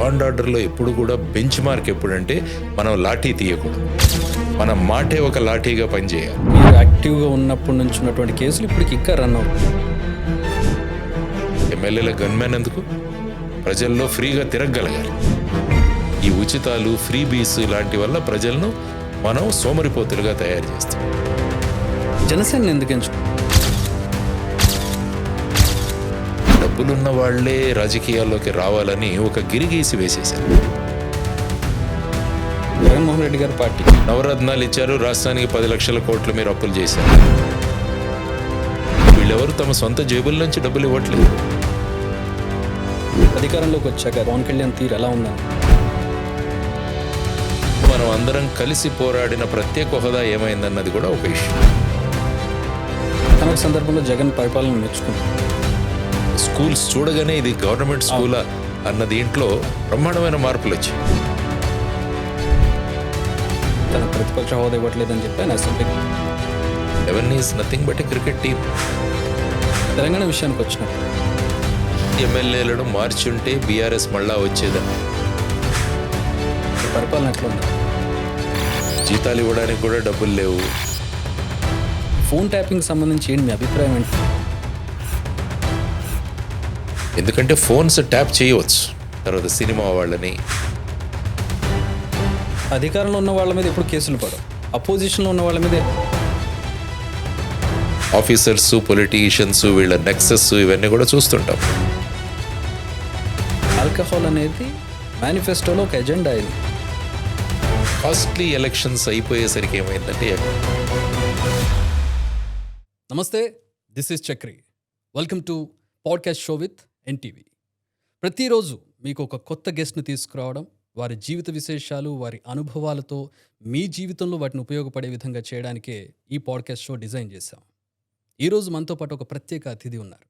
And ఆర్డర్లో ఎప్పుడు కూడా బెంచ్ మార్క్ ఎప్పుడంటే మనం లాఠీ తీయకూడదు, మన మాటే ఒక లాఠీగా పనిచేయాలి. మీరు యాక్టివ్గా ఉన్నప్పటి నుంచి ఉన్నటువంటి కేసులు ఇప్పటికి ఇంకా రన్ అవుతుంది. ఎమ్మెల్యేల గన్మెన్ ఎందుకు? ప్రజల్లో ఫ్రీగా తిరగగలగాలి. ఈ ఉచితాలు, ఫ్రీబీస్ లాంటి వల్ల ప్రజలను మనం సోమరిపోతులుగా తయారు చేస్తాం. జనసేన ఎందుకు ఎంచుకుంటారు? డబ్బులున్న వాళ్లే రాజకీయాల్లోకి రావాలని ఒక గిరిగీసి వేసేశారు. జగన్మోహన్ రెడ్డి గారి పార్టీ నవరత్నాలు ఇచ్చారు, రాష్ట్రానికి 10 లక్షల కోట్లు మీరు అప్పులు చేశారు. వీళ్ళెవరు తమ సొంత జేబుల నుంచి డబ్బులు ఇవ్వట్లేదు. అధికారంలోకి వచ్చాక పవన్ కళ్యాణ్ తీరు ఎలా ఉందని మనం అందరం కలిసి పోరాడిన ప్రత్యేక హోదా ఏమైందన్నది కూడా ఒక ఇష్యూ. తనొక సందర్భంలో జగన్ పరిపాలన మెచ్చుకున్నారు. స్కూల్స్ చూడగానే ఇది గవర్నమెంట్ స్కూలా అన్న దీంట్లో బ్రహ్మాండమైన మార్పులు వచ్చాయి. తన ప్రతిపక్ష హోదా ఇవ్వట్లేదని చెప్పి ఆయన అసెంబ్లీకి even is nothing but a cricket team. Telangana విషయానికి వచ్చినప్పుడు ఎమ్మెల్యేలను మార్చుంటే బీఆర్ఎస్ మళ్ళా వచ్చేదని. పరిపాలన ఎట్లా ఉంది? జీతాలు ఇవ్వడానికి కూడా డబ్బులు లేవు. ఫోన్ ట్యాపింగ్ సంబంధించి ఏంటి మీ అభిప్రాయం ఏంటి? ఎందుకంటే ఫోన్స్ ట్యాప్ చేయవచ్చు. తర్వాత సినిమా వాళ్ళని, అధికారంలో ఉన్న వాళ్ళ మీద ఎప్పుడు కేసులు పడవు, అపోజిషన్లో ఉన్న వాళ్ళ మీద ఆఫీసర్స్, పొలిటీషియన్స్, వీళ్ళ నెక్సెస్ ఇవన్నీ కూడా చూస్తుంటాం. ఆల్కహాల్ అనేది మేనిఫెస్టోలో ఒక ఎజెండా. ఇది కాస్ట్లీ ఎలక్షన్స్ అయిపోయేసరికి ఏమైందంటే, నమస్తే, this is Chakri. Welcome to podcast show with NTV. ప్రతిరోజు మీకు ఒక కొత్త గెస్ట్ని తీసుకురావడం, వారి జీవిత విశేషాలు, వారి అనుభవాలతో మీ జీవితంలో వాటిని ఉపయోగపడే విధంగా చేయడానికే ఈ పాడ్కాస్ట్ షో డిజైన్ చేశాం. ఈరోజు మనతో పాటు ఒక ప్రత్యేక అతిథి ఉన్నారు.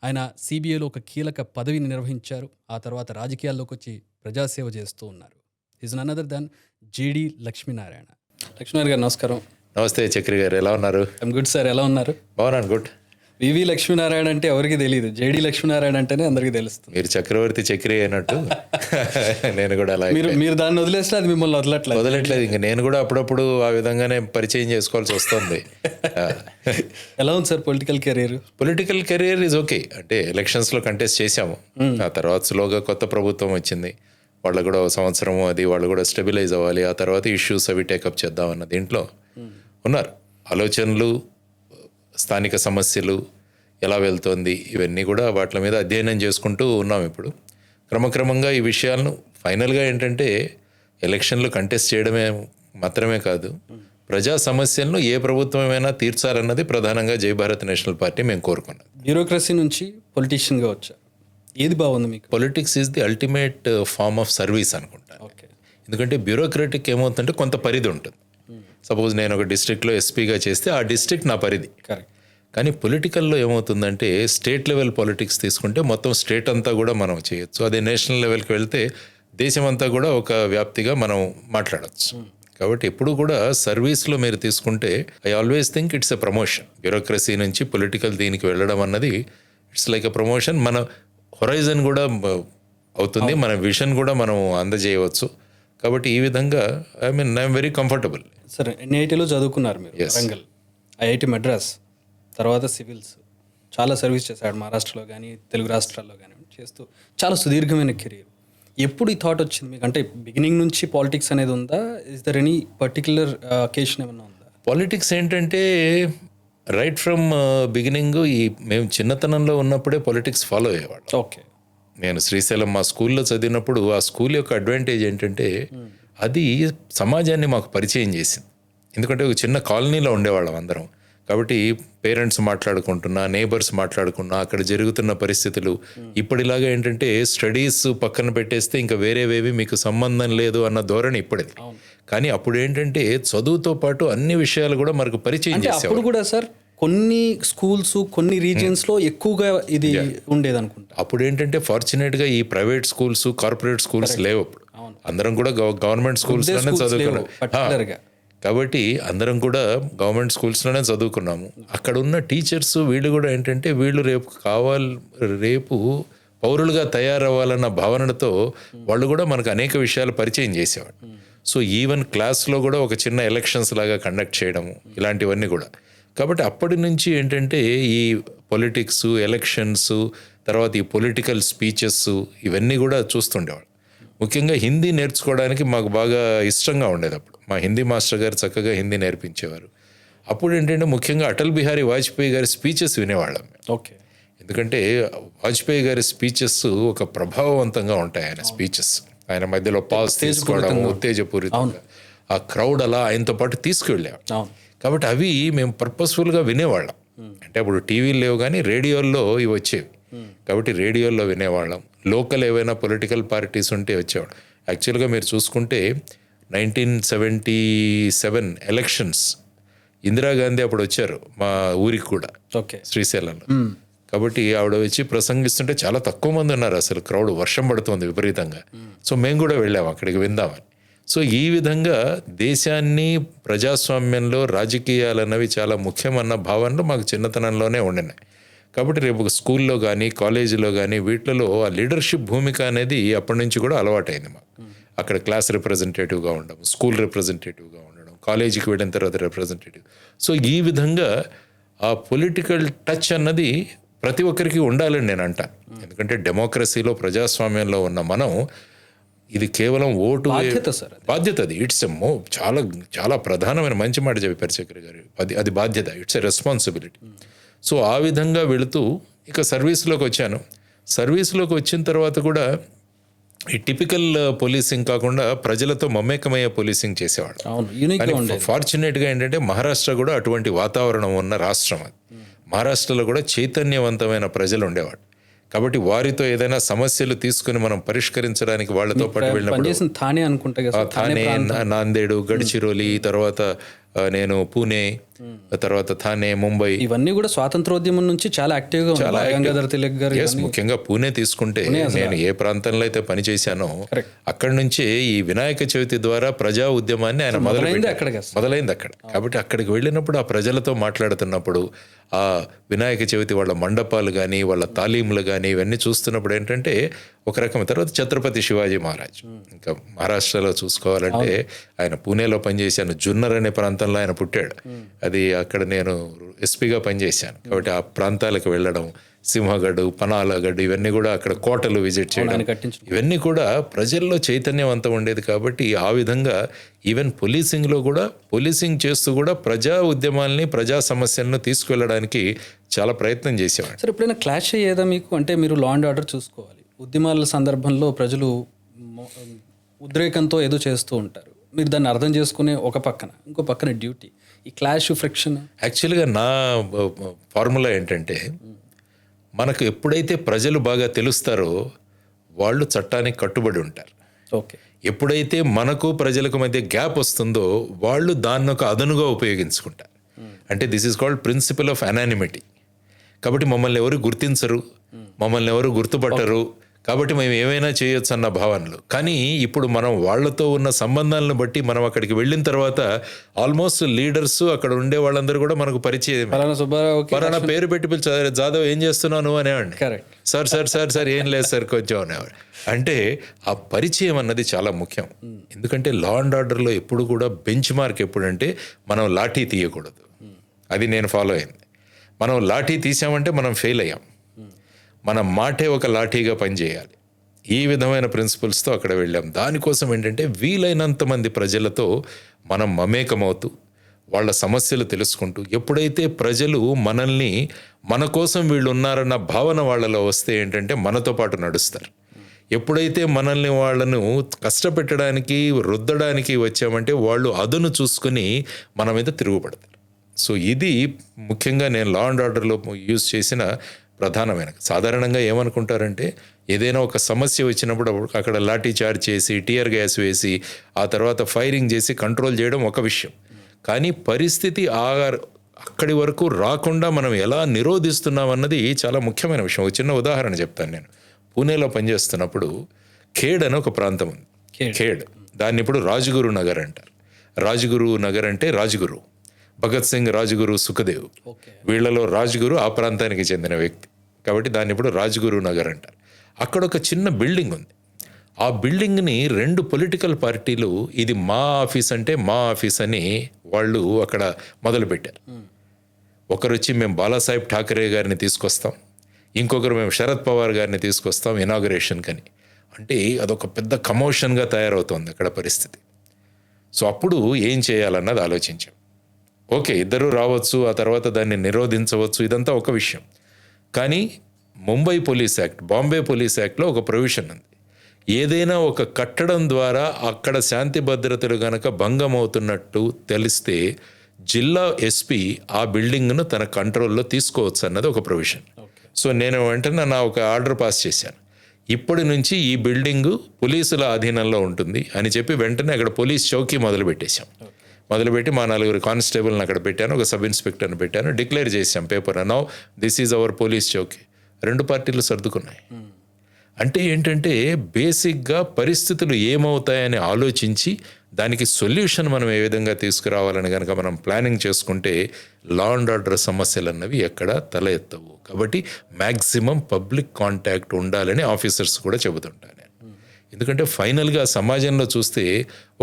ఆయన సిబిఐలో ఒక కీలక పదవిని నిర్వహించారు. ఆ తర్వాత రాజకీయాల్లోకి వచ్చి ప్రజాసేవ చేస్తూ ఉన్నారు. Is none other than JD Lakshminarayana. Lakshminarayana గారు నమస్కారం. నమస్తే చక్రి గారు, ఎలా ఉన్నారు? ఐమ్ గుడ్ సార్, ఎలా ఉన్నారు? బాగున్నాను, గుడ్. వివి లక్ష్మీనారాయణ అంటే ఎవరికి తెలియదు, జేడి లక్ష్మీనారాయణ అంటేనే అందరికీ తెలుస్తుంది. మీరు చక్రవర్తి చక్రి అయినట్టు నేను కూడా అలా. మీరు దాన్ని వదిలేస్తే అది మిమ్మల్ని వదలట్లేదు. ఇంకా నేను కూడా అప్పుడప్పుడు ఆ విధంగానే పరిచయం చేసుకోవాల్సి వస్తుంది. ఎలా ఉంది sir political career? Political career is okay. అంటే ఎలక్షన్స్లో కంటెస్ట్ చేశాము. ఆ తర్వాత స్లోగా కొత్త ప్రభుత్వం వచ్చింది. వాళ్ళు కూడా సంవత్సరము అది వాళ్ళు కూడా స్టెబిలైజ్ అవ్వాలి. ఆ తర్వాత ఇష్యూస్ అవి టేకప్ చేద్దామన్న దీంట్లో ఉన్నారు. ఆలోచనలు, స్థానిక సమస్యలు ఎలా వెళ్తోంది, ఇవన్నీ కూడా వాటి మీద అధ్యయనం చేసుకుంటూ ఉన్నాం. ఇప్పుడు క్రమక్రమంగా ఈ విషయాలను ఫైనల్గా ఏంటంటే ఎలక్షన్లు కంటెస్ట్ చేయడమే మాత్రమే కాదు, ప్రజా సమస్యలను ఏ ప్రభుత్వమైనా తీర్చాలన్నది ప్రధానంగా జై భారత్ నేషనల్ పార్టీ మేము కోరుకున్నాం. బ్యూరోక్రసీ నుంచి పొలిటీషియన్గా వచ్చారు, ఏది బాగుంది మీకు? Politics is the ultimate form of service అనుకుంటాను. ఓకే. ఎందుకంటే బ్యూరోక్రటిక్ ఏమవుతుందంటే కొంత పరిధి ఉంటుంది. సపోజ్ నేను ఒక డిస్ట్రిక్ట్లో ఎస్పీగా చేస్తే ఆ డిస్ట్రిక్ట్ నా పరిధి. కరెక్ట్. కానీ పొలిటికల్లో ఏమవుతుందంటే స్టేట్ లెవెల్ పాలిటిక్స్ తీసుకుంటే మొత్తం స్టేట్ అంతా కూడా మనం చేయొచ్చు. అదే నేషనల్ లెవెల్కి వెళ్తే దేశం అంతా కూడా ఒక వ్యాప్తిగా మనం మాట్లాడచ్చు. కాబట్టి ఎప్పుడు కూడా సర్వీస్లో మీరు తీసుకుంటే I always think it's a promotion. Bureaucracy నుంచి పొలిటికల్ దీనికి వెళ్ళడం అన్నది ఇట్స్ లైక్ ఎ ప్రమోషన్. మన హొరైజన్ కూడా అవుతుంది, మన విజన్ కూడా మనం అందజేయవచ్చు. కాబట్టి ఈ విధంగా ఐఎమ్ వెరీ కంఫర్టబుల్. సరే, ఎన్ఐటీలో చదువుకున్నారు మీరు, వరంగల్, ఐఐటి మద్రాస్, తర్వాత సివిల్స్, చాలా సర్వీస్ చేశాడు మహారాష్ట్రలో కానీ తెలుగు రాష్ట్రాల్లో కానీ చేస్తూ చాలా సుదీర్ఘమైన కెరీర్. ఎప్పుడు ఈ థాట్ వచ్చింది మీకు? అంటే బిగినింగ్ నుంచి పాలిటిక్స్ అనేది ఉందా? Is there any particular occasion ఏమన్నా ఉందా? పాలిటిక్స్ ఏంటంటే రైట్ ఫ్రమ్ బిగినింగ్ మేము చిన్నతనంలో ఉన్నప్పుడే పాలిటిక్స్ ఫాలో అయ్యేవాళ్ళం. ఓకే. నేను శ్రీశైలం మా స్కూల్లో చదివినప్పుడు ఆ స్కూల్ యొక్క అడ్వాంటేజ్ ఏంటంటే అది సమాజాన్ని మాకు పరిచయం చేసింది. ఎందుకంటే ఒక చిన్న కాలనీలో ఉండేవాళ్ళం అందరం. కాబట్టి పేరెంట్స్ మాట్లాడుకుంటున్నా, నేబర్స్ మాట్లాడుకున్నా, అక్కడ జరుగుతున్న పరిస్థితులు ఇప్పటిలాగా ఏంటంటే స్టడీస్ పక్కన పెట్టేస్తే ఇంకా వేరేవేవి మీకు సంబంధం లేదు అన్న ధోరణి ఇప్పటిది. కానీ అప్పుడు ఏంటంటే చదువుతో పాటు అన్ని విషయాలు కూడా మనకు పరిచయం చేసేవారు. అప్పుడు కూడా సార్ కొన్ని స్కూల్స్, కొన్ని రీజియన్స్లో ఎక్కువగా ఇది ఉండేది అనుకుంటా. అప్పుడు ఏంటంటే ఫార్చునేట్గా ఈ ప్రైవేట్ స్కూల్స్, కార్పొరేట్ స్కూల్స్ లేవు. అప్పుడు అందరం కూడా గవర్నమెంట్ స్కూల్స్లోనే చదువుకున్నాం. కాబట్టి అందరం కూడా గవర్నమెంట్ స్కూల్స్లోనే చదువుకున్నాము. అక్కడ ఉన్న టీచర్స్ వీళ్ళు కూడా ఏంటంటే వీళ్ళు రేపు పౌరులుగా తయారవ్వాలన్న భావనతో వాళ్ళు కూడా మనకు అనేక విషయాలు పరిచయం చేసేవాడు. సో ఈవెన్ క్లాస్లో కూడా ఒక చిన్న ఎలక్షన్స్ లాగా కండక్ట్ చేయడము ఇలాంటివన్నీ కూడా. కాబట్టి అప్పటి నుంచి ఏంటంటే ఈ పొలిటిక్స్, ఎలక్షన్స్, తర్వాత ఈ పొలిటికల్ స్పీచెస్ ఇవన్నీ కూడా చూస్తుండేవాడు. ముఖ్యంగా హిందీ నేర్చుకోవడానికి మాకు బాగా ఇష్టంగా ఉండేది. అప్పుడు మా హిందీ మాస్టర్ గారు చక్కగా హిందీ నేర్పించేవారు. అప్పుడు ఏంటంటే ముఖ్యంగా అటల్ బిహారీ వాజ్పేయి గారి స్పీచెస్ వినేవాళ్ళం. ఓకే. ఎందుకంటే వాజ్పేయి గారి స్పీచెస్ ఒక ప్రభావవంతంగా ఉంటాయి. ఆయన స్పీచెస్, ఆయన మధ్యలో పాజ్ తీసుకోవడం, ఉత్తేజపూరితంగా ఆ క్రౌడ్ అలా ఆయనతో పాటు తీసుకువెళ్ళేవాడు. కాబట్టి అవి మేము పర్పస్ఫుల్గా వినేవాళ్ళం. అంటే అప్పుడు టీవీలు లేవు కానీ రేడియోల్లో ఇవి వచ్చేవి. కాబట్టి రేడియోల్లో వినేవాళ్ళం. లోకల్ ఏవైనా పొలిటికల్ పార్టీస్ ఉంటే వచ్చేవాడు. యాక్చువల్గా మీరు చూసుకుంటే 1977 ఎలక్షన్స్ ఇందిరాగాంధీ అప్పుడు వచ్చారు మా ఊరికి కూడా, ఓకే, శ్రీశైలంలో. కాబట్టి ఆవిడ వచ్చి ప్రసంగిస్తుంటే చాలా తక్కువ మంది ఉన్నారు. అసలు క్రౌడ్, వర్షం పడుతుంది విపరీతంగా. సో మేము కూడా వెళ్ళాము అక్కడికి విందామని. సో ఈ విధంగా దేశాన్ని, ప్రజాస్వామ్యంలో రాజకీయాలన్నవి చాలా ముఖ్యమన్న భావనలు మాకు చిన్నతనంలోనే ఉండినాయి. కాబట్టి రేపు స్కూల్లో కానీ కాలేజీలో కానీ వీటిలో ఆ లీడర్షిప్ భూమిక అనేది అప్పటి నుంచి కూడా అలవాటైంది మాకు. అక్కడ క్లాస్ రిప్రజెంటేటివ్గా ఉండడం, స్కూల్ రిప్రజెంటేటివ్గా ఉండడం, కాలేజీకి వెళ్ళిన తర్వాత రిప్రజెంటేటివ్. సో ఈ విధంగా ఆ పొలిటికల్ టచ్ అన్నది ప్రతి ఒక్కరికి ఉండాలని నేను అంటాను. ఎందుకంటే డెమోక్రసీలో, ప్రజాస్వామ్యంలో ఉన్న మనం ఇది కేవలం ఓటు బాధ్యత. అది ఇట్స్ చాలా చాలా ప్రధానమైన, మంచి మాట చెప్పారు చక్రి గారు. అది బాధ్యత, ఇట్స్ ఎ రెస్పాన్సిబిలిటీ. సో ఆ విధంగా వెళుతూ ఇక సర్వీస్లోకి వచ్చాను. సర్వీస్లోకి వచ్చిన తర్వాత కూడా ఈ టిపికల్ పోలీసింగ్ కాకుండా ప్రజలతో మమేకమయ్యే పోలీసింగ్ చేసేవాడు. ఫార్చునేట్గా ఏంటంటే మహారాష్ట్ర కూడా అటువంటి వాతావరణం ఉన్న రాష్ట్రం. అది మహారాష్ట్రలో కూడా చైతన్యవంతమైన ప్రజలు ఉండేవాడు. కాబట్టి వారితో ఏదైనా సమస్యలు తీసుకుని మనం పరిష్కరించడానికి వాళ్ళతో పాటు వెళ్ళినప్పుడు థానే, నాందేడు, గడ్చిరోలి, తర్వాత నేను పూణే, తర్వాత థానే, ముంబై, ఇవన్నీ కూడా స్వాతంత్రోద్యమం నుంచి చాలా యాక్టివ్గా గంగాధర్ తిలక్ గారు. ముఖ్యంగా పూణే తీసుకుంటే నేను ఏ ప్రాంతంలో అయితే పనిచేశానో అక్కడి నుంచే ఈ వినాయక చవితి ద్వారా ప్రజా ఉద్యమాన్ని ఆయన మొదలైంది అక్కడ. కాబట్టి అక్కడికి వెళ్ళినప్పుడు ఆ ప్రజలతో మాట్లాడుతున్నప్పుడు ఆ వినాయక చవితి వాళ్ళ మండపాలు కానీ, వాళ్ళ తాలీములు కానీ ఇవన్నీ చూస్తున్నప్పుడు ఏంటంటే ఒక రకం. తర్వాత ఛత్రపతి శివాజీ మహారాజ్, ఇంకా మహారాష్ట్రలో చూసుకోవాలంటే ఆయన పూణేలో పనిచేశాను. జున్నర్ అనే ప్రాంతంలో ఆయన పుట్టాడు. అది అక్కడ నేను ఎస్పీగా పనిచేశాను. కాబట్టి ఆ ప్రాంతాలకు వెళ్ళడం, సింహగఢ్, పనాలగఢ్, ఇవన్నీ కూడా అక్కడ కోటలు విజిట్ చేయడం, ఇవన్నీ కూడా ప్రజల్లో చైతన్యవంతం ఉండేది. కాబట్టి ఆ విధంగా ఈవెన్ పోలీసింగ్లో కూడా, పోలీసింగ్ చేస్తూ కూడా ప్రజా ఉద్యమాల్ని, ప్రజా సమస్యలను తీసుకువెళ్ళడానికి చాలా ప్రయత్నం చేసేవాడు. సార్, ఎప్పుడైనా క్లాష్ అయ్యేదా మీకు? అంటే మీరు లా అండ్ ఆర్డర్ చూసుకోవాలి, ఉద్యమాల సందర్భంలో ప్రజలు ఉద్రేకంతో ఏదో చేస్తూ ఉంటారు, మీరు దాన్ని అర్థం చేసుకునే ఒక పక్కన, ఇంకో పక్కన డ్యూటీ, ఈ క్లాష్, ఫ్రిక్షన్. యాక్చువల్గా నా ఫార్ములా ఏంటంటే, మనకు ఎప్పుడైతే ప్రజలు బాగా తెలుస్తారో వాళ్ళు చట్టానికి కట్టుబడి ఉంటారు. ఓకే. ఎప్పుడైతే మనకు ప్రజలకు మధ్య గ్యాప్ వస్తుందో వాళ్ళు దాన్ని ఒక అదనుగా ఉపయోగించుకుంటారు. అంటే this is called principle of anonymity. కాబట్టి మమ్మల్ని ఎవరు గుర్తించరు, మమ్మల్ని ఎవరు గుర్తుపట్టరు, కాబట్టి మేము ఏమైనా చేయొచ్చు అన్న భావనలు. కానీ ఇప్పుడు మనం వాళ్ళతో ఉన్న సంబంధాలను బట్టి మనం అక్కడికి వెళ్ళిన తర్వాత ఆల్మోస్ట్ లీడర్స్, అక్కడ ఉండే వాళ్ళందరూ కూడా మనకు పరిచయం. పలానా పేరు పెట్టి పిలిచారు, జాదవ్ ఏం చేస్తున్నావు నువ్వు అనేవాడిని. సార్ సార్ సార్ సార్ ఏం లేదు సార్ కొంచెం అనేవాడు. అంటే ఆ పరిచయం అన్నది చాలా ముఖ్యం. ఎందుకంటే లా అండ్ ఆర్డర్లో ఎప్పుడు కూడా బెంచ్ మార్క్ ఎప్పుడంటే మనం లాఠీ తీయకూడదు. అది నేను ఫాలో అయింది. మనం లాఠీ తీసామంటే మనం ఫెయిల్ అయ్యాం. మన మాటే ఒక లాఠీగా పనిచేయాలి. ఈ విధమైన ప్రిన్సిపల్స్తో అక్కడ వెళ్ళాం. దానికోసం ఏంటంటే వీలైనంత మంది ప్రజలతో మనం మమేకమవుతూ వాళ్ళ సమస్యలు తెలుసుకుంటూ, ఎప్పుడైతే ప్రజలు మనల్ని, మన కోసం వీళ్ళు ఉన్నారన్న భావన వాళ్ళలో వస్తే ఏంటంటే మనతో పాటు నడుస్తారు. ఎప్పుడైతే మనల్ని, వాళ్ళను కష్టపెట్టడానికి, రుద్దడానికి వచ్చామంటే వాళ్ళు అదును చూసుకుని మన మీద తిరుగుపడతారు. సో ఇది ముఖ్యంగా నేను లా అండ్ ఆర్డర్లో యూజ్ చేసిన ప్రధానమైన. సాధారణంగా ఏమనుకుంటారంటే ఏదైనా ఒక సమస్య వచ్చినప్పుడు అక్కడ లాఠీ చార్జ్ చేసి, టియర్ గ్యాస్ వేసి, ఆ తర్వాత ఫైరింగ్ చేసి కంట్రోల్ చేయడం ఒక విషయం. కానీ పరిస్థితి అక్కడి వరకు రాకుండా మనం ఎలా నిరోధిస్తున్నాం అన్నది చాలా ముఖ్యమైన విషయం. ఒక చిన్న ఉదాహరణ చెప్తాను. నేను పూణేలో పనిచేస్తున్నప్పుడు ఖేడ్ అని ఒక ప్రాంతం ఉంది. ఖేడ్, దాన్ని ఇప్పుడు రాజ్గురు నగర్ అంటారు. రాజ్గురు నగర్ అంటే రాజ్గురు భగత్ సింగ్, రాజ్గురు సుఖదేవ్, వీళ్లలో రాజ్గురు ఆ ప్రాంతానికి చెందిన వ్యక్తి. కాబట్టి దాన్ని ఇప్పుడు రాజ్గురు నగర్ అంటారు. అక్కడ ఒక చిన్న బిల్డింగ్ ఉంది. ఆ బిల్డింగ్ని 2 పొలిటికల్ పార్టీలు ఇది మా ఆఫీస్ అంటే మా ఆఫీస్ అని వాళ్ళు అక్కడ మొదలుపెట్టారు. ఒకరు వచ్చి మేము బాలాసాహెబ్ ఠాకరే గారిని తీసుకొస్తాం, ఇంకొకరు మేము శరద్ పవార్ గారిని తీసుకొస్తాం ఇనాగరేషన్కి అని. అంటే అదొక పెద్ద కమోషన్గా తయారవుతోంది అక్కడ పరిస్థితి. సో అప్పుడు ఏం చేయాలన్నది ఆలోచించాం. ఓకే, ఇద్దరు రావచ్చు, ఆ తర్వాత దాన్ని నిరోధించవచ్చు, ఇదంతా ఒక విషయం. కానీ Mumbai police act, Bombay police యాక్ట్లో ఒక ప్రొవిజన్ ఉంది. ఏదైనా ఒక కట్టడం ద్వారా అక్కడ శాంతి భద్రతలు గనక భంగం అవుతున్నట్టు తెలిస్తే జిల్లా ఎస్పీ ఆ బిల్డింగ్ను తన కంట్రోల్లో తీసుకోవచ్చు అన్నది ఒక ప్రొవిజన్. సో నేను వెంటనే నా ఒక ఆర్డర్ పాస్ చేశాను. ఇప్పటి నుంచి ఈ బిల్డింగు పోలీసుల అధీనంలో ఉంటుంది అని చెప్పి వెంటనే అక్కడ పోలీస్ చౌకీ మొదలుపెట్టేశాం. మొదలుపెట్టి మా 4 కానిస్టేబుల్ని అక్కడ పెట్టాను, ఒక సబ్ ఇన్స్పెక్టర్ని పెట్టాను, డిక్లేర్ చేశాం paper, now this is our police Chowki. 2 పార్టీలు సర్దుకున్నాయి. అంటే ఏంటంటే బేసిక్గా పరిస్థితులు ఏమవుతాయని ఆలోచించి దానికి సొల్యూషన్ మనం ఏ విధంగా తీసుకురావాలని కనుక మనం ప్లానింగ్ చేసుకుంటే లా అండ్ ఆర్డర్ సమస్యలు అన్నవి ఎక్కడ తల ఎత్తవు. కాబట్టి మ్యాక్సిమం పబ్లిక్ కాంటాక్ట్ ఉండాలని ఆఫీసర్స్ కూడా చెబుతుంటాను నేను. ఎందుకంటే ఫైనల్గా సమాజంలో చూస్తే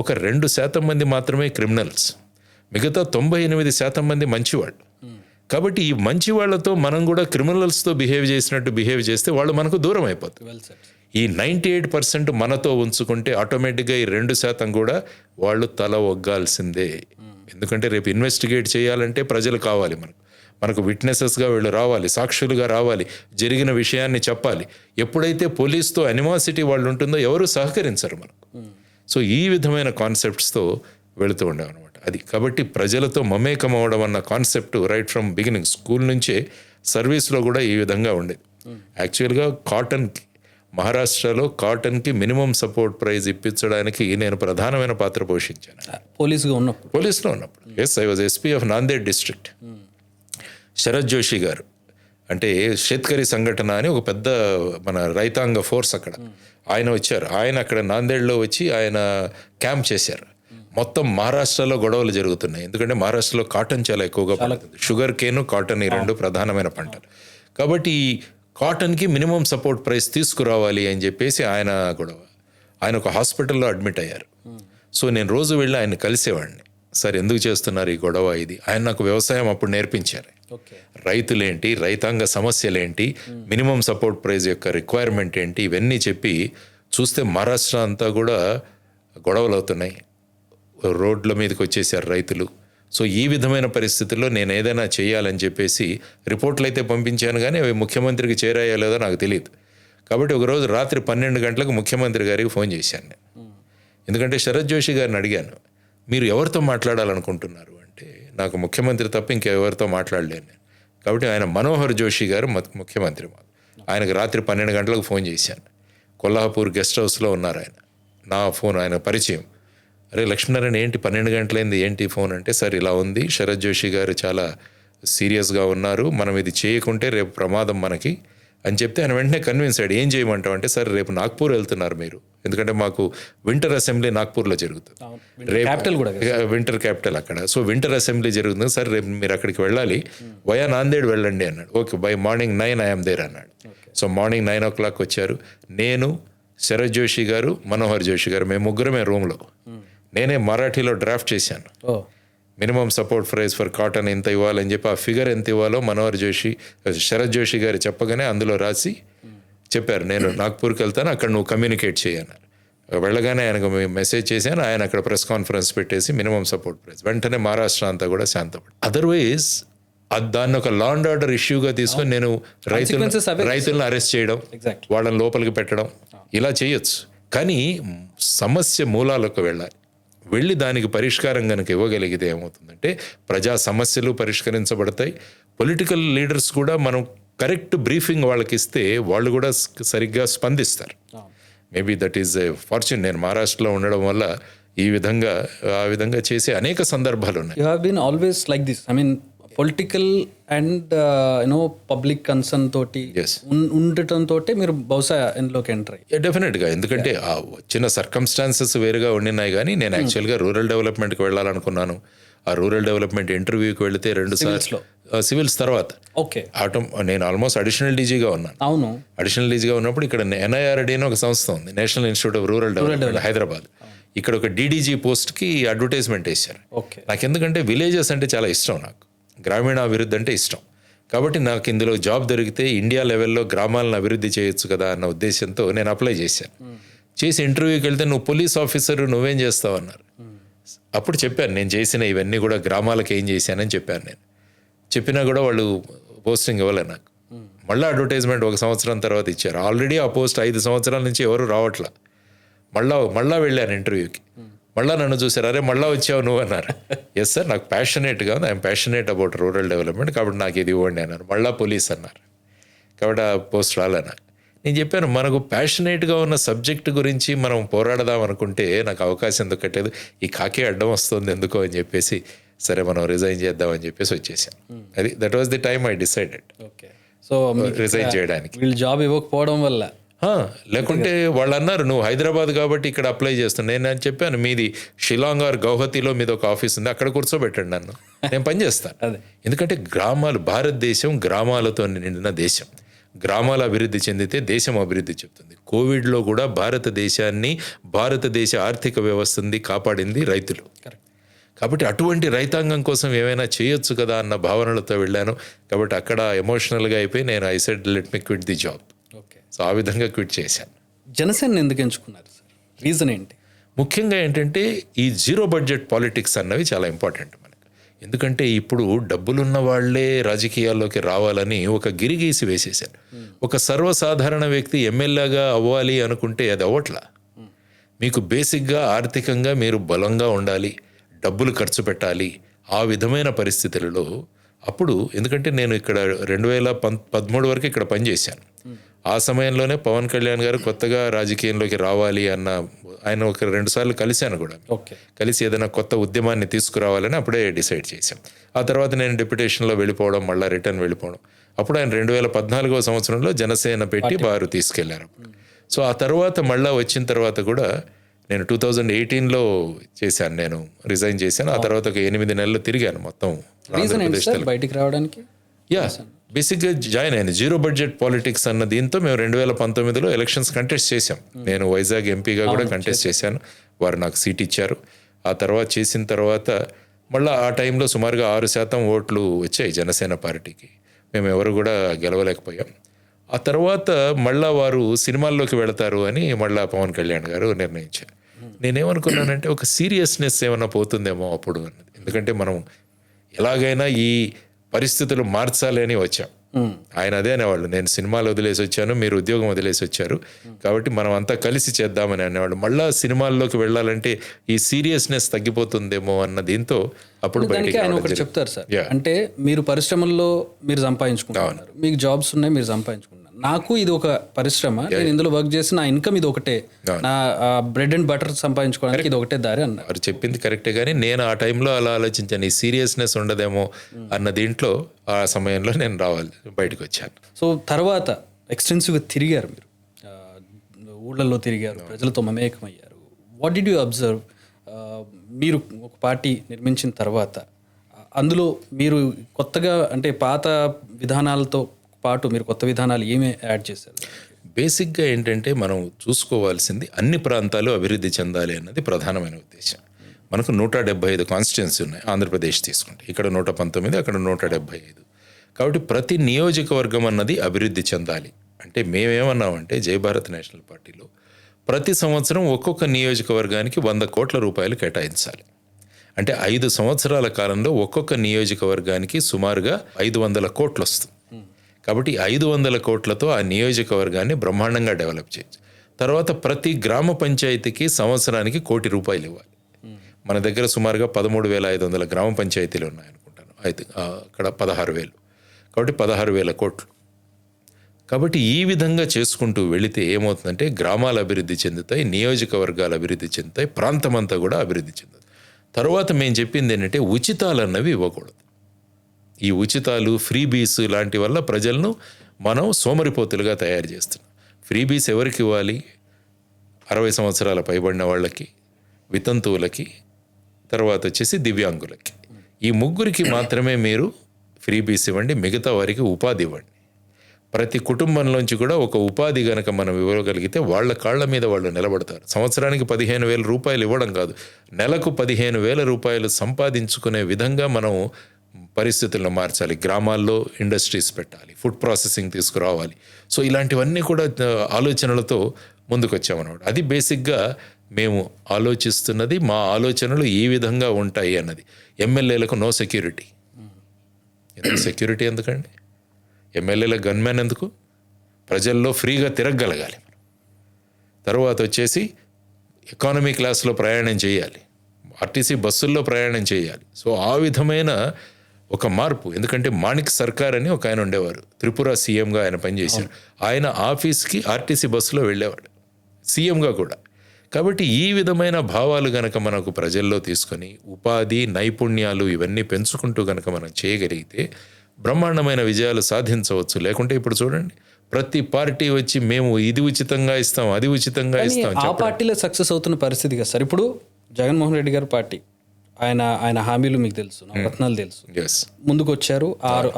ఒక 2% మంది మాత్రమే క్రిమినల్స్, మిగతా 98% మంది మంచివాళ్ళు. కాబట్టి ఈ మంచి వాళ్ళతో మనం కూడా క్రిమినల్స్తో బిహేవ్ చేసినట్టు బిహేవ్ చేస్తే వాళ్ళు మనకు దూరం అయిపోతారు. ఈ 98% మనతో ఉంచుకుంటే ఆటోమేటిక్గా ఈ 2% కూడా వాళ్ళు తల ఒగ్గాల్సిందే. ఎందుకంటే రేపు ఇన్వెస్టిగేట్ చేయాలంటే ప్రజలు కావాలి, మనకు విట్నెసెస్గా వీళ్ళు రావాలి, సాక్షులుగా రావాలి, జరిగిన విషయాన్ని చెప్పాలి. ఎప్పుడైతే పోలీస్తో అనిమాసిటీ వాళ్ళు ఉంటుందో ఎవరు సహకరించరు మనకు. సో ఈ విధమైన కాన్సెప్ట్స్తో వెళుతూ ఉండాం అనమాట. అది కాబట్టి ప్రజలతో మమేకం అవ్వడం అన్న concept right from beginning school నుంచే సర్వీస్లో కూడా ఈ విధంగా ఉండేది. యాక్చువల్గా కాటన్కి, మహారాష్ట్రలో కాటన్కి మినిమం సపోర్ట్ ప్రైజ్ ఇప్పించడానికి నేను ప్రధానమైన పాత్ర పోషించాను పోలీస్లో ఉన్నప్పుడు. Yes, I was SP of Nanded district. Sharad Joshi గారు అంటే షేత్కరీ సంఘటన అని ఒక పెద్ద మన రైతాంగ ఫోర్స్ అక్కడ, ఆయన వచ్చారు. ఆయన అక్కడ నాందేడ్లో వచ్చి ఆయన క్యాంప్ చేశారు. మొత్తం మహారాష్ట్రలో గొడవలు జరుగుతున్నాయి. ఎందుకంటే మహారాష్ట్రలో కాటన్ చాలా ఎక్కువగా పండుతుంది. షుగర్ కేను, కాటన్ ఈ 2 ప్రధానమైన పంటలు. కాబట్టి ఈ కాటన్కి మినిమం సపోర్ట్ ప్రైస్ తీసుకురావాలి అని చెప్పేసి ఆయన గొడవ. ఆయన ఒక హాస్పిటల్లో అడ్మిట్ అయ్యారు. సో నేను రోజు వెళ్ళి ఆయన కలిసేవాడిని. సార్ ఎందుకు చేస్తున్నారు ఈ గొడవ ఇది? ఆయన నాకు వ్యవసాయం అప్పుడు నేర్పించారు. రైతులేంటి, రైతాంగ సమస్యలేంటి, మినిమం సపోర్ట్ ప్రైస్ యొక్క రిక్వైర్మెంట్ ఏంటి, ఇవన్నీ చెప్పి చూస్తే మహారాష్ట్ర అంతా కూడా గొడవలు అవుతున్నాయి. రోడ్ల మీదకి వచ్చేసారు రైతులు. సో ఈ విధమైన పరిస్థితుల్లో నేను ఏదైనా చేయాలని చెప్పేసి రిపోర్ట్లు అయితే పంపించాను, కానీ అవి ముఖ్యమంత్రికి చేరాయో లేదో నాకు తెలియదు. కాబట్టి ఒకరోజు రాత్రి 12 గంటలకు ముఖ్యమంత్రి గారికి ఫోన్ చేశాను నేను. ఎందుకంటే శరద్ జోషి గారిని అడిగాను, మీరు ఎవరితో మాట్లాడాలనుకుంటున్నారు అంటే, నాకు ముఖ్యమంత్రి తప్ప ఇంకెవరితో మాట్లాడలేను నేను. కాబట్టి ఆయన మనోహర్ జోషి గారు ముఖ్యమంత్రి, ఆయనకు రాత్రి 12 గంటలకు ఫోన్ చేశాను. కొల్హాపూర్ గెస్ట్ హౌస్లో ఉన్నారు ఆయన. నా ఫోన్ ఆయన పరిచయం. అరే లక్ష్మీనారాయణ ఏంటి 12 గంటలైంది ఏంటి ఫోన్ అంటే, సార్ ఇలా ఉంది, శరద్ జోషి గారు చాలా సీరియస్గా ఉన్నారు, మనం ఇది చేయకుంటే రేపు ప్రమాదం మనకి అని చెప్తే ఆయన వెంటనే కన్విన్స్ అయ్యాడు. ఏం చేయమంటావు అంటే, సార్ రేపు నాగ్పూర్ వెళ్తున్నారు మీరు, ఎందుకంటే మాకు వింటర్ అసెంబ్లీ నాగ్పూర్లో జరుగుతుంది, రేపు వింటర్ క్యాపిటల్ అక్కడ. సో వింటర్ అసెంబ్లీ జరుగుతుంది సార్, రేపు మీరు అక్కడికి వెళ్ళాలి, వయా నాందేడ్ వెళ్ళండి అన్నాడు. Okay, bye morning 9 I'm there అన్నాడు. సో మార్నింగ్ 9 o'clock వచ్చారు. నేను, శరద్ జోషి గారు, మనోహర్ జోషి గారు, మేము ముగ్గురమే రూమ్లో. నేనే మరాఠీలో డ్రాఫ్ట్ చేశాను. Minimum support price for cotton ఎంత ఇవ్వాలని చెప్పి, ఆ ఫిగర్ ఎంత ఇవ్వాలో మనోహర్ జోషి, శరద్ జోషి గారు చెప్పగానే అందులో రాసి చెప్పారు, నేను నాగ్పూర్కి వెళ్తాను, అక్కడ నువ్వు కమ్యూనికేట్ చేయన్నారు. వెళ్ళగానే ఆయనకు మెసేజ్ చేశాను. ఆయన అక్కడ ప్రెస్ కాన్ఫరెన్స్ పెట్టేసి మినిమం సపోర్ట్ ప్రైస్, వెంటనే మహారాష్ట్ర అంతా కూడా శాంతపడి. అదర్వైజ్ దాన్ని ఒక లా అండ్ ఆర్డర్ ఇష్యూగా తీసుకొని నేను రైతులను అరెస్ట్ చేయడం, వాళ్ళని లోపలికి పెట్టడం ఇలా చేయొచ్చు. కానీ సమస్య మూలాలకు వెళ్ళి దానికి పరిష్కారం కనుక ఇవ్వగలిగితే ఏమవుతుందంటే ప్రజా సమస్యలు పరిష్కరించబడతాయి. పొలిటికల్ లీడర్స్ కూడా మనం కరెక్ట్ బ్రీఫింగ్ వాళ్ళకి ఇస్తే వాళ్ళు కూడా సరిగ్గా స్పందిస్తారు. Maybe that is a fortune. నేను మహారాష్ట్రలో ఉండడం వల్ల ఈ విధంగా ఆ విధంగా చేసే అనేక సందర్భాలు ఉన్నాయి. You have been always like this. I mean political and public concern తోటి ఉండటంతో మీరు బహుశా ఇందులోకి ఎంటర్ అయ్యి. డెఫినెట్గా, ఎందుకంటే ఆ వచ్చిన సర్కమ్స్టాన్సెస్ వేరుగా ఉండినాయి. కానీ నేను యాక్చువల్గా రూరల్ డెవలప్మెంట్కి వెళ్ళాలనుకున్నాను. ఆ రూరల్ డెవలప్మెంట్ ఇంటర్వ్యూకి వెళితే సివిల్స్ తర్వాత ఓకే. నేను ఆల్మోస్ట్ అడిషనల్ డీజీగా ఉన్నాను. అవును. అడిషనల్ డీజీగా ఉన్నప్పుడు ఇక్కడ NIRD అని ఒక సంస్థ ఉంది, national institute of rural development, Hyderabad. ఇక్కడ ఒక DDG పోస్ట్కి అడ్వర్టైజ్మెంట్ వేశారు. ఓకే. నాకు ఎందుకంటే విలేజెస్ అంటే చాలా ఇష్టం, నాకు గ్రామీణాభివృద్ధి అంటే ఇష్టం. కాబట్టి నాకు ఇందులో జాబ్ దొరికితే ఇండియా లెవెల్లో గ్రామాలను అభివృద్ధి చేయొచ్చు కదా అన్న ఉద్దేశంతో నేను అప్లై చేశాను. చేసి ఇంటర్వ్యూకి వెళ్తే నువ్వు పోలీస్ ఆఫీసర్, నువ్వేం చేస్తావు అన్నారు. అప్పుడు చెప్పాను నేను చేసిన ఇవన్నీ కూడా గ్రామాలకు ఏం చేశానని చెప్పాను. నేను చెప్పినా కూడా వాళ్ళు పోస్టింగ్ ఇవ్వలే నాకు. మళ్ళీ అడ్వర్టైజ్మెంట్ 1 సంవత్సరం తర్వాత ఇచ్చారు. ఆల్రెడీ ఆ పోస్ట్ 5 సంవత్సరాల నుంచి ఎవరు రావట్లా. మళ్ళా వెళ్ళాను ఇంటర్వ్యూకి. మళ్ళీ నన్ను చూసారు, అరే మళ్ళీ వచ్చావు నువ్వు అన్నారు. ఎస్ సార్, నాకు ప్యాషనేట్గా ఉంది, I'm passionate about rural development, కాబట్టి నాకు ఇది ఇవ్వండి అన్నారు. మళ్ళీ పోలీస్ అన్నారు, కాబట్టి ఆ పోస్ట్ రాలే నాకు. నేను చెప్పాను, మనకు ప్యాషనేట్గా ఉన్న సబ్జెక్ట్ గురించి మనం పోరాడదాం అనుకుంటే నాకు అవకాశం ఎందుకు కట్టలేదు, ఈ కాకే అడ్డం వస్తుంది ఎందుకో అని చెప్పేసి సరే మనం రిజైన్ చేద్దామని చెప్పేసి వచ్చేసాను. అది that was the time I decided. Okay. So resign చేయడానికి. వీళ్ళు జాబ్ ఇవ్వకపోవడం వల్ల, లేకుంటే వాళ్ళు అన్నారు నువ్వు హైదరాబాద్ కాబట్టి ఇక్కడ అప్లై చేస్తున్నా. నేను చెప్పాను మీది షిలాంగ్ ఆర్ గౌహతిలో మీద ఒక ఆఫీస్ ఉంది, అక్కడ కూర్చోబెట్టండి నన్ను, నేను పని చేస్తాను. ఎందుకంటే గ్రామాలు, భారతదేశం గ్రామాలతో నిండిన దేశం. గ్రామాల అభివృద్ధి చెందితే దేశం అభివృద్ధి చెందుతుంది. కోవిడ్లో కూడా భారతదేశ ఆర్థిక వ్యవస్థని కాపాడింది రైతులు. కాబట్టి అటువంటి రైతాంగం కోసం ఏమైనా చేయొచ్చు కదా అన్న భావనలతో వెళ్ళాను. కాబట్టి అక్కడ ఎమోషనల్గా అయిపోయి నేను I said let me quit the job. Okay. So ఆ విధంగా క్విట్ చేశాను. జనసేన ఎందుకు ఎంచుకున్నారు సార్? రీజన్ ఏంటి? ముఖ్యంగా ఏంటంటే ఈ జీరో బడ్జెట్ పాలిటిక్స్ అన్నవి చాలా ఇంపార్టెంట్ మనకు. ఎందుకంటే ఇప్పుడు డబ్బులున్న వాళ్లే రాజకీయాల్లోకి రావాలని ఒక గిరిగీసి వేసేశారు. ఒక సర్వసాధారణ వ్యక్తి ఎమ్మెల్యేగా అవ్వాలి అనుకుంటే అది అవ్వట్లా. మీకు బేసిక్గా ఆర్థికంగా మీరు బలంగా ఉండాలి, డబ్బులు ఖర్చు పెట్టాలి. ఆ విధమైన పరిస్థితులలో అప్పుడు, ఎందుకంటే నేను ఇక్కడ 2013 వరకు ఇక్కడ పనిచేశాను. ఆ సమయంలోనే పవన్ కళ్యాణ్ గారు కొత్తగా రాజకీయంలోకి రావాలి అన్న, ఆయన ఒక 2 సార్లు కలిశాను కూడా. కలిసి ఏదైనా కొత్త ఉద్యమాన్ని తీసుకురావాలని అప్పుడే డిసైడ్ చేశాం. ఆ తర్వాత నేను డెప్యుటేషన్లో వెళ్ళిపోవడం, మళ్ళీ రిటర్న్ వెళ్ళిపోవడం. అప్పుడు ఆయన 2014 సంవత్సరంలో జనసేన పెట్టి వారు తీసుకెళ్లారు. సో ఆ తర్వాత మళ్ళీ వచ్చిన తర్వాత కూడా నేను 2018లో చేశాను, నేను రిజైన్ చేశాను. ఆ తర్వాత ఒక 8 నెలలు తిరిగాను మొత్తం బయటికి రావడానికి. బేసిక్గా జాయిన్ అయ్యాను. జీరో బడ్జెట్ పాలిటిక్స్ అన్న దీంతో మేము 2019లో ఎలక్షన్స్ కంటెస్ట్ చేశాం. నేను వైజాగ్ ఎంపీగా కూడా కంటెస్ట్ చేశాను. వారు నాకు సీట్ ఇచ్చారు. ఆ తర్వాత చేసిన తర్వాత మళ్ళీ ఆ టైంలో సుమారుగా 6% ఓట్లు వచ్చాయి జనసేన పార్టీకి. మేము ఎవరు కూడా గెలవలేకపోయాం. ఆ తర్వాత మళ్ళా వారు సినిమాల్లోకి వెళతారు అని మళ్ళా పవన్ కళ్యాణ్ గారు నిర్ణయించారు. నేనేమనుకున్నానంటే ఒక సీరియస్నెస్ ఏమైనా పోతుందేమో అప్పుడు అన్నది. ఎందుకంటే మనం ఎలాగైనా ఈ పరిస్థితులు మార్చాలి అని వచ్చాం. ఆయన అదే అనేవాళ్ళు, నేను సినిమాలు వదిలేసి వచ్చాను, మీరు ఉద్యోగం వదిలేసి వచ్చారు, కాబట్టి మనం అంతా కలిసి చేద్దామని అనేవాళ్ళు. మళ్ళా సినిమాల్లోకి వెళ్ళాలంటే ఈ సీరియస్నెస్ తగ్గిపోతుందేమో అన్న దీంతో అప్పుడు ఆయన ఒకటి చెప్తారు సార్, అంటే మీరు పరిశ్రమల్లో మీరు సంపాదించుకుంటున్నారు, మీకు జాబ్స్ ఉన్నాయి, మీరు సంపాదించుకుంటున్నారు. నాకు ఇది ఒక పరిశ్రమ, నేను ఇందులో వర్క్ చేసి నా ఇన్కమ్ ఇది ఒకటే, నా బ్రెడ్ అండ్ బటర్ సంపాదించుకోవడానికి ఇది ఒకటే దారి అన్నారు. వారు చెప్పింది కరెక్టే, కానీ నేను ఆ టైంలో అలా ఆలోచించాను, ఈ సీరియస్నెస్ ఉండదేమో అన్న దీంట్లో ఆ సమయంలో నేను బయటకు వచ్చాను. సో తర్వాత ఎక్స్టెన్సివ్గా తిరిగారు, మీరు ఊళ్ళల్లో తిరిగారు, ప్రజలతో మమేకమయ్యారు. What did you observe? మీరు ఒక పార్టీ నిర్మించిన తర్వాత అందులో మీరు కొత్తగా, అంటే పాత విధానాలతో పాటు మీరు కొత్త విధానాలు ఏమి యాడ్ చేశారు? బేసిక్గా ఏంటంటే మనం చూసుకోవాల్సింది అన్ని ప్రాంతాలు అభివృద్ధి చెందాలి అన్నది ప్రధానమైన ఉద్దేశం. మనకు 175 కాన్స్టిట్యున్సీ ఉన్నాయి. ఆంధ్రప్రదేశ్ తీసుకుంటే ఇక్కడ 119, అక్కడ 175. కాబట్టి ప్రతి నియోజకవర్గం అన్నది అభివృద్ధి చెందాలి. అంటే మేమేమన్నామంటే జయభారత్ నేషనల్ పార్టీలో ప్రతి సంవత్సరం ఒక్కొక్క నియోజకవర్గానికి 100 కోట్ల రూపాయలు కేటాయించాలి. అంటే 5 సంవత్సరాల కాలంలో ఒక్కొక్క నియోజకవర్గానికి సుమారుగా 500 కోట్లు వస్తుంది. కాబట్టి 500 కోట్లతో ఆ నియోజకవర్గాన్ని బ్రహ్మాండంగా డెవలప్ చేయొచ్చు. తర్వాత ప్రతి గ్రామ పంచాయతీకి సంవత్సరానికి 1 కోటి రూపాయలు ఇవ్వాలి. మన దగ్గర సుమారుగా 13,500 గ్రామ పంచాయతీలు ఉన్నాయనుకుంటాను. అయితే అక్కడ 16,000, కాబట్టి 16,000 కోట్లు. కాబట్టి ఈ విధంగా చేసుకుంటూ వెళితే ఏమవుతుందంటే గ్రామాలు అభివృద్ధి చెందుతాయి, నియోజకవర్గాలు అభివృద్ధి చెందుతాయి, ప్రాంతమంతా కూడా అభివృద్ధి చెందుతుంది. తర్వాత మేము చెప్పింది ఏంటంటే ఉచితాలు అన్నవి ఇవ్వకూడదు. ఈ ఉచితాలు, ఫ్రీబీస్ లాంటి వల్ల ప్రజలను మనం సోమరిపోతులుగా తయారు చేస్తున్నాం. ఫ్రీబీస్ ఎవరికి ఇవ్వాలి? 60 సంవత్సరాల పైబడిన వాళ్ళకి, వితంతువులకి, తర్వాత వచ్చేసి దివ్యాంగులకి. ఈ ముగ్గురికి మాత్రమే మీరు ఫ్రీ బీస్ ఇవ్వండి, మిగతా వారికి ఉపాధి ఇవ్వండి. ప్రతి కుటుంబంలోంచి కూడా ఒక ఉపాధి గనక మనం ఇవ్వగలిగితే వాళ్ళ కాళ్ళ మీద వాళ్ళు నిలబడతారు. సంవత్సరానికి 15,000 రూపాయలు ఇవ్వడం కాదు, నెలకు 15,000 రూపాయలు సంపాదించుకునే విధంగా మనం పరిస్థితులను మార్చాలి. గ్రామాల్లో ఇండస్ట్రీస్ పెట్టాలి, ఫుడ్ ప్రాసెసింగ్ తీసుకురావాలి. సో ఇలాంటివన్నీ కూడా ఆలోచనలతో ముందుకొచ్చామన్నమాట. అది బేసిక్గా మేము ఆలోచిస్తున్నది. మా ఆలోచనలు ఈ విధంగా ఉంటాయి అన్నది. ఎమ్మెల్యేలకు నో సెక్యూరిటీ. ఎందుకు సెక్యూరిటీ ఎందుకండి? ఎమ్మెల్యేల గన్మ్యాన్ ఎందుకు? ప్రజల్లో ఫ్రీగా తిరగగలగాలి. తర్వాత వచ్చేసి ఎకానమీ క్లాస్లో ప్రయాణం చేయాలి, ఆర్టీసీ బస్సుల్లో ప్రయాణం చేయాలి. సో ఆ విధమైన ఒక మార్పు. ఎందుకంటే మాణిక్ సర్కార్ అని ఒక ఆయన ఉండేవారు, త్రిపుర సీఎంగా ఆయన పనిచేశారు. ఆయన ఆఫీస్కి ఆర్టీసీ బస్సులో వెళ్ళేవాడు, సీఎంగా కూడా. కాబట్టి ఈ విధమైన భావాలు గనక మనకు ప్రజల్లో తీసుకొని ఉపాధి, నైపుణ్యాలు ఇవన్నీ పెంచుకుంటూ గనక మనం చేయగలిగితే బ్రహ్మాండమైన విజయాలు సాధించవచ్చు. లేకుంటే ఇప్పుడు చూడండి, ప్రతి పార్టీ వచ్చి మేము ఇది ఉచితంగా ఇస్తాం, అది ఉచితంగా ఇస్తాం. ఆ పార్టీలో సక్సెస్ అవుతున్న పరిస్థితి కదా సార్. ఇప్పుడు జగన్మోహన్ రెడ్డి గారి పార్టీ, ఆయన హామీలు మీకు తెలుసు, నవరత్నాలు తెలుసు. ముందుకు వచ్చారు,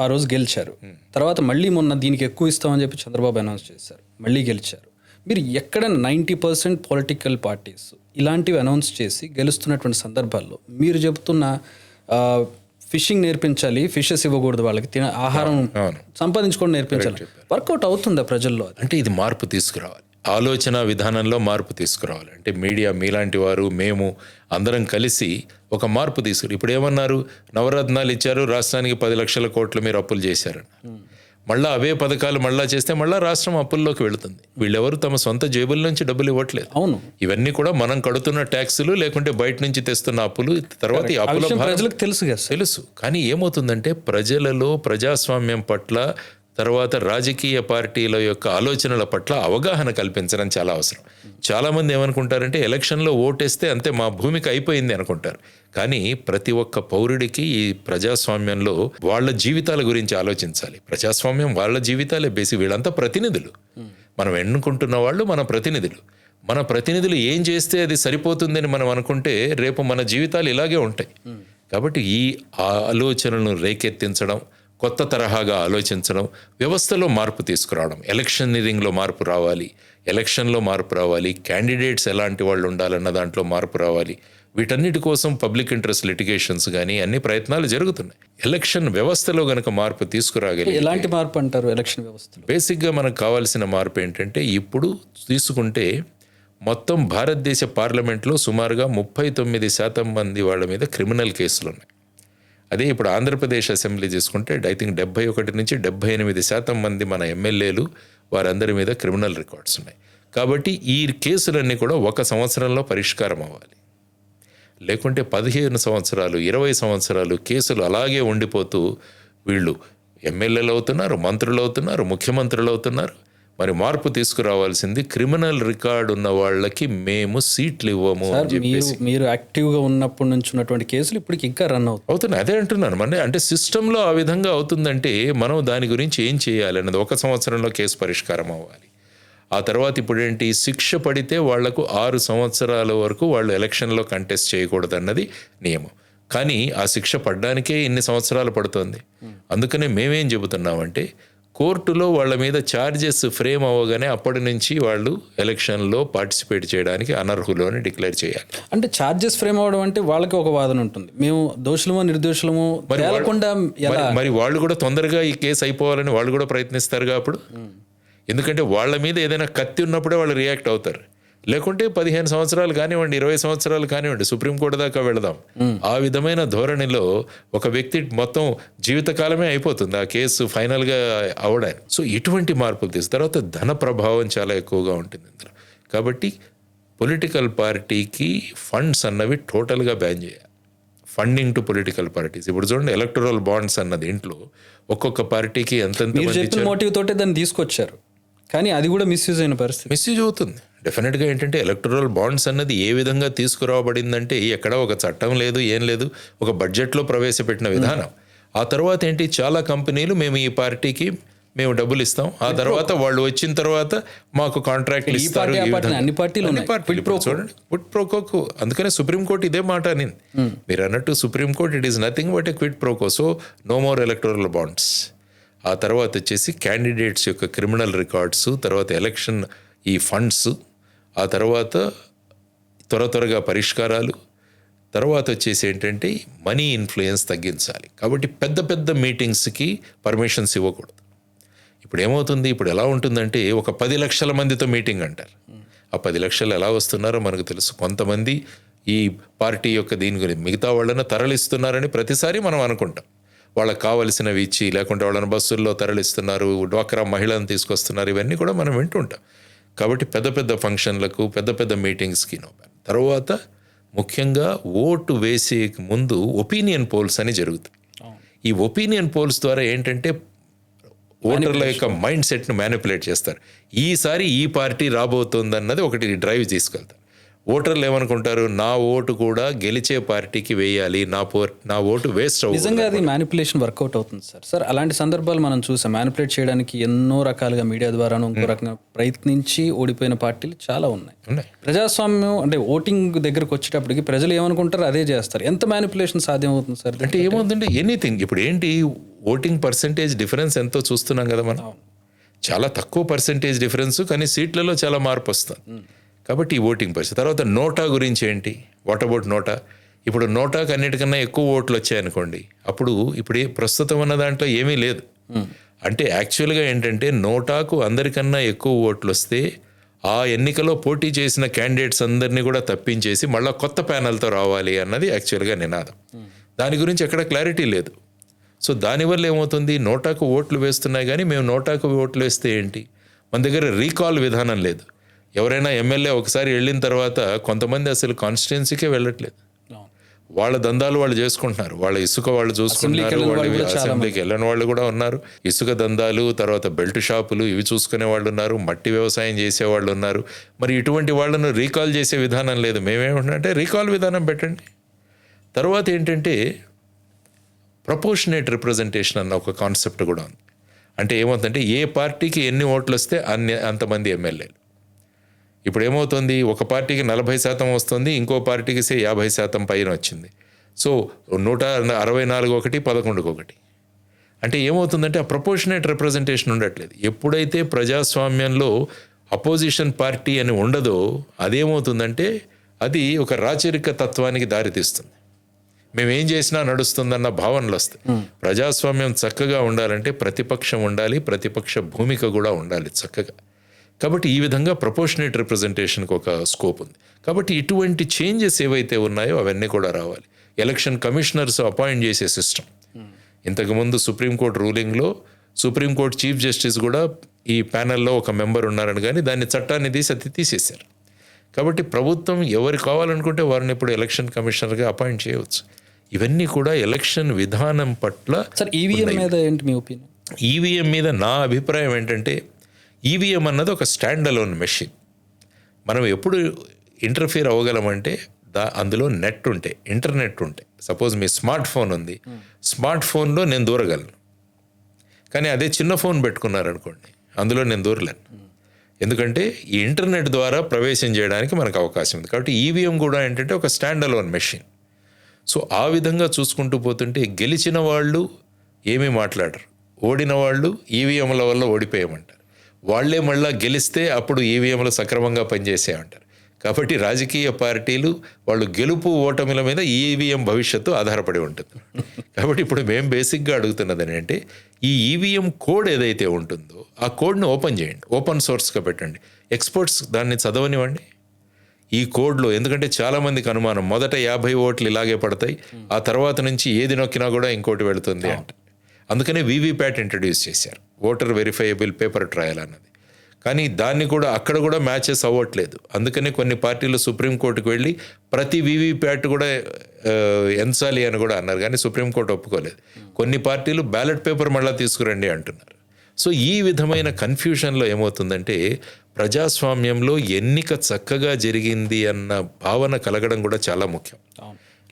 ఆ రోజు గెలిచారు. తర్వాత మళ్ళీ మొన్న దీనికి ఎక్కువ ఇస్తామని చెప్పి చంద్రబాబు అనౌన్స్ చేశారు, మళ్ళీ గెలిచారు. మీరు ఎక్కడ 90% పొలిటికల్ పార్టీస్ ఇలాంటివి అనౌన్స్ చేసి గెలుస్తున్నటువంటి సందర్భాల్లో మీరు చెబుతున్న ఫిషింగ్ నేర్పించాలి, ఫిషెస్ ఇవ్వకూడదు, వాళ్ళకి ఆహారం సంపాదించుకోవడం నేర్పించాలి, వర్కౌట్ అవుతుందా ప్రజల్లో? అంటే ఇది మార్పు తీసుకురావాలి, ఆలోచన విధానంలో మార్పు తీసుకురావాలి. అంటే మీడియా, మీలాంటి వారు, మేము అందరం కలిసి ఒక మార్పు తీసుకురా. ఇప్పుడు ఏమన్నారు, నవరత్నాలు ఇచ్చారు, రాష్ట్రానికి 10 లక్షల కోట్లు మీరు అప్పులు చేశారని. మళ్ళీ అవే పథకాలు మళ్ళా చేస్తే మళ్ళీ రాష్ట్రం అప్పుల్లోకి వెళుతుంది. వీళ్ళెవరు తమ సొంత జేబుల నుంచి డబ్బులు ఇవ్వట్లేదు. అవును, ఇవన్నీ కూడా మనం కడుతున్న ట్యాక్సులు, లేకుంటే బయట నుంచి తెస్తున్న అప్పులు. తర్వాత ఈ అప్పుల ప్రజలకు తెలుసు. కానీ ఏమవుతుందంటే ప్రజలలో ప్రజాస్వామ్యం పట్ల, తర్వాత రాజకీయ పార్టీల యొక్క ఆలోచనల పట్ల అవగాహన కల్పించడం చాలా అవసరం. చాలామంది ఏమనుకుంటారంటే ఎలక్షన్లో ఓటేస్తే అంతే మా భూమికి అయిపోయింది అనుకుంటారు. కానీ ప్రతి ఒక్క పౌరుడికి ఈ ప్రజాస్వామ్యంలో వాళ్ళ జీవితాల గురించి ఆలోచించాలి. ప్రజాస్వామ్యం వాళ్ళ జీవితాలే బేసి. వీళ్ళంతా ప్రతినిధులు, మనం ఎన్నుకుంటున్న వాళ్ళు మన ప్రతినిధులు. మన ప్రతినిధులు ఏం చేస్తే అది సరిపోతుందని మనం అనుకుంటే రేపు మన జీవితాలు ఇలాగే ఉంటాయి. కాబట్టి ఈ ఆలోచనలను రేకెత్తించడం, కొత్త తరహాగా ఆలోచించడం, వ్యవస్థలో మార్పు తీసుకురావడం, ఎలక్షనీరింగ్లో మార్పు రావాలి, ఎలక్షన్లో మార్పు రావాలి, క్యాండిడేట్స్ ఎలాంటి వాళ్ళు ఉండాలన్న దాంట్లో మార్పు రావాలి. వీటన్నిటి కోసం పబ్లిక్ ఇంట్రెస్ట్ లిటిగేషన్స్ కానీ అన్ని ప్రయత్నాలు జరుగుతున్నాయి. ఎలక్షన్ వ్యవస్థలో గనక మార్పు తీసుకురాగలిగితే. ఎలాంటి మార్పు అంటారు ఎలక్షన్ వ్యవస్థ? బేసిక్గా మనకు కావాల్సిన మార్పు ఏంటంటే, ఇప్పుడు తీసుకుంటే మొత్తం భారతదేశ పార్లమెంట్లో సుమారుగా 39% మంది వాళ్ళ మీద క్రిమినల్ కేసులు ఉన్నాయి. అదే ఇప్పుడు ఆంధ్రప్రదేశ్ అసెంబ్లీ తీసుకుంటే ఐ థింక్ 71 నుంచి 78% మంది మన ఎమ్మెల్యేలు, వారందరి మీద క్రిమినల్ రికార్డ్స్ ఉన్నాయి. కాబట్టి ఈ కేసులన్నీ కూడా 1 సంవత్సరంలో పరిష్కారం అవ్వాలి. లేకుంటే 15 సంవత్సరాలు, 20 సంవత్సరాలు కేసులు అలాగే ఉండిపోతూ వీళ్ళు ఎమ్మెల్యేలు అవుతున్నారు, మంత్రులు అవుతున్నారు, ముఖ్యమంత్రులు అవుతున్నారు. మరి మార్పు తీసుకురావాల్సింది, క్రిమినల్ రికార్డు ఉన్న వాళ్ళకి మేము సీట్లు ఇవ్వము అని చెప్పేసి. మీరు యాక్టివ్గా ఉన్నప్పటి నుంచి ఉన్నటువంటి కేసులు ఇప్పటికి ఇంకా రన్ అవుతున్నాయి. అదే అంటున్నాను. అంటే సిస్టంలో ఆ విధంగా అవుతుందంటే మనం దాని గురించి ఏం చేయాలి అన్నది. 1 సంవత్సరంలో కేసు పరిష్కారం అవ్వాలి. ఆ తర్వాత ఇప్పుడు ఏంటి, శిక్ష పడితే వాళ్లకు 6 సంవత్సరాల వరకు వాళ్ళు ఎలక్షన్లో కంటెస్ట్ చేయకూడదు అన్నది నియమం. కానీ ఆ శిక్ష పడ్డానికే ఇన్ని సంవత్సరాలు పడుతుంది. అందుకనే మేమేం చెబుతున్నామంటే, కోర్టులో వాళ్ళ మీద ఛార్జెస్ ఫ్రేమ్ అవ్వగానే అప్పటి నుంచి వాళ్ళు ఎలక్షన్లో పార్టిసిపేట్ చేయడానికి అనర్హులు అని డిక్లేర్ చేయాలి. అంటే ఛార్జెస్ ఫ్రేమ్ అవ్వడం అంటే వాళ్ళకి ఒక వాదన ఉంటుంది, మేము దోషులమో నిర్దోషులమో తేలకుండా. మరి వాళ్ళు కూడా తొందరగా ఈ కేసు అయిపోవాలని వాళ్ళు కూడా ప్రయత్నిస్తారుగా అప్పుడు. ఎందుకంటే వాళ్ళ మీద ఏదైనా కత్తి ఉన్నప్పుడే వాళ్ళు రియాక్ట్ అవుతారు. లేకుంటే 15 సంవత్సరాలు కానివ్వండి, 20 సంవత్సరాలు కానివ్వండి, సుప్రీంకోర్టు దాకా వెళదాం. ఆ విధమైన ధోరణిలో ఒక వ్యక్తి మొత్తం జీవితకాలమే అయిపోతుంది ఆ కేసు ఫైనల్గా అవడానికి. సో ఇటువంటి మార్పులు తర్వాత ధన ప్రభావం చాలా ఎక్కువగా ఉంటుంది ఇందులో. కాబట్టి పొలిటికల్ పార్టీకి ఫండ్స్ అన్నవి టోటల్గా బ్యాన్ చేయాలి. Funding to political parties. ఇప్పుడు చూడండి, ఎలక్టరల్ బాండ్స్ అన్నది ఇంట్లో ఒక్కొక్క పార్టీకి ఎంతెంత మోటివ్ తోటే దాన్ని తీసుకొచ్చారు, కానీ అది కూడా మిస్యూజ్ అయిన పరిస్థితి. మిస్యూజ్ అవుతుంది డెఫినెట్గా. ఏంటంటే ఎలక్టరల్ బాండ్స్ అన్నది ఏ విధంగా తీసుకురాబడిందంటే, ఎక్కడ ఒక చట్టం లేదు, ఏం లేదు, ఒక బడ్జెట్లో ప్రవేశపెట్టిన విధానం. ఆ తర్వాత ఏంటి, చాలా కంపెనీలు మేము ఈ పార్టీకి మేము డబ్బులు ఇస్తాం, ఆ తర్వాత వాళ్ళు వచ్చిన తర్వాత మాకు కాంట్రాక్ట్లు ఈ ఇస్తారు. పార్టీ ఆ ఈ పార్టీ విధంగా. అన్ని పార్టీలు అన్ని ఉన్నాయి. పార్టీలు ఇప్పుడు చూడండి క్విట్ ప్రోకోకు, అందుకనే సుప్రీంకోర్టు ఇదే మాట అనింది. మీరు అన్నట్టు Supreme Court it is nothing but a quid pro quo. So no more electoral bonds. ఆ తర్వాత వచ్చేసి క్యాండిడేట్స్ యొక్క క్రిమినల్ రికార్డ్స్, తర్వాత ఎలక్షన్ ఈ ఫండ్స్, ఆ తర్వాత త్వరగా పరిష్కారాలు, తర్వాత వచ్చేసి ఏంటంటే మనీ ఇన్ఫ్లుయెన్స్ తగ్గించాలి. కాబట్టి పెద్ద పెద్ద మీటింగ్స్కి పర్మిషన్స్ ఇవ్వకూడదు. ఇప్పుడు ఏమవుతుంది, ఇప్పుడు ఎలా ఉంటుందంటే ఒక 10 లక్షల మందితో మీటింగ్ అంటారు. ఆ 10 లక్షలు ఎలా వస్తున్నారో మనకు తెలుసు. కొంతమంది ఈ పార్టీ యొక్క దీని గురించి మిగతా వాళ్ళని తరలిస్తున్నారని ప్రతిసారి మనం అనుకుంటాం. వాళ్ళకి కావలసినవి ఇచ్చి, లేకుంటే వాళ్ళని బస్సుల్లో తరలిస్తున్నారు, డ్వాక్రా మహిళలను తీసుకొస్తున్నారు, ఇవన్నీ కూడా మనం వింటుంటాం. కాబట్టి పెద్ద పెద్ద ఫంక్షన్లకు, పెద్ద పెద్ద మీటింగ్స్కి తర్వాత ముఖ్యంగా ఓటు వేసే ముందు ఒపీనియన్ పోల్స్ అని జరుగుతాయి. ఈ ఒపీనియన్ పోల్స్ ద్వారా ఏంటంటే ఓటర్ల యొక్క మైండ్ సెట్ను మ్యానిపులేట్ చేస్తారు. ఈసారి ఈ పార్టీ రాబోతుందన్నది ఒకటి డ్రైవ్ తీసుకెళ్తారు. ఓటర్లు ఏమనుకుంటారు, నా ఓటు కూడా గెలిచే పార్టీకి వేయాలి, నా ఓటు వేస్ట్ అవ్వదు. నిజంగా అది మ్యానిపులేషన్ వర్కౌట్ అవుతుంది సార్. అలాంటి సందర్భాలు మనం చూసాం. మ్యానిపులేట్ చేయడానికి ఎన్నో రకాలుగా మీడియా ద్వారాను ఇంకో రకంగా ప్రయత్నించి ఓడిపోయిన పార్టీలు చాలా ఉన్నాయి. ప్రజాస్వామ్యం అంటే ఓటింగ్ దగ్గరకు వచ్చేటప్పటికి ప్రజలు ఏమనుకుంటారు అదే చేస్తారు. ఎంత మ్యానిపులేషన్ సాధ్యం అవుతుంది సార్? అంటే ఏమవుతుందంటే ఎనీథింగ్. ఇప్పుడు ఏంటి ఓటింగ్ పర్సంటేజ్ డిఫరెన్స్ ఎంతో చూస్తున్నాం కదా మనం. చాలా తక్కువ పర్సంటేజ్ డిఫరెన్స్, కానీ సీట్లలో చాలా మార్పు వస్తుంది. కాబట్టి ఈ ఓటింగ్ పరిస్థితి. తర్వాత నోటా గురించి ఏంటి, వాట్ అబౌట్ నోటా? ఇప్పుడు నోటాకు అన్నిటికన్నా ఎక్కువ ఓట్లు వచ్చాయనుకోండి, అప్పుడు ప్రస్తుతం ఉన్న దాంట్లో ఏమీ లేదు. అంటే యాక్చువల్గా ఏంటంటే నోటాకు అందరికన్నా ఎక్కువ ఓట్లు వస్తే ఆ ఎన్నికలో పోటీ చేసిన క్యాండిడేట్స్ అందరినీ కూడా తప్పించేసి మళ్ళీ కొత్త ప్యానల్తో రావాలి అన్నది యాక్చువల్గా నినాదం. దాని గురించి ఎక్కడ క్లారిటీ లేదు. సో దానివల్ల ఏమవుతుంది, నోటాకు ఓట్లు వేస్తున్నాయి కానీ మేము నోటాకు ఓట్లు వేస్తే ఏంటి, మన దగ్గర రీకాల్ విధానం లేదు. ఎవరైనా ఎమ్మెల్యే ఒకసారి వెళ్ళిన తర్వాత కొంతమంది అసలు కాన్స్టిట్యున్సీకే వెళ్ళట్లేదు. వాళ్ళ దందాలు వాళ్ళు చేసుకుంటున్నారు, వాళ్ళ ఇసుక వాళ్ళు చూసుకుంటున్నారు, వాళ్ళు అసెంబ్లీకి వెళ్ళని వాళ్ళు కూడా ఉన్నారు. ఇసుక దందాలు, తర్వాత బెల్ట్ షాపులు ఇవి చూసుకునే వాళ్ళు ఉన్నారు, మట్టి వ్యవసాయం చేసేవాళ్ళు ఉన్నారు. మరి ఇటువంటి వాళ్ళను రీకాల్ చేసే విధానం లేదు. మేమేమంటే రీకాల్ విధానం పెట్టండి. తర్వాత ఏంటంటే ప్రపోర్షనేట్ రిప్రజెంటేషన్ అన్న ఒక కాన్సెప్ట్ కూడా ఉంది. అంటే ఏమవుతుందంటే ఏ పార్టీకి ఎన్ని ఓట్లు వస్తే అంతమంది ఎమ్మెల్యేలు. ఇప్పుడు ఏమవుతుంది, ఒక పార్టీకి 40% వస్తుంది, ఇంకో పార్టీకి 50% పైన వచ్చింది. సో 164 ఒకటి 11 ఒకటి. అంటే ఏమవుతుందంటే ఆ ప్రపోర్షనేట్ రిప్రజెంటేషన్ ఉండట్లేదు. ఎప్పుడైతే ప్రజాస్వామ్యంలో అపోజిషన్ పార్టీ అని ఉండదో అదేమవుతుందంటే అది ఒక రాచరిక తత్వానికి దారితీస్తుంది. మేమేం చేసినా నడుస్తుందన్న భావనలు వస్తాయి. ప్రజాస్వామ్యం చక్కగా ఉండాలంటే ప్రతిపక్షం ఉండాలి, ప్రతిపక్ష భూమిక కూడా ఉండాలి చక్కగా. కాబట్టి ఈ విధంగా ప్రపోర్షనేట్ రిప్రజెంటేషన్కి ఒక స్కోప్ ఉంది. కాబట్టి ఇటువంటి చేంజెస్ ఏవైతే ఉన్నాయో అవన్నీ కూడా రావాలి. ఎలక్షన్ కమిషనర్స్ అపాయింట్ చేసే సిస్టమ్. ఇంతకుముందు సుప్రీంకోర్టు రూలింగ్లో సుప్రీంకోర్టు చీఫ్ జస్టిస్ కూడా ఈ ప్యానెల్లో ఒక మెంబర్ ఉన్నారని, కానీ దాన్ని చట్టాన్ని తీసేశారు. కాబట్టి ప్రభుత్వం ఎవరు కావాలనుకుంటే వారిని ఇప్పుడు ఎలక్షన్ కమిషనర్గా అపాయింట్ చేయవచ్చు. ఇవన్నీ కూడా ఎలక్షన్ విధానం పట్ల. సార్ ఈవీఎం మీద ఏంటి మీ ఒపీనియన్? ఈవీఎం మీద నా అభిప్రాయం ఏంటంటే ఈవీఎం అన్నది ఒక స్టాండ్ అలోన్ మెషిన్. మనం ఎప్పుడు ఇంటర్ఫియర్ అవ్వగలమంటే అందులో నెట్ ఉంటే, ఇంటర్నెట్ ఉంటే. సపోజ్ మీ స్మార్ట్ ఫోన్ ఉంది, స్మార్ట్ ఫోన్లో నేను దూరగలను. కానీ అదే చిన్న ఫోన్ పెట్టుకున్నారనుకోండి, అందులో నేను దూరలేను. ఎందుకంటే ఈ ఇంటర్నెట్ ద్వారా ప్రవేశం చేయడానికి మనకు అవకాశం ఉంది. కాబట్టి ఈవీఎం కూడా ఏంటంటే ఒక స్టాండ్ అలోన్ మెషిన్. సో ఆ విధంగా చూసుకుంటూ పోతుంటే గెలిచిన వాళ్ళు ఏమీ మాట్లాడరు, ఓడిన వాళ్ళు ఈవీఎంల వల్ల ఓడిపోయామంటారు. వాళ్లే మళ్ళీ గెలిస్తే అప్పుడు ఈవీఎంలు సక్రమంగా పనిచేసాయంటారు. కాబట్టి రాజకీయ పార్టీలు వాళ్ళు గెలుపు ఓటమిల మీద ఈవీఎం భవిష్యత్తు ఆధారపడి ఉంటుంది. కాబట్టి ఇప్పుడు మేము బేసిక్గా అడుగుతున్నది ఏంటంటే ఈ ఈవీఎం కోడ్ ఏదైతే ఉంటుందో ఆ కోడ్ని ఓపెన్ చేయండి, ఓపెన్ సోర్స్గా పెట్టండి, ఎక్స్పర్ట్స్ దాన్ని చదవనివ్వండి ఈ కోడ్లో. ఎందుకంటే చాలామందికి అనుమానం, మొదట 50 ఓట్లు ఇలాగే పడతాయి, ఆ తర్వాత నుంచి ఏది నొక్కినా కూడా ఇంకోటి వెళుతుంది అంటే. అందుకనే వీవీప్యాట్ ఇంట్రడ్యూస్ చేశారు, ఓటర్ వెరిఫైయబుల్ పేపర్ ట్రయల్ అన్నది. కానీ దాన్ని కూడా అక్కడ కూడా మ్యాచెస్ అవ్వట్లేదు. అందుకనే కొన్ని పార్టీలు సుప్రీంకోర్టుకు వెళ్ళి ప్రతి వీవీప్యాట్ కూడా ఎంచాలి అని కూడా అన్నారు, కానీ సుప్రీంకోర్టు ఒప్పుకోలేదు. కొన్ని పార్టీలు బ్యాలెట్ పేపర్ మళ్ళీ తీసుకురండి అంటున్నారు. సో ఈ విధమైన కన్ఫ్యూషన్లో ఏమవుతుందంటే ప్రజాస్వామ్యంలో ఎన్నిక చక్కగా జరిగింది అన్న భావన కలగడం కూడా చాలా ముఖ్యం.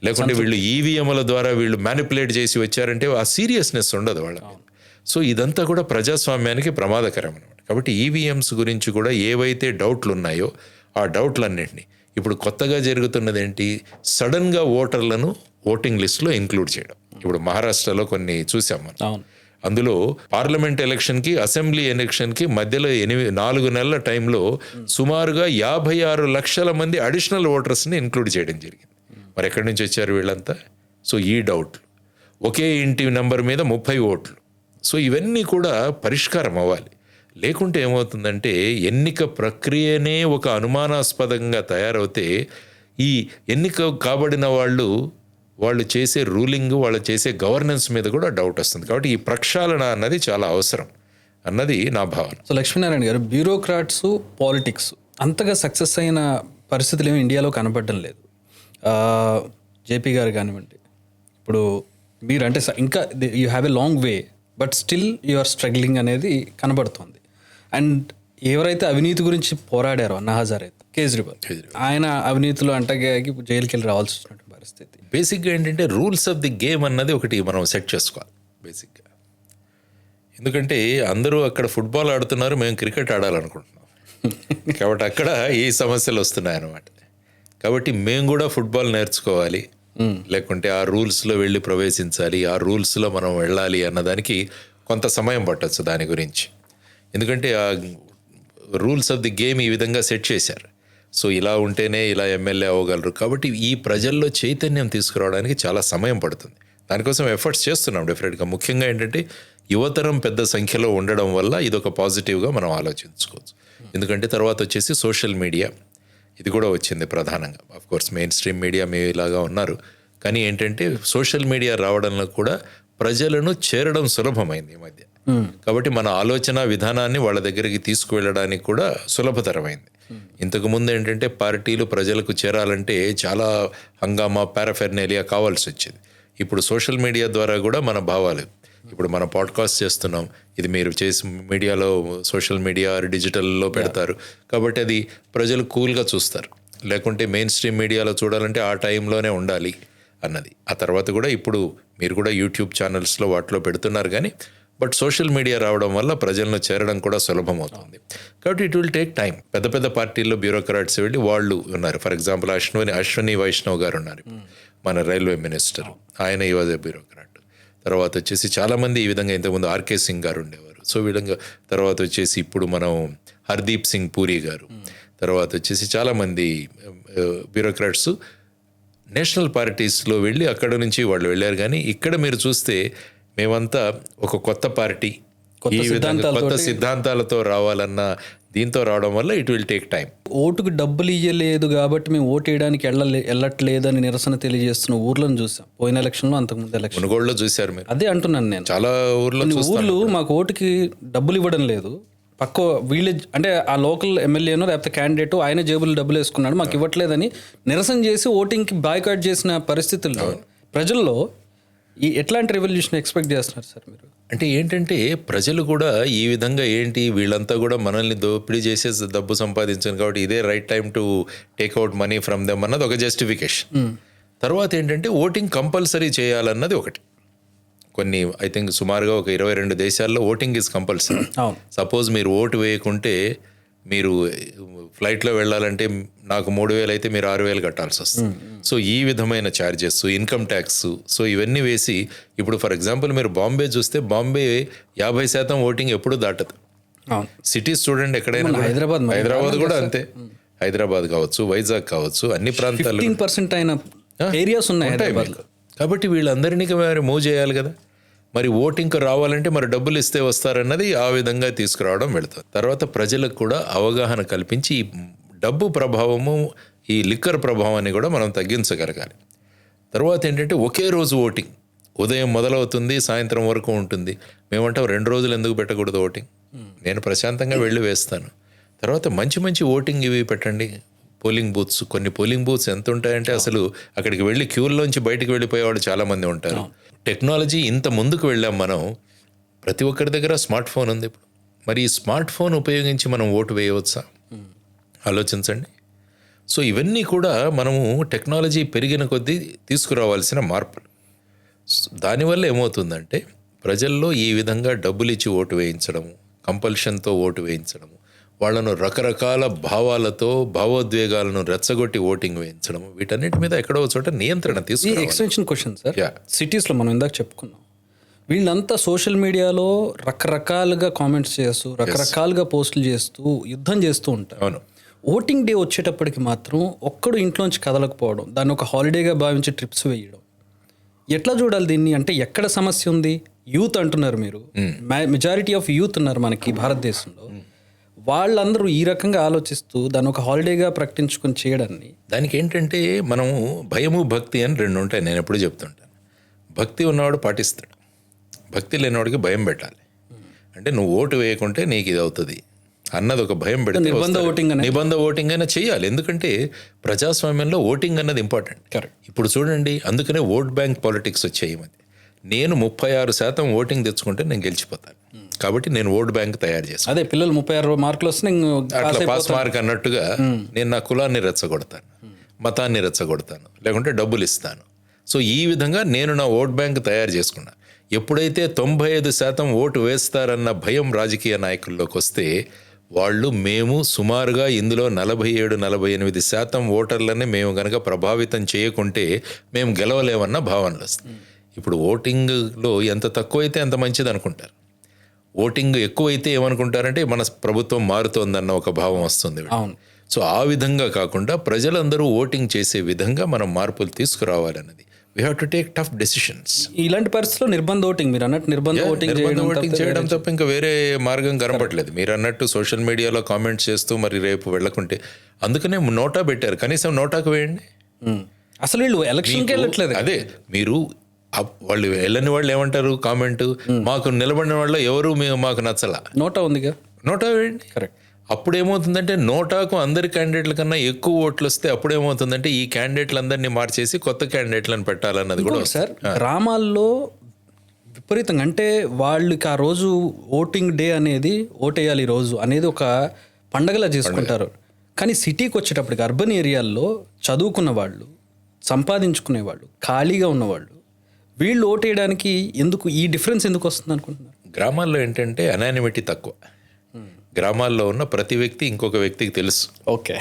లేకుంటే వీళ్ళు ఈవీఎంల ద్వారా వీళ్ళు మ్యానిపులేట్ చేసి వచ్చారంటే ఆ సీరియస్నెస్ ఉండదు వాళ్ళకి. సో ఇదంతా కూడా ప్రజాస్వామ్యానికి ప్రమాదకరం అనమాట. కాబట్టి ఈవీఎంస్ గురించి కూడా ఏవైతే డౌట్లు ఉన్నాయో ఆ డౌట్లన్నింటినీ ఇప్పుడు కొత్తగా జరుగుతున్నది ఏంటి, సడన్గా ఓటర్లను ఓటింగ్ లిస్టులో ఇంక్లూడ్ చేయడం. ఇప్పుడు మహారాష్ట్రలో కొన్ని చూసాం మనం. అవును. అందులో పార్లమెంట్ ఎలక్షన్కి, అసెంబ్లీ ఎలక్షన్కి మధ్యలో 4 నెలల టైంలో సుమారుగా 56 లక్షల మంది అడిషనల్ ఓటర్స్ని ఇంక్లూడ్ చేయడం జరిగింది. మరి ఎక్కడి నుంచి వచ్చారు వీళ్ళంతా? సో ఈ డౌట్లు, ఒకే ఇంటి నెంబర్ మీద 30 ఓట్లు. సో ఇవన్నీ కూడా పరిష్కారం అవ్వాలి. లేకుంటే ఏమవుతుందంటే ఎన్నిక ప్రక్రియనే ఒక అనుమానాస్పదంగా తయారవుతే ఈ ఎన్నిక కాబడిన వాళ్ళు చేసే రూలింగ్, వాళ్ళు చేసే గవర్నెన్స్ మీద కూడా డౌట్ వస్తుంది. కాబట్టి ఈ ప్రక్షాళన అన్నది చాలా అవసరం అన్నది నా భావన. సో లక్ష్మీనారాయణ గారు, బ్యూరోక్రాట్స్ పాలిటిక్స్ అంతగా సక్సెస్ అయిన పరిస్థితులు ఏమి ఇండియాలో కనపడడం లేదు. జేపీ గారు కానివ్వండి, ఇప్పుడు మీరు అంటే ఇంకా you have a long way, but still you are struggling అనేది కనబడుతుంది. అండ్ ఎవరైతే అవినీతి గురించి పోరాడారో అన్నా హజారే, కేజ్రీవాల్, ఆయన అవినీతిలో అంటగాకి జైలుకి వెళ్ళి రావాల్సి వచ్చినటువంటి పరిస్థితి. బేసిక్గా ఏంటంటే రూల్స్ ఆఫ్ ది గేమ్ అన్నది ఒకటి మనం సెట్ చేసుకోవాలి బేసిక్గా. ఎందుకంటే అందరూ అక్కడ ఫుట్బాల్ ఆడుతున్నారు, మేము క్రికెట్ ఆడాలనుకుంటున్నాం. కాబట్టి అక్కడ ఈ సమస్యలు వస్తున్నాయన్నమాట. కాబట్టి మేము కూడా ఫుట్బాల్ నేర్చుకోవాలి, లేకుంటే ఆ రూల్స్లో వెళ్ళి ప్రవేశించాలి, ఆ రూల్స్లో మనం వెళ్ళాలి అన్నదానికి కొంత సమయం పట్టచ్చు దాని గురించి. ఎందుకంటే ఆ రూల్స్ ఆఫ్ ది గేమ్ ఈ విధంగా సెట్ చేశారు. సో ఇలా ఉంటేనే ఇలా ఎమ్మెల్యే అవ్వగలరు. కాబట్టి ఈ ప్రజల్లో చైతన్యం తీసుకురావడానికి చాలా సమయం పడుతుంది. దానికోసం ఎఫర్ట్స్ చేస్తున్నాం డెఫినెట్గా. ముఖ్యంగా ఏంటంటే యువతరం పెద్ద సంఖ్యలో ఉండడం వల్ల ఇదొక పాజిటివ్గా మనం ఆలోచించుకోవచ్చు. ఎందుకంటే తర్వాత వచ్చేసి సోషల్ మీడియా, ఇది కూడా వచ్చింది ప్రధానంగా. Of course mainstream media మీ ఇలాగా ఉన్నారు, కానీ ఏంటంటే సోషల్ మీడియా రావడంలో కూడా ప్రజలను చేరడం సులభమైంది ఈ మధ్య. కాబట్టి మన ఆలోచన విధానాన్ని వాళ్ళ దగ్గరికి తీసుకువెళ్ళడానికి కూడా సులభతరమైంది. ఇంతకుముందు ఏంటంటే పార్టీలు ప్రజలకు చేరాలంటే చాలా హంగామా, పారాఫెర్నేలియా కావాల్సి వచ్చేది. ఇప్పుడు సోషల్ మీడియా ద్వారా కూడా మన భావాలు, ఇప్పుడు మన పాడ్కాస్ట్ చేస్తున్నాం, ఇది మీరు చేసి మీడియాలో సోషల్ మీడియా డిజిటల్లో పెడతారు, కాబట్టి అది ప్రజలు కూల్గా చూస్తారు. లేకుంటే మెయిన్ స్ట్రీమ్ మీడియాలో చూడాలంటే ఆ టైంలోనే ఉండాలి అన్నది. ఆ తర్వాత కూడా ఇప్పుడు మీరు కూడా యూట్యూబ్ ఛానల్స్లో వాటిలో పెడుతున్నారు, కానీ బట్ సోషల్ మీడియా రావడం వల్ల ప్రజలను చేరడం కూడా సులభమవుతుంది. కాబట్టి ఇట్ విల్ టేక్ టైం. పెద్ద పెద్ద పార్టీల్లో బ్యూరోక్రాట్స్ వెళ్ళి వాళ్ళు ఉన్నారు. ఫర్ ఎగ్జాంపుల్ అశ్వని వైష్ణవ్ గారు ఉన్నారు, మన రైల్వే మినిస్టర్, ఆయన ఈ వాజ్ బ్యూరోక్రాట్. తర్వాత వచ్చేసి చాలామంది ఈ విధంగా, ఇంతకుముందు ఆర్కే సింగ్ గారు ఉండేవారు. సో విధంగా తర్వాత వచ్చేసి ఇప్పుడు మనం హర్దీప్ సింగ్ పూరి గారు, తర్వాత వచ్చేసి చాలామంది బ్యూరోక్రాట్స్ నేషనల్ పార్టీస్లో వెళ్ళి అక్కడ నుంచి వాళ్ళు వెళ్ళారు. కానీ ఇక్కడ మీరు చూస్తే మేమంతా ఒక కొత్త పార్టీ, ఈ విధంగా కొత్త సిద్ధాంతాలతో రావాలన్న దీంతో రావడం వల్ల ఇట్ విల్ టేక్ టైం. ఓటుకు డబ్బులు ఇవ్వలేదు కాబట్టి మేము ఓటు వేయడానికి వెళ్ళట్లేదని నిరసన తెలియజేస్తున్న ఊర్లను చూసాం పోయిన ఎలక్షన్లో, అంతకుముందు ఎలక్షన్ కొనుగోలులో చూశారు మీరు. అదే అంటున్నాను నేను, చాలా ఊర్లు మాకు ఓటుకి డబ్బులు ఇవ్వడం లేదు, పక్క విలేజ్ అంటే ఆ లోకల్ ఎమ్మెల్యేనో లేకపోతే క్యాండిడేట్ ఆయన జేబులు డబ్బులు వేసుకున్నాడు, మాకు ఇవ్వట్లేదని నిరసన చేసి ఓటింగ్కి బాయ్కాట్ చేసిన పరిస్థితుల్లో ప్రజల్లో ఎట్లాంటి రెవల్యూషన్ ఎక్స్పెక్ట్ చేస్తున్నారు సార్ మీరు? అంటే ఏంటంటే ప్రజలు కూడా ఈ విధంగా ఏంటి వీళ్ళంతా కూడా మనల్ని దోపిడీ చేసే డబ్బు సంపాదించాను కాబట్టి ఇదే right time to take out money from them అన్నది ఒక జస్టిఫికేషన్. తర్వాత ఏంటంటే ఓటింగ్ కంపల్సరీ చేయాలన్నది ఒకటి. కొన్ని ఐ థింక్ సుమారుగా ఒక 22 దేశాల్లో ఓటింగ్ ఈజ్ కంపల్సరీ. సపోజ్ మీరు ఓటు వేయకుంటే మీరు ఫ్లైట్లో వెళ్ళాలంటే నాకు 3,000 అయితే మీరు 6,000 కట్టాల్సి వస్తుంది. సో ఈ విధమైన ఛార్జెస్, ఇన్కమ్ ట్యాక్స్, సో ఇవన్నీ వేసి ఇప్పుడు ఫర్ ఎగ్జాంపుల్ మీరు బాంబే చూస్తే బాంబే 50% ఓటింగ్ ఎప్పుడు దాటదు. సిటీస్ చూడండి ఎక్కడైనా, హైదరాబాద్ కూడా అంతే. హైదరాబాద్ కావచ్చు, వైజాగ్ కావచ్చు, అన్ని ప్రాంతాలు 15% అయిన ఏరియాస్ ఉన్నాయి. కాబట్టి వీళ్ళందరినీ మరి మూవ్ చేయాలి కదా. మరి ఓటింగ్కి రావాలంటే మరి డబ్బులు ఇస్తే వస్తారన్నది ఆ విధంగా తీసుకురావడం వెళుతుంది. తర్వాత ప్రజలకు కూడా అవగాహన కల్పించి ఈ డబ్బు ప్రభావము, ఈ లిక్కర్ ప్రభావాన్ని కూడా మనం తగ్గించగలగాలి. తర్వాత ఏంటంటే ఒకే రోజు ఓటింగ్, ఉదయం మొదలవుతుంది సాయంత్రం వరకు ఉంటుంది. మేమంటాం 2 రోజులు ఎందుకు పెట్టకూడదు ఓటింగ్, నేను ప్రశాంతంగా వెళ్ళి వేస్తాను. తర్వాత మంచి మంచి ఓటింగ్ ఇవి పెట్టండి, పోలింగ్ బూత్స్. కొన్ని పోలింగ్ బూత్స్ ఎంత ఉంటాయంటే అసలు అక్కడికి వెళ్ళి క్యూల్లోంచి బయటికి వెళ్ళిపోయేవాళ్ళు చాలామంది ఉంటారు. టెక్నాలజీ ఇంత ముందుకు వెళ్ళాం మనం, ప్రతి ఒక్కరి దగ్గర స్మార్ట్ ఫోన్ ఉంది ఇప్పుడు. మరి ఈ స్మార్ట్ ఫోన్ ఉపయోగించి మనం ఓటు వేయవచ్చా ఆలోచించండి. సో ఇవన్నీ కూడా మనము టెక్నాలజీ పెరిగిన కొద్దీ తీసుకురావాల్సిన మార్పులు. దానివల్ల ఏమవుతుందంటే ప్రజల్లో ఈ విధంగా డబ్బులు ఇచ్చి ఓటు వేయించడము, కంపల్షన్తో ఓటు వేయించడము, వాళ్ళను రకరకాల భావాలతో భావోద్వేగాలను రెచ్చగొట్టి ఓటింగ్ వేయించడం, వీటన్నిటి మీద ఎక్కడో చోట నియంత్రణ ఈ తీసుకురావాలి. Extension question sir, Yeah. సిటీస్లో మనం ఇందాక చెప్పుకున్నాం, వీళ్ళంతా సోషల్ మీడియాలో రకరకాలుగా కామెంట్స్ చేస్తూ రకరకాలుగా పోస్టులు చేస్తూ యుద్ధం చేస్తూ ఉంటారు. అవును, ఓటింగ్ డే వచ్చేటప్పటికి మాత్రం ఒక్కడు ఇంట్లోంచి కదలకపోవడం, దాన్ని ఒక హాలిడేగా భావించి ట్రిప్స్ వేయడం, ఎట్లా చూడాలి దీన్ని? అంటే ఎక్కడ సమస్య ఉంది? యూత్ అంటున్నారు మీరు, మెజారిటీ ఆఫ్ యూత్ ఉన్నారు మనకి భారతదేశంలో, వాళ్ళందరూ ఈ రకంగా ఆలోచిస్తూ దాన్ని ఒక హాలిడేగా ప్రకటించుకొని చేయడాన్ని, దానికి ఏంటంటే మనము భయము భక్తి అని రెండు ఉంటాయి. నేను ఎప్పుడు చెప్తుంటాను, భక్తి ఉన్నవాడు పాటిస్తాడు, భక్తి లేనివాడికి భయం పెట్టాలి. అంటే నువ్వు ఓటు వేయకుంటే నీకు ఇది అవుతుంది అన్నది ఒక భయం పెడితే నిర్బంధ వస్తాడు. ఓటింగ్ అనేది నిబంధ ఓటింగ్ అయినా చేయాలి. ఎందుకంటే ప్రజాస్వామ్యంలో ఓటింగ్ అన్నది ఇంపార్టెంట్. కరెక్ట్. ఇప్పుడు చూడండి, అందుకనే ఓట్ బ్యాంక్ పాలిటిక్స్ వచ్చాయి. ఈ మధ్య నేను 36% ఓటింగ్ తెచ్చుకుంటే నేను గెలిచిపోతాను, కాబట్టి నేను ఓట్ బ్యాంక్ తయారు చేస్తాను. అదే పిల్లలు 36 మార్కులు వస్తే అట్లా పాస్ మార్క్ అన్నట్టుగా నేను నా కులాన్ని రెచ్చగొడతాను, మతాన్ని రెచ్చగొడతాను, లేకుంటే డబ్బులు ఇస్తాను. సో ఈ విధంగా నేను నా ఓట్ బ్యాంక్ తయారు చేసుకున్నా. ఎప్పుడైతే 95% ఓటు వేస్తారన్న భయం రాజకీయ నాయకుల్లోకి వస్తే వాళ్ళు మేము సుమారుగా ఇందులో 47-48% ఓటర్లని మేము కనుక ప్రభావితం చేయకుంటే మేము గెలవలేమన్న భావనలు వస్తాయి. ఇప్పుడు ఓటింగ్లో ఎంత తక్కువైతే అంత మంచిది అనుకుంటారు, ఓటింగ్ ఎక్కువైతే ఏమనుకుంటారంటే మన ప్రభుత్వం మారుతోందన్న ఒక భావం వస్తుంది. అవును. సో ఆ విధంగా కాకుండా ప్రజలందరూ ఓటింగ్ చేసే విధంగా మనం మార్పులు తీసుకురావాలన్నది. We have to take tough decisions. ఇలాంటి పరిస్థితుల్లో నిర్బంధ ఓటింగ్, మీరు అన్నట్టు నిర్బంధ ఓటింగ్ ఓటింగ్ చేయడం తప్ప ఇంకా వేరే మార్గం కనపట్లేదు. మీరు అన్నట్టు సోషల్ మీడియాలో కామెంట్స్ చేస్తూ మరి రేపు వెళ్ళకుంటే, అందుకనే నోటా పెట్టారు, కనీసం నోటాకు వేయండి. అసలు వీళ్ళు ఎలక్షన్కి వెళ్ళట్లేదు. అదే మీరు వాళ్ళు వెళ్ళని వాళ్ళు ఏమంటారు కామెంట్, మాకు నిలబడిన వాళ్ళు ఎవరు మాకు నచ్చలా, నోటా ఉందిగా, నోటా వేయండి. కరెక్ట్. అప్పుడేమవుతుందంటే నోటాకు అందరి క్యాండిడేట్ల కన్నా ఎక్కువ ఓట్లు వస్తే అప్పుడేమవుతుందంటే ఈ క్యాండిడేట్లందరినీ మార్చేసి కొత్త క్యాండిడేట్లను పెట్టాలన్నది కూడా సార్ గ్రామాల్లో విపరీతంగా, అంటే వాళ్ళకి ఆ రోజు ఓటింగ్ డే అనేది, ఓటేయాలి ఈ రోజు అనేది ఒక పండగలా చేసుకుంటారు. కానీ సిటీకి వచ్చేటప్పటికి అర్బన్ ఏరియాల్లో చదువుకున్న వాళ్ళు, సంపాదించుకునే వాళ్ళు, ఖాళీగా ఉన్నవాళ్ళు, వీళ్ళు ఓటేయడానికి ఎందుకు ఈ డిఫరెన్స్ ఎందుకు వస్తుంది అనుకుంటున్నారు? గ్రామాల్లో ఏంటంటే అనానిమిటీ తక్కువ. గ్రామాల్లో ఉన్న ప్రతి వ్యక్తి ఇంకొక వ్యక్తికి తెలుసు. ఓకే.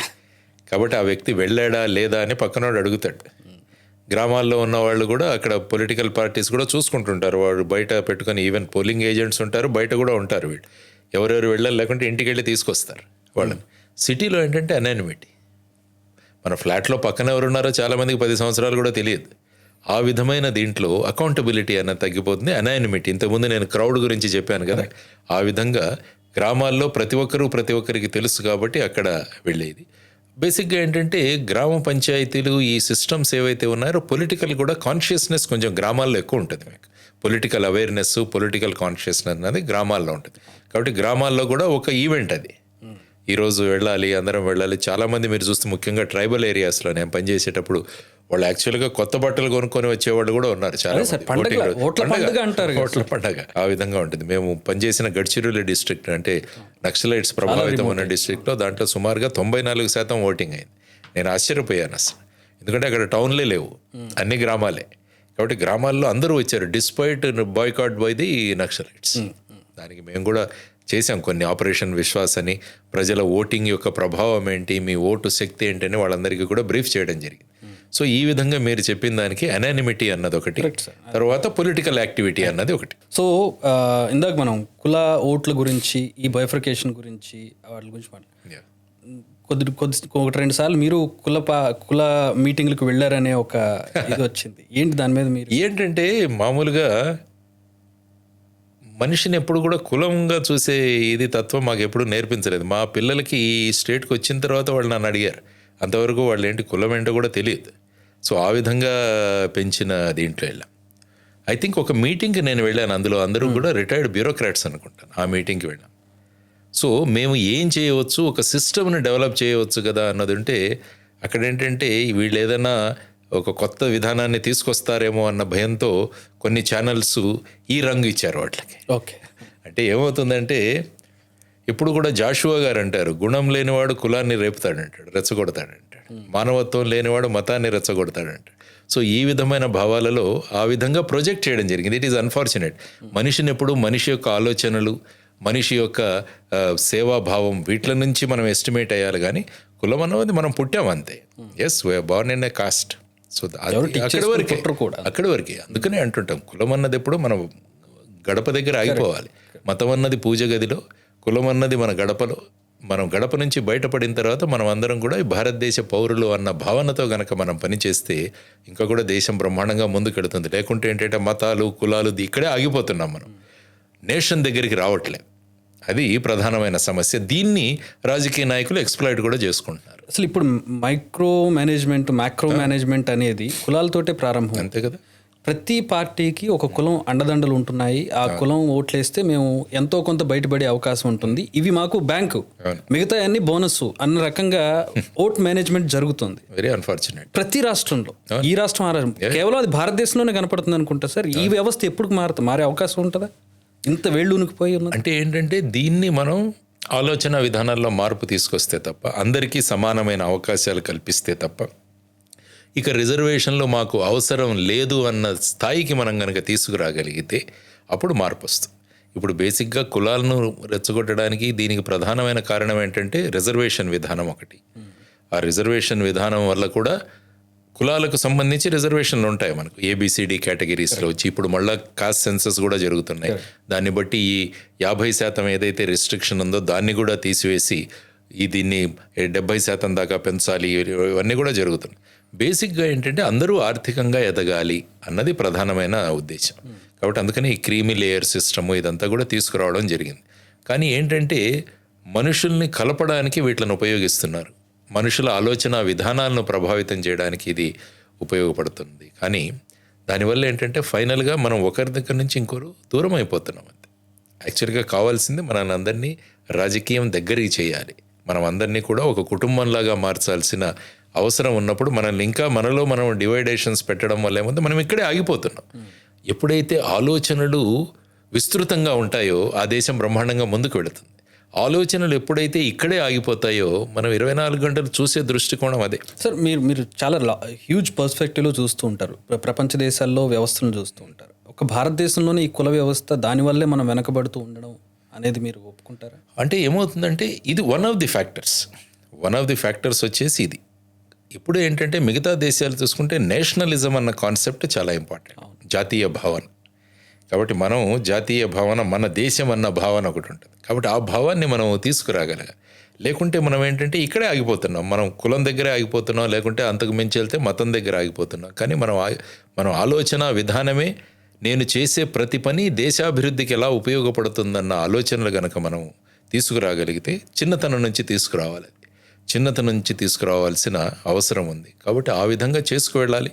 కాబట్టి ఆ వ్యక్తి వెళ్ళాడా లేదా అని పక్కనోడు అడుగుతాడు. గ్రామాల్లో ఉన్న వాళ్ళు కూడా అక్కడ పొలిటికల్ పార్టీస్ కూడా చూసుకుంటుంటారు. వాళ్ళు బయట పెట్టుకొని ఈవెన్ పోలింగ్ ఏజెంట్స్ ఉంటారు, బయట కూడా ఉంటారు. వీళ్ళు ఎవరెవరు వెళ్ళాలి లేకుంటే ఇంటికి వెళ్ళి తీసుకొస్తారు వాళ్ళని. సిటీలో ఏంటంటే అనానిమిటీ. మన ఫ్లాట్లో పక్కన ఎవరున్నారో చాలామందికి 10 సంవత్సరాలు కూడా తెలియదు. ఆ విధమైన దీంట్లో అకౌంటబిలిటీ అన్నది తగ్గిపోతుంది, అనానిమిటీ. ఇంతకుముందు నేను క్రౌడ్ గురించి చెప్పాను కదా, ఆ విధంగా గ్రామాల్లో ప్రతి ఒక్కరికి తెలుసు కాబట్టి అక్కడ వెళ్ళేది. బేసిక్గా ఏంటంటే గ్రామ పంచాయతీలు, ఈ సిస్టమ్స్ ఏవైతే ఉన్నాయో పొలిటికల్ కూడా కాన్షియస్నెస్ కొంచెం గ్రామాల్లో ఎక్కువ ఉంటుంది. మీకు పొలిటికల్ అవేర్నెస్, పొలిటికల్ కాన్షియస్నెస్ అనేది గ్రామాల్లో ఉంటుంది. కాబట్టి గ్రామాల్లో కూడా ఒక ఈవెంట్ అది, ఈరోజు వెళ్ళాలి, అందరం వెళ్ళాలి. చాలామంది మీరు చూస్తే ముఖ్యంగా ట్రైబల్ ఏరియాస్లో నేను పనిచేసేటప్పుడు వాళ్ళు యాక్చువల్గా కొత్త బట్టలు కొనుక్కొని వచ్చేవాళ్ళు కూడా ఉన్నారు. చాలా ఓట్ల పండగ ఆ విధంగా ఉంటుంది. మేము పనిచేసిన గడ్చిరోలి డిస్ట్రిక్ట్ అంటే నక్సలైట్స్ ప్రభావితం ఉన్న డిస్ట్రిక్ట్లో దాంట్లో సుమారుగా 94% ఓటింగ్ అయింది. నేను ఆశ్చర్యపోయాను అసలు, ఎందుకంటే అక్కడ టౌన్లే లేవు, అన్ని గ్రామాలే. కాబట్టి గ్రామాల్లో అందరూ వచ్చారు despite boycott by the Naxalites. దానికి మేము కూడా చేసాం కొన్ని ఆపరేషన్ విశ్వాస్ అని, ప్రజల ఓటింగ్ యొక్క ప్రభావం ఏంటి, మీ ఓటు శక్తి ఏంటని వాళ్ళందరికీ కూడా బ్రీఫ్ చేయడం జరిగింది. సో ఈ విధంగా మీరు చెప్పిన దానికి అనానిమిటీ అన్నది ఒకటి, తర్వాత పొలిటికల్ యాక్టివిటీ అన్నది ఒకటి. సో ఇందాక మనం కుల ఓట్ల గురించి, ఈ బైఫర్కేషన్ గురించి, వాటి గురించి మాట్లాడాం. ఒకటి 2 సార్లు మీరు కుల మీటింగ్లకు వెళ్ళారనే ఒక ఇది వచ్చింది. ఏంటి దాని మీద మీరు? ఏంటంటే మామూలుగా మనిషిని ఎప్పుడు కూడా కులంగా చూసే ఇది తత్వం మాకు ఎప్పుడు నేర్పించలేదు. మా పిల్లలకి ఈ స్టేట్కి వచ్చిన తర్వాత వాళ్ళు నన్ను అడిగారు, అంతవరకు వాళ్ళు ఏంటి కులం ఏంటో కూడా తెలియదు. సో ఆ విధంగా పెంచిన దీంట్లో వెళ్ళాం. ఐ థింక్ ఒక మీటింగ్కి నేను వెళ్ళాను, అందులో అందరూ కూడా రిటైర్డ్ బ్యూరోక్రాట్స్ అనుకుంటాను. ఆ మీటింగ్కి వెళ్ళాం. సో మేము ఏం చేయవచ్చు, ఒక సిస్టమ్ని డెవలప్ చేయవచ్చు కదా అన్నది ఉంటే, అక్కడ ఏంటంటే వీళ్ళు ఏదైనా ఒక కొత్త విధానాన్ని తీసుకొస్తారేమో అన్న భయంతో కొన్ని ఛానల్స్ ఈ రంగు ఇచ్చారు వాటికి. ఓకే. అంటే ఏమవుతుందంటే ఇప్పుడు కూడా జాషువా గారు అంటారు, గుణం లేనివాడు కులాన్ని రేపుతాడంటాడు, రెచ్చగొడతాడంటాడు, మానవత్వం లేనివాడు మతాన్ని రెచ్చగొడతాడంటాడు. సో ఈ విధమైన భావాలలో ఆ విధంగా ప్రొజెక్ట్ చేయడం జరిగింది. It is unfortunate. మనిషిని ఎప్పుడు మనిషి యొక్క ఆలోచనలు, మనిషి యొక్క సేవాభావం వీటి నుంచి మనం ఎస్టిమేట్ అయ్యాలి, కానీ కులం అన్నది మనం పుట్టాం అంతే. Yes, we are born in a caste. So అక్కడి వరకే. అందుకనే అంటుంటాం, కులం అన్నది ఎప్పుడు మనం గడప దగ్గర ఆగిపోవాలి. మతం అన్నది పూజ గదిలో, కులం అన్నది మన గడపలో. మనం గడప నుంచి బయటపడిన తర్వాత మనం అందరం కూడా ఈ భారతదేశ పౌరులు అన్న భావనతో గనక మనం పనిచేస్తే ఇంకా కూడా దేశం బ్రహ్మాండంగా ముందుకెడుతుంది. లేకుంటే ఏంటంటే మతాలు, కులాలు ఇక్కడే ఆగిపోతున్నాం, మనం నేషన్ దగ్గరికి రావట్లే. అది ప్రధానమైన సమస్య. దీన్ని రాజకీయ నాయకులు ఎక్స్ప్లాయిట్ కూడా చేసుకుంటున్నారు. అసలు ఇప్పుడు మైక్రో మేనేజ్మెంట్, మ్యాక్రో మేనేజ్మెంట్ అనేది కులాలతోటే ప్రారంభం. అంతే కదా. ప్రతి పార్టీకి ఒక కులం అండదండలు ఉంటున్నాయి. ఆ కులం ఓట్లేస్తే మేము ఎంతో కొంత బయటపడే అవకాశం ఉంటుంది. ఇవి మాకు బ్యాంకు, మిగతా అన్ని బోనస్ అన్న రకంగా ఓట్ మేనేజ్మెంట్ జరుగుతుంది. Very unfortunate. ప్రతి రాష్ట్రంలో, ఈ రాష్ట్రం ఆ రాష్ట్రం, కేవలం అది భారతదేశంలోనే కనపడుతుంది అనుకుంటా సార్. ఈ వ్యవస్థ ఎప్పుడు మారే అవకాశం ఉంటుందా? ఇంత వేళ్ళు ఉనికిపోయి ఉన్నది అంటే ఏంటంటే, దీన్ని మనం ఆలోచన విధానాల్లో మార్పు తీసుకొస్తే తప్ప, అందరికీ సమానమైన అవకాశాలు కల్పిస్తే తప్ప, ఇక రిజర్వేషన్లో మాకు అవసరం లేదు అన్న స్థాయికి మనం కనుక తీసుకురాగలిగితే అప్పుడు మార్పు వస్తుంది. ఇప్పుడు బేసిక్గా కులాలను రెచ్చగొట్టడానికి దీనికి ప్రధానమైన కారణం ఏంటంటే రిజర్వేషన్ విధానం ఒకటి. ఆ రిజర్వేషన్ విధానం వల్ల కూడా కులాలకు సంబంధించి రిజర్వేషన్లు ఉంటాయి మనకు, ABCD కేటగిరీస్లో వచ్చి. ఇప్పుడు మళ్ళీ కాస్ట్ సెన్సస్ కూడా జరుగుతున్నాయి. దాన్ని బట్టి ఈ 50% ఏదైతే రిస్ట్రిక్షన్ ఉందో దాన్ని కూడా తీసివేసి దీన్ని 70% దాకా పెంచాలి, ఇవన్నీ కూడా జరుగుతున్నాయి. బేసిక్గా ఏంటంటే అందరూ ఆర్థికంగా ఎదగాలి అన్నది ప్రధానమైన ఉద్దేశం. కాబట్టి అందుకని ఈ క్రీమీ లేయర్ సిస్టము ఇదంతా కూడా తీసుకురావడం జరిగింది. కానీ ఏంటంటే మనుషుల్ని కలపడానికి వీటిని ఉపయోగిస్తున్నారు. మనుషుల ఆలోచన విధానాలను ప్రభావితం చేయడానికి ఇది ఉపయోగపడుతుంది. కానీ దానివల్ల ఏంటంటే ఫైనల్గా మనం ఒకరి దగ్గర నుంచి ఇంకొకరు దూరం అయిపోతున్నాం. అంతే. యాక్చువల్గా కావాల్సింది మనల్ని అందరినీ రాజకీయం దగ్గరికి చేయాలి. మనం అందరినీ కూడా ఒక కుటుంబంలాగా మార్చాల్సిన అవసరం ఉన్నప్పుడు మనల్ని ఇంకా మనలో మనం డివైడేషన్స్ పెట్టడం వల్ల ఏమంటే మనం ఇక్కడే ఆగిపోతున్నాం. ఎప్పుడైతే ఆలోచనలు విస్తృతంగా ఉంటాయో ఆ దేశం బ్రహ్మాండంగా ముందుకు వెళుతుంది. ఆలోచనలు ఎప్పుడైతే ఇక్కడే ఆగిపోతాయో మనం 24 గంటలు చూసే దృష్టికోణం అదే. సార్, మీరు చాలా హ్యూజ్ పర్స్పెక్టివ్లో చూస్తూ ఉంటారు, ప్రపంచ దేశాల్లో వ్యవస్థను చూస్తూ ఉంటారు. ఒక భారతదేశంలోనే ఈ కుల వ్యవస్థ, దానివల్లే మనం వెనకబడుతూ ఉండడం అనేది మీరు ఒప్పుకుంటారా? అంటే ఏమవుతుందంటే ఇది వన్ ఆఫ్ ది ఫ్యాక్టర్స్ వచ్చేసి ఇది. ఇప్పుడు ఏంటంటే మిగతా దేశాలు చూసుకుంటే నేషనలిజం అన్న కాన్సెప్ట్ చాలా ఇంపార్టెంట్, జాతీయ భావన. కాబట్టి మనం జాతీయ భావన, మన దేశం అన్న భావన ఒకటి ఉంటుంది. కాబట్టి ఆ భావాన్ని మనం తీసుకురాగలగాలి. లేకుంటే మనం ఏంటంటే ఇక్కడే ఆగిపోతున్నాం. మనం కులం దగ్గరే ఆగిపోతున్నాం, లేకుంటే అంతకు మించి వెళ్తే మతం దగ్గర ఆగిపోతున్నాం. కానీ మనం ఆలోచన విధానమే నేను చేసే ప్రతి పని దేశాభివృద్ధికి ఎలా ఉపయోగపడుతుందన్న ఆలోచనలు కనుక మనం తీసుకురాగలిగితే చిన్నతనం నుంచి తీసుకురావాల్సిన అవసరం ఉంది. కాబట్టి ఆ విధంగా చేసుకువెళ్ళాలి.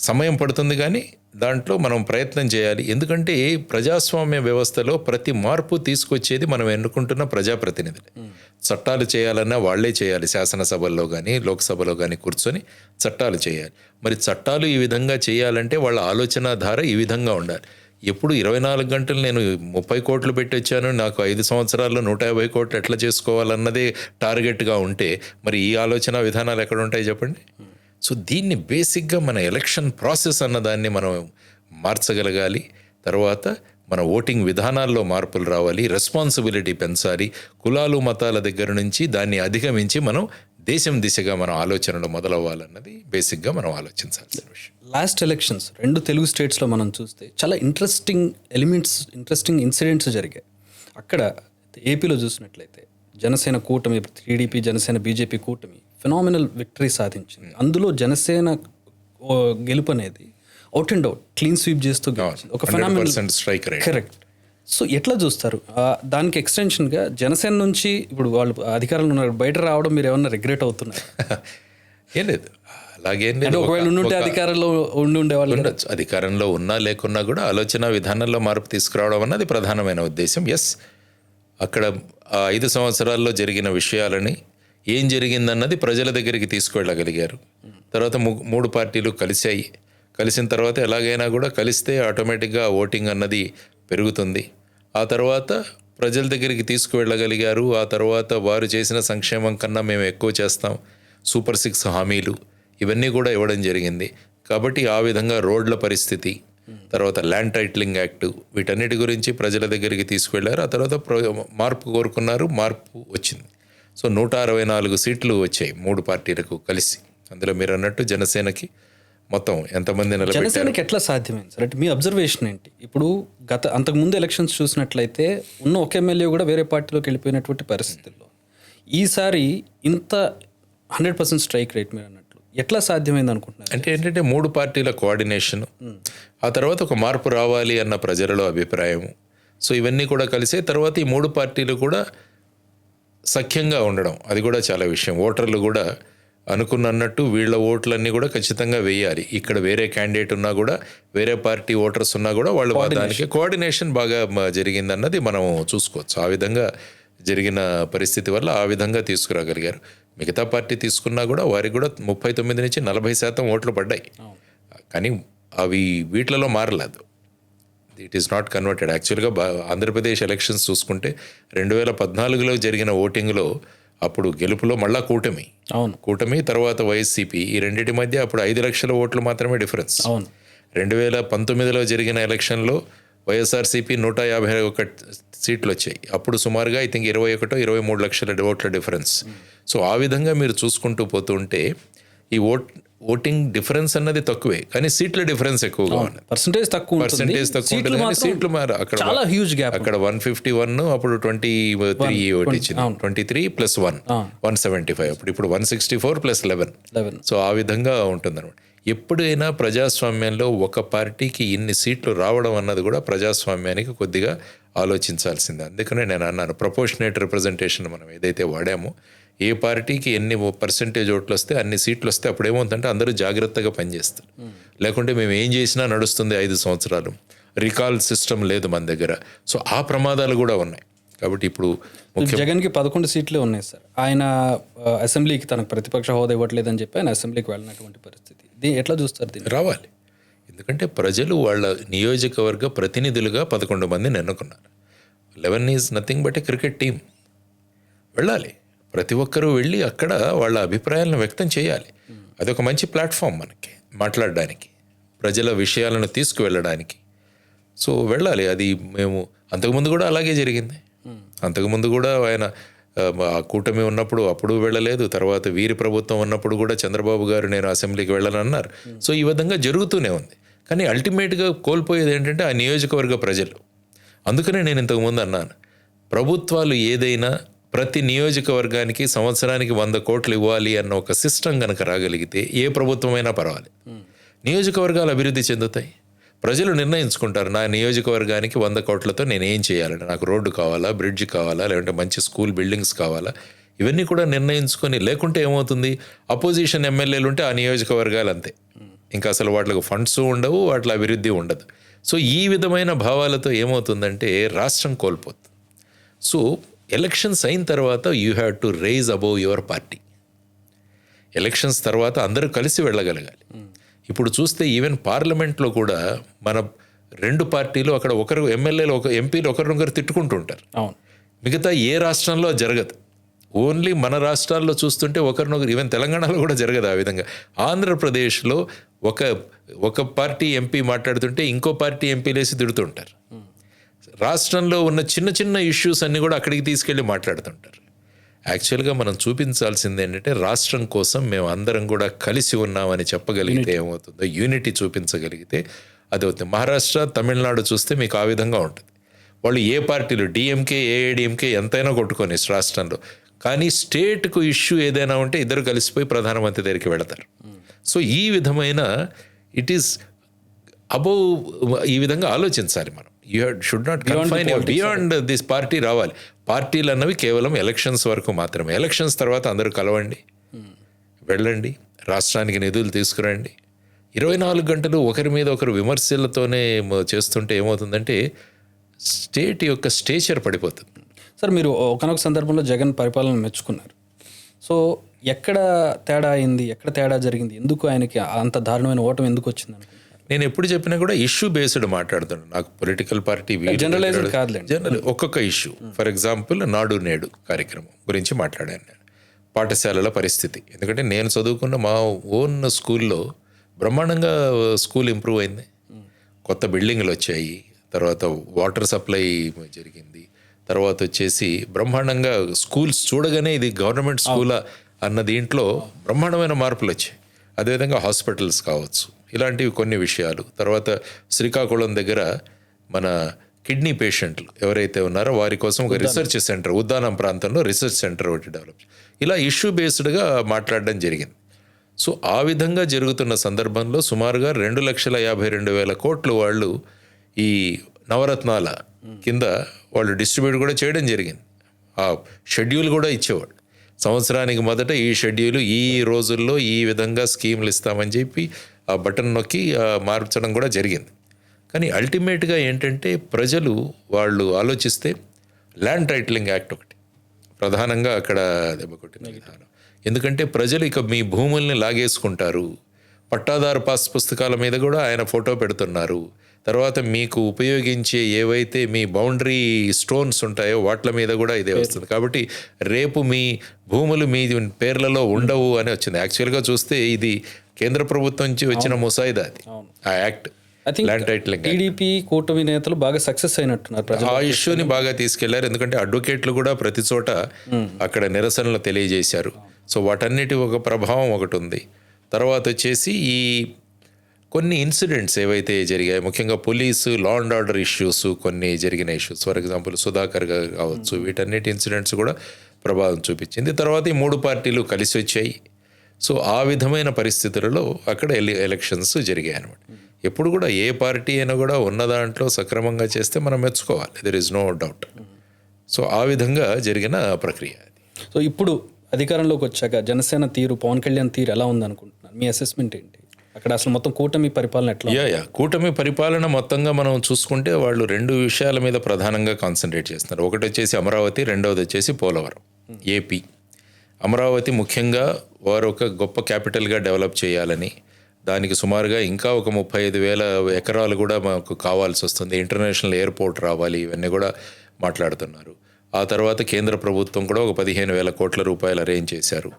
సమయం పడుతుంది, కానీ దాంట్లో మనం ప్రయత్నం చేయాలి. ఎందుకంటే ప్రజాస్వామ్య వ్యవస్థలో ప్రతి మార్పు తీసుకొచ్చేది మనం ఎన్నుకుంటున్న ప్రజాప్రతినిధులే. చట్టాలు చేయాలన్నా వాళ్లే చేయాలి. శాసనసభల్లో కానీ లోక్సభలో కానీ కూర్చొని చట్టాలు చేయాలి. మరి చట్టాలు ఈ విధంగా చేయాలంటే వాళ్ళ ఆలోచన ధార ఈ విధంగా ఉండాలి. ఎప్పుడు 24 గంటలు నేను 30 కోట్లు పెట్టి వచ్చాను, నాకు 5 సంవత్సరాల్లో 150 కోట్లు ఎట్లా చేసుకోవాలన్నదే టార్గెట్గా ఉంటే మరి ఈ ఆలోచన విధానాలు ఎక్కడ ఉంటాయి చెప్పండి. సో దీన్ని బేసిక్గా మన ఎలక్షన్ ప్రాసెస్ అన్నదాన్ని మనం మార్చగలగాలి. తర్వాత మన ఓటింగ్ విధానాల్లో మార్పులు రావాలి, రెస్పాన్సిబిలిటీ పెంచాలి. కులాలు మతాల దగ్గర నుంచి దాన్ని అధిగమించి మనం దేశం దిశగా మన ఆలోచనలు మొదలవ్వాలన్నది బేసిక్గా మనం ఆలోచించాల్సిన విషయం. లాస్ట్ ఎలక్షన్స్ 2 తెలుగు స్టేట్స్లో మనం చూస్తే చాలా ఇంట్రెస్టింగ్ ఇన్సిడెంట్స్ జరిగాయి. అక్కడ ఏపీలో చూసినట్లయితే జనసేన కూటమి, టీడీపీ, జనసేన, బీజేపీ కూటమి ఫినామినల్ విక్టరీ సాధించింది. అందులో జనసేన గెలుపు అనేది out and out clean sweep చేస్తూ ఒక phenomenal strike rate. Correct. So ఎట్లా చూస్తారు దానికి ఎక్స్టెన్షన్గా జనసేన నుంచి ఇప్పుడు వాళ్ళు అధికారంలో ఉన్నారు, బయట రావడం మీరు ఏమన్నా రిగ్రెట్ అవుతున్నారు? ఏం లేదు, అలాగేం లేదు. ఒకవేళ ఉంటే అధికారంలో ఉండేవాళ్ళు ఉండొచ్చు. అధికారంలో ఉన్నా లేకున్నా కూడా ఆలోచన విధానంలో మార్పు తీసుకురావడం అన్నది ప్రధానమైన ఉద్దేశం. ఎస్, అక్కడ 5 సంవత్సరాల్లో జరిగిన విషయాలని ఏం జరిగిందన్నది ప్రజల దగ్గరికి తీసుకువెళ్ళగలిగారు. తర్వాత 3 పార్టీలు కలిసిన తర్వాత ఎలాగైనా కూడా కలిస్తే ఆటోమేటిక్గా ఓటింగ్ అన్నది పెరుగుతుంది. ఆ తర్వాత ప్రజల దగ్గరికి తీసుకువెళ్ళగలిగారు. ఆ తర్వాత వారు చేసిన సంక్షేమం కన్నా మేము ఎక్కువ చేస్తాం, సూపర్ 6 హామీలు ఇవన్నీ కూడా ఇవ్వడం జరిగింది. కాబట్టి ఆ విధంగా రోడ్ల పరిస్థితి, తర్వాత ల్యాండ్ టైటిలింగ్ యాక్ట్, వీటన్నిటి గురించి ప్రజల దగ్గరికి తీసుకువెళ్ళారు. ఆ తర్వాత మార్పు కోరుకున్నారు, మార్పు వచ్చింది. సో 164 సీట్లు వచ్చాయి 3 పార్టీలకు కలిసి. అందులో మీరు అన్నట్టు జనసేనకి మొత్తం ఎంతమంది నిలబెట్టారు? జనసేనకి ఎట్లా సాధ్యమైంది సార్? అంటే మీ అబ్జర్వేషన్ ఏంటి? ఇప్పుడు అంతకుముందు ఎలక్షన్స్ చూసినట్లయితే ఉన్న ఒక ఎమ్మెల్యే కూడా వేరే పార్టీలోకి వెళ్ళిపోయినటువంటి పరిస్థితుల్లో ఈసారి ఇంత 100% స్ట్రైక్ రేట్ మీరు అన్నట్లు ఎట్లా సాధ్యమైంది అనుకుంటున్నారు? అంటే ఏంటంటే 3 పార్టీల కోఆర్డినేషన్, ఆ తర్వాత ఒక మార్పు రావాలి అన్న ప్రజలలో అభిప్రాయం. సో ఇవన్నీ కూడా కలిసే తర్వాత ఈ 3 పార్టీలు కూడా సఖ్యంగా ఉండడం, అది కూడా చాలా విషయం. ఓటర్లు కూడా అనుకున్నట్టు వీళ్ళ ఓట్లన్నీ కూడా ఖచ్చితంగా వేయాలి. ఇక్కడ వేరే క్యాండిడేట్ ఉన్నా కూడా, వేరే పార్టీ ఓటర్స్ ఉన్నా కూడా వాళ్ళు దానికి కోఆర్డినేషన్ బాగా జరిగిందన్నది మనం చూసుకోవచ్చు. ఆ విధంగా జరిగిన పరిస్థితి వల్ల ఆ విధంగా తీసుకురాగలిగారు. మిగతా పార్టీ తీసుకున్నా కూడా వారికి కూడా 39 నుంచి 40% ఓట్లు పడ్డాయి. కానీ అవి వీటిలలో మారలేదు. It is not converted. యాక్చువల్గా ఆంధ్రప్రదేశ్ ఎలక్షన్స్ చూసుకుంటే 2014లో జరిగిన ఓటింగ్లో అప్పుడు గెలుపులో మళ్ళా కూటమి తర్వాత వైఎస్సీపీ, ఈ రెండింటి మధ్య అప్పుడు 5 లక్షల ఓట్లు మాత్రమే డిఫరెన్స్. 2019లో జరిగిన ఎలక్షన్లో వైఎస్ఆర్సీపీ 151 సీట్లు వచ్చాయి. అప్పుడు సుమారుగా ఐ థింక్ 21-23 లక్షల ఓట్ల డిఫరెన్స్. సో ఆ విధంగా మీరు చూసుకుంటూ పోతుంటే ఈ ఓటింగ్ డిఫరెన్స్ అన్నది తక్కువే, కానీ సీట్ల డిఫరెన్స్ ఎక్కువగా ఉన్నది. పర్సెంటేజ్ తక్కువ ఉంటుంది, కానీ సీట్లు అక్కడ చాలా హ్యూజ్ గ్యాప్. అక్కడ 151, అప్పుడు 23 ఓటు ఇచ్చింది. 23 + 1 175, ఇప్పుడు 164 + 11. సో ఆ విధంగా ఉంటుందన్నమాట. ఎప్పుడైనా ప్రజాస్వామ్యంలో ఒక పార్టీకి ఇన్ని సీట్లు రావడం అన్నది కూడా ప్రజాస్వామ్యానికి కొద్దిగా ఆలోచించాల్సిందే. అందుకనే నేను అన్నాను, ప్రపోర్షనేట్ రిప్రజెంటేషన్ మనం ఏదైతే వాడామో, ఏ పార్టీకి ఎన్ని పర్సెంటేజ్ ఓట్లు వస్తే అన్ని సీట్లు వస్తే అప్పుడు ఏమవుతుందంటే అందరూ జాగ్రత్తగా పనిచేస్తారు. లేకుంటే మేము ఏం చేసినా నడుస్తుంది 5 సంవత్సరాలు, రికాల్ సిస్టమ్ లేదు మన దగ్గర. సో ఆ ప్రమాదాలు కూడా ఉన్నాయి. కాబట్టి ఇప్పుడు జగన్కి 11 సీట్లే ఉన్నాయి సార్. ఆయన అసెంబ్లీకి తనకు ప్రతిపక్ష హోదా ఇవ్వట్లేదని చెప్పి ఆయన అసెంబ్లీకి వెళ్ళినటువంటి పరిస్థితి. దీన్ని ఎట్లా చూస్తారు? దీన్ని రావాలి, ఎందుకంటే ప్రజలు వాళ్ళ నియోజకవర్గ ప్రతినిధులుగా 11 మందిని ఎన్నుకున్నారు. 11 is nothing but A cricket team. వెళ్ళాలి, ప్రతి ఒక్కరూ వెళ్ళి అక్కడ వాళ్ళ అభిప్రాయాలను వ్యక్తం చేయాలి. అదొక మంచి ప్లాట్ఫామ్ మనకి మాట్లాడడానికి, ప్రజల విషయాలను తీసుకువెళ్ళడానికి. సో వెళ్ళాలి. అది మేము అంతకుముందు కూడా అలాగే జరిగింది. అంతకుముందు కూడా ఆయన ఆ కూటమి ఉన్నప్పుడు అప్పుడు వెళ్ళలేదు, తర్వాత వీరి ప్రభుత్వం ఉన్నప్పుడు కూడా చంద్రబాబు గారు నేను అసెంబ్లీకి వెళ్ళనన్నారు. సో ఈ విధంగా జరుగుతూనే ఉంది. కానీ అల్టిమేట్గా కోల్పోయేది ఏంటంటే ఆ నియోజకవర్గ ప్రజలు. అందుకనే నేను ఇంతకుముందు అన్నాను, ప్రభుత్వాలు ఏదైనా ప్రతి నియోజకవర్గానికి సంవత్సరానికి 100 కోట్లు ఇవ్వాలి అన్న ఒక సిస్టమ్ కనుక రాగలిగితే ఏ ప్రభుత్వమైనా పర్వాలేదు. నియోజకవర్గాలు అభివృద్ధి చెందుతాయి. ప్రజలు నిర్ణయించుకుంటారు, నా నియోజకవర్గానికి 100 కోట్లతో నేను ఏం చేయాలని, నాకు రోడ్డు కావాలా, బ్రిడ్జ్ కావాలా, లేదంటే మంచి స్కూల్ బిల్డింగ్స్ కావాలా, ఇవన్నీ కూడా నిర్ణయించుకొని. లేకుంటే ఏమవుతుంది, అపోజిషన్ ఎమ్మెల్యేలు ఉంటే ఆ నియోజకవర్గాలు అంతే, ఇంకా అసలు వాటికి ఫండ్స్ ఉండవు, వాటిలో అభివృద్ధి ఉండదు. సో ఈ విధమైన భావాలతో ఏమవుతుందంటే రాష్ట్రం కోల్పోతుంది. సో ఎలక్షన్స్ అయిన తర్వాత you have to rise above your party. Elections తర్వాత అందరూ కలిసి వెళ్ళగలగాలి. ఇప్పుడు చూస్తే ఈవెన్ పార్లమెంట్లో కూడా మన 2 పార్టీలు అక్కడ ఒకరు ఎమ్మెల్యేలు ఎంపీలు ఒకరినొకరు తిట్టుకుంటుంటారు. మిగతా ఏ రాష్ట్రంలో జరగదు. ఓన్లీ మన రాష్ట్రాల్లో చూస్తుంటే ఒకరినొకరు, ఈవెన్ తెలంగాణలో కూడా జరగదు ఆ విధంగా. ఆంధ్రప్రదేశ్లో ఒక పార్టీ ఎంపీ మాట్లాడుతుంటే ఇంకో పార్టీ ఎంపీలేసి తిడుతుంటారు. రాష్ట్రంలో ఉన్న చిన్న చిన్న ఇష్యూస్ అన్నీ కూడా అక్కడికి తీసుకెళ్ళి మాట్లాడుతుంటారు. యాక్చువల్గా మనం చూపించాల్సింది ఏంటంటే రాష్ట్రం కోసం మేము అందరం కూడా కలిసి ఉన్నామని చెప్పగలిగితే ఏమవుతుందో, యూనిటీ చూపించగలిగితే అది అవుతుంది. మహారాష్ట్ర, తమిళనాడు చూస్తే మీకు ఆ విధంగా ఉంటుంది. వాళ్ళు ఏ పార్టీలు డిఎంకే, ఏఐడిఎంకే ఎంతైనా కొట్టుకొని రాష్ట్రంలో, కానీ స్టేట్కు ఇష్యూ ఏదైనా ఉంటే ఇద్దరు కలిసిపోయి ప్రధానమంత్రి దగ్గరికి వెళతారు. సో ఈ విధమైన ఇట్ ఈస్ అబోవ్, ఈ విధంగా ఆలోచించాలి మనం. You should not confine beyond this party రావాలి. పార్టీలు అన్నవి కేవలం ఎలక్షన్స్ వరకు మాత్రమే. ఎలక్షన్స్ తర్వాత అందరూ కలవండి, వెళ్ళండి, రాష్ట్రానికి నిధులు తీసుకురండి. 24 గంటలు ఒకరి మీద ఒకరు విమర్శలతోనే చేస్తుంటే ఏమవుతుందంటే స్టేట్ యొక్క స్టేచర్ పడిపోతుంది. సార్, మీరు ఒకనొక సందర్భంలో జగన్ పరిపాలన మెచ్చుకున్నారు. సో ఎక్కడ తేడా అయింది, ఎక్కడ తేడా జరిగింది, ఎందుకు ఆయనకి అంత దారుణమైన ఓటమి ఎందుకు వచ్చింది అనుకుంటున్నారు? నేను ఎప్పుడు చెప్పినా కూడా ఇష్యూ బేస్డ్ మాట్లాడుతున్నాను. నాకు పొలిటికల్ పార్టీ జనరలైజ్డ్ కాదులేండి. జనరల్ ఒక్కొక్క ఇష్యూ. ఫర్ ఎగ్జాంపుల్ నాడు నేడు కార్యక్రమం గురించి మాట్లాడాను నేను. పాఠశాలల పరిస్థితి, ఎందుకంటే నేను చదువుకున్న మా ఓన్ స్కూల్లో బ్రహ్మాండంగా స్కూల్ ఇంప్రూవ్ అయింది. కొత్త బిల్డింగ్లు వచ్చాయి, తర్వాత వాటర్ సప్లై జరిగింది, తర్వాత వచ్చేసి బ్రహ్మాండంగా స్కూల్స్ చూడగానే ఇది గవర్నమెంట్ స్కూలా అన్న దీంట్లో బ్రహ్మాండమైన మార్పులు వచ్చాయి. అదేవిధంగా హాస్పిటల్స్ కావచ్చు, ఇలాంటివి కొన్ని విషయాలు. తర్వాత శ్రీకాకుళం దగ్గర మన కిడ్నీ పేషెంట్లు ఎవరైతే ఉన్నారో వారి కోసం ఒక రీసెర్చ్ సెంటర్, ఉద్దానం ప్రాంతంలో రీసెర్చ్ సెంటర్ ఒకటి డెవలప్, ఇలా ఇష్యూ బేస్డ్గా మాట్లాడడం జరిగింది. సో ఆ విధంగా జరుగుతున్న సందర్భంలో సుమారుగా 2,52,000 కోట్లు వాళ్ళు ఈ నవరత్నాల కింద వాళ్ళు డిస్ట్రిబ్యూట్ కూడా చేయడం జరిగింది. ఆ షెడ్యూల్ కూడా ఇచ్చేవాడు. సంవత్సరానికి మొదట ఈ షెడ్యూల్, ఈ రోజుల్లో ఈ విధంగా స్కీములు ఇస్తామని చెప్పి ఆ బటన్ నొక్కి మార్చడం కూడా జరిగింది. కానీ అల్టిమేట్గా ఏంటంటే ప్రజలు వాళ్ళు ఆలోచిస్తే ల్యాండ్ టైటిలింగ్ యాక్ట్ ఒకటి ప్రధానంగా అక్కడ దెబ్బకొట్టిన విధానం. ఎందుకంటే ప్రజలు ఇక మీ భూముల్ని లాగేసుకుంటారు. పట్టాదారు పాస్ పుస్తకాల మీద కూడా ఆయన ఫోటో పెడుతున్నారు. తర్వాత మీకు ఉపయోగించే ఏవైతే మీ బౌండరీ స్టోన్స్ ఉంటాయో వాటి మీద కూడా ఇదే వస్తుంది. కాబట్టి రేపు మీ భూములు మీ పేర్లలో ఉండవు అని వచ్చింది. యాక్చువల్గా చూస్తే ఇది కేంద్ర ప్రభుత్వం నుంచి వచ్చిన ముసాయిదా అది, ఆ యాక్ట్ ల్యాండ్ టైటిలింగ్. టీడీపీ కూటమి నేతలు బాగా సక్సెస్ అయినట్టున్నారు. ఆ ఇష్యూని బాగా తీసుకెళ్లారు. ఎందుకంటే అడ్వకేట్లు కూడా ప్రతి చోట అక్కడ నిరసనలు తెలియజేశారు. సో వాటన్నిటి ఒక ప్రభావం ఒకటి ఉంది. తర్వాత వచ్చేసి ఈ కొన్ని ఇన్సిడెంట్స్ ఏవైతే జరిగాయి, ముఖ్యంగా police law and order issues కొన్ని జరిగిన ఇష్యూస్, ఫర్ ఎగ్జాంపుల్ సుధాకర్ గారు కావచ్చు, వీటన్నిటి ఇన్సిడెంట్స్ కూడా ప్రభావం చూపించింది. తర్వాత ఈ 3 పార్టీలు కలిసి వచ్చాయి. సో ఆ విధమైన పరిస్థితులలో అక్కడ ఎలక్షన్స్ జరిగాయి అన్నమాట. ఎప్పుడు కూడా ఏ పార్టీ అయినా కూడా ఉన్న దాంట్లో సక్రమంగా చేస్తే మనం మెచ్చుకోవాలి, there is no doubt. So ఆ విధంగా జరిగిన ప్రక్రియ. సో ఇప్పుడు అధికారంలోకి వచ్చాక జనసేన తీరు, పవన్ కళ్యాణ్ తీరు ఎలా ఉందనుకుంటున్నారు? మీ అసెస్మెంట్ ఏంటి? అక్కడ అసలు మొత్తం కూటమి పరిపాలన ఎట్లా? కూటమి పరిపాలన మొత్తంగా మనం చూసుకుంటే వాళ్ళు 2 విషయాల మీద ప్రధానంగా కాన్సన్ట్రేట్ చేస్తున్నారు. ఒకటి వచ్చేసి అమరావతి, రెండవది వచ్చేసి పోలవరం, ఏపీ. అమరావతి ముఖ్యంగా వారు ఒక గొప్ప క్యాపిటల్గా డెవలప్ చేయాలని, దానికి సుమారుగా ఇంకా ఒక 35,000 ఎకరాలు కూడా మాకు కావాల్సి వస్తుంది, ఇంటర్నేషనల్ ఎయిర్పోర్ట్ రావాలి, ఇవన్నీ కూడా మాట్లాడుతున్నారు. ఆ తర్వాత కేంద్ర ప్రభుత్వం కూడా ఒక 15,000 కోట్ల రూపాయలు అరేంజ్ చేశారు.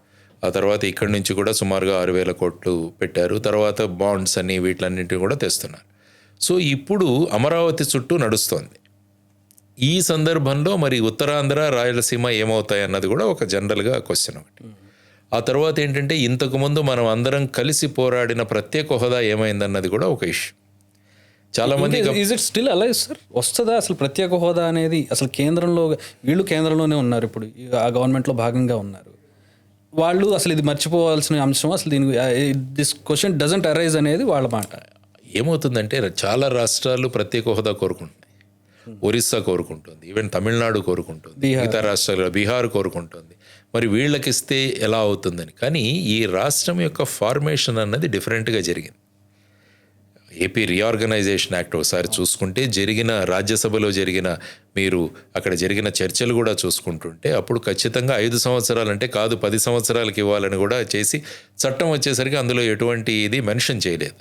ఆ తర్వాత ఇక్కడి నుంచి కూడా సుమారుగా 6,000 కోట్లు పెట్టారు. తర్వాత బాండ్స్ అని వీటిలన్నింటినీ కూడా తెస్తున్నారు. సో ఇప్పుడు అమరావతి చుట్టూ నడుస్తోంది. ఈ సందర్భంలో మరి ఉత్తరాంధ్ర, రాయలసీమ ఏమవుతాయి అన్నది కూడా ఒక జనరల్గా క్వశ్చన్ ఒకటి. ఆ తర్వాత ఏంటంటే ఇంతకుముందు మనం అందరం కలిసి పోరాడిన ప్రత్యేక హోదా ఏమైందన్నది కూడా ఒక ఇష్యూ. చాలా మంది is it still alive sir? వస్తుందా అసలు ప్రత్యేక హోదా అనేది? అసలు కేంద్రంలో వీళ్ళు కేంద్రంలోనే ఉన్నారు, ఇప్పుడు ఆ గవర్నమెంట్లో భాగంగా ఉన్నారు వాళ్ళు. అసలు ఇది మర్చిపోవాల్సిన అంశం, అసలు దీనికి దిస్ క్వశ్చన్ డజంట్ అరైజ్ అనేది వాళ్ళ మాట. ఏమవుతుందంటే చాలా రాష్ట్రాలు ప్రత్యేక హోదా కోరుకుంటున్నాయి. ఒరిస్సా కోరుకుంటుంది, ఈవెన్ తమిళనాడు కోరుకుంటుంది, మిగతా రాష్ట్రాలు, బీహార్ కోరుకుంటుంది. మరి వీళ్ళకిస్తే ఎలా అవుతుందని. కానీ ఈ రాష్ట్రం యొక్క ఫార్మేషన్ అన్నది డిఫరెంట్గా జరిగింది. ఏపీ రీఆర్గనైజేషన్ యాక్ట్ ఒకసారి చూసుకుంటే జరిగిన, రాజ్యసభలో జరిగిన, మీరు అక్కడ జరిగిన చర్చలు కూడా చూసుకుంటుంటే అప్పుడు ఖచ్చితంగా 5 సంవత్సరాలు అంటే కాదు 10 సంవత్సరాలకి ఇవ్వాలని కూడా చేసి చట్టం వచ్చేసరికి అందులో ఎటువంటి ఇది మెన్షన్ చేయలేదు.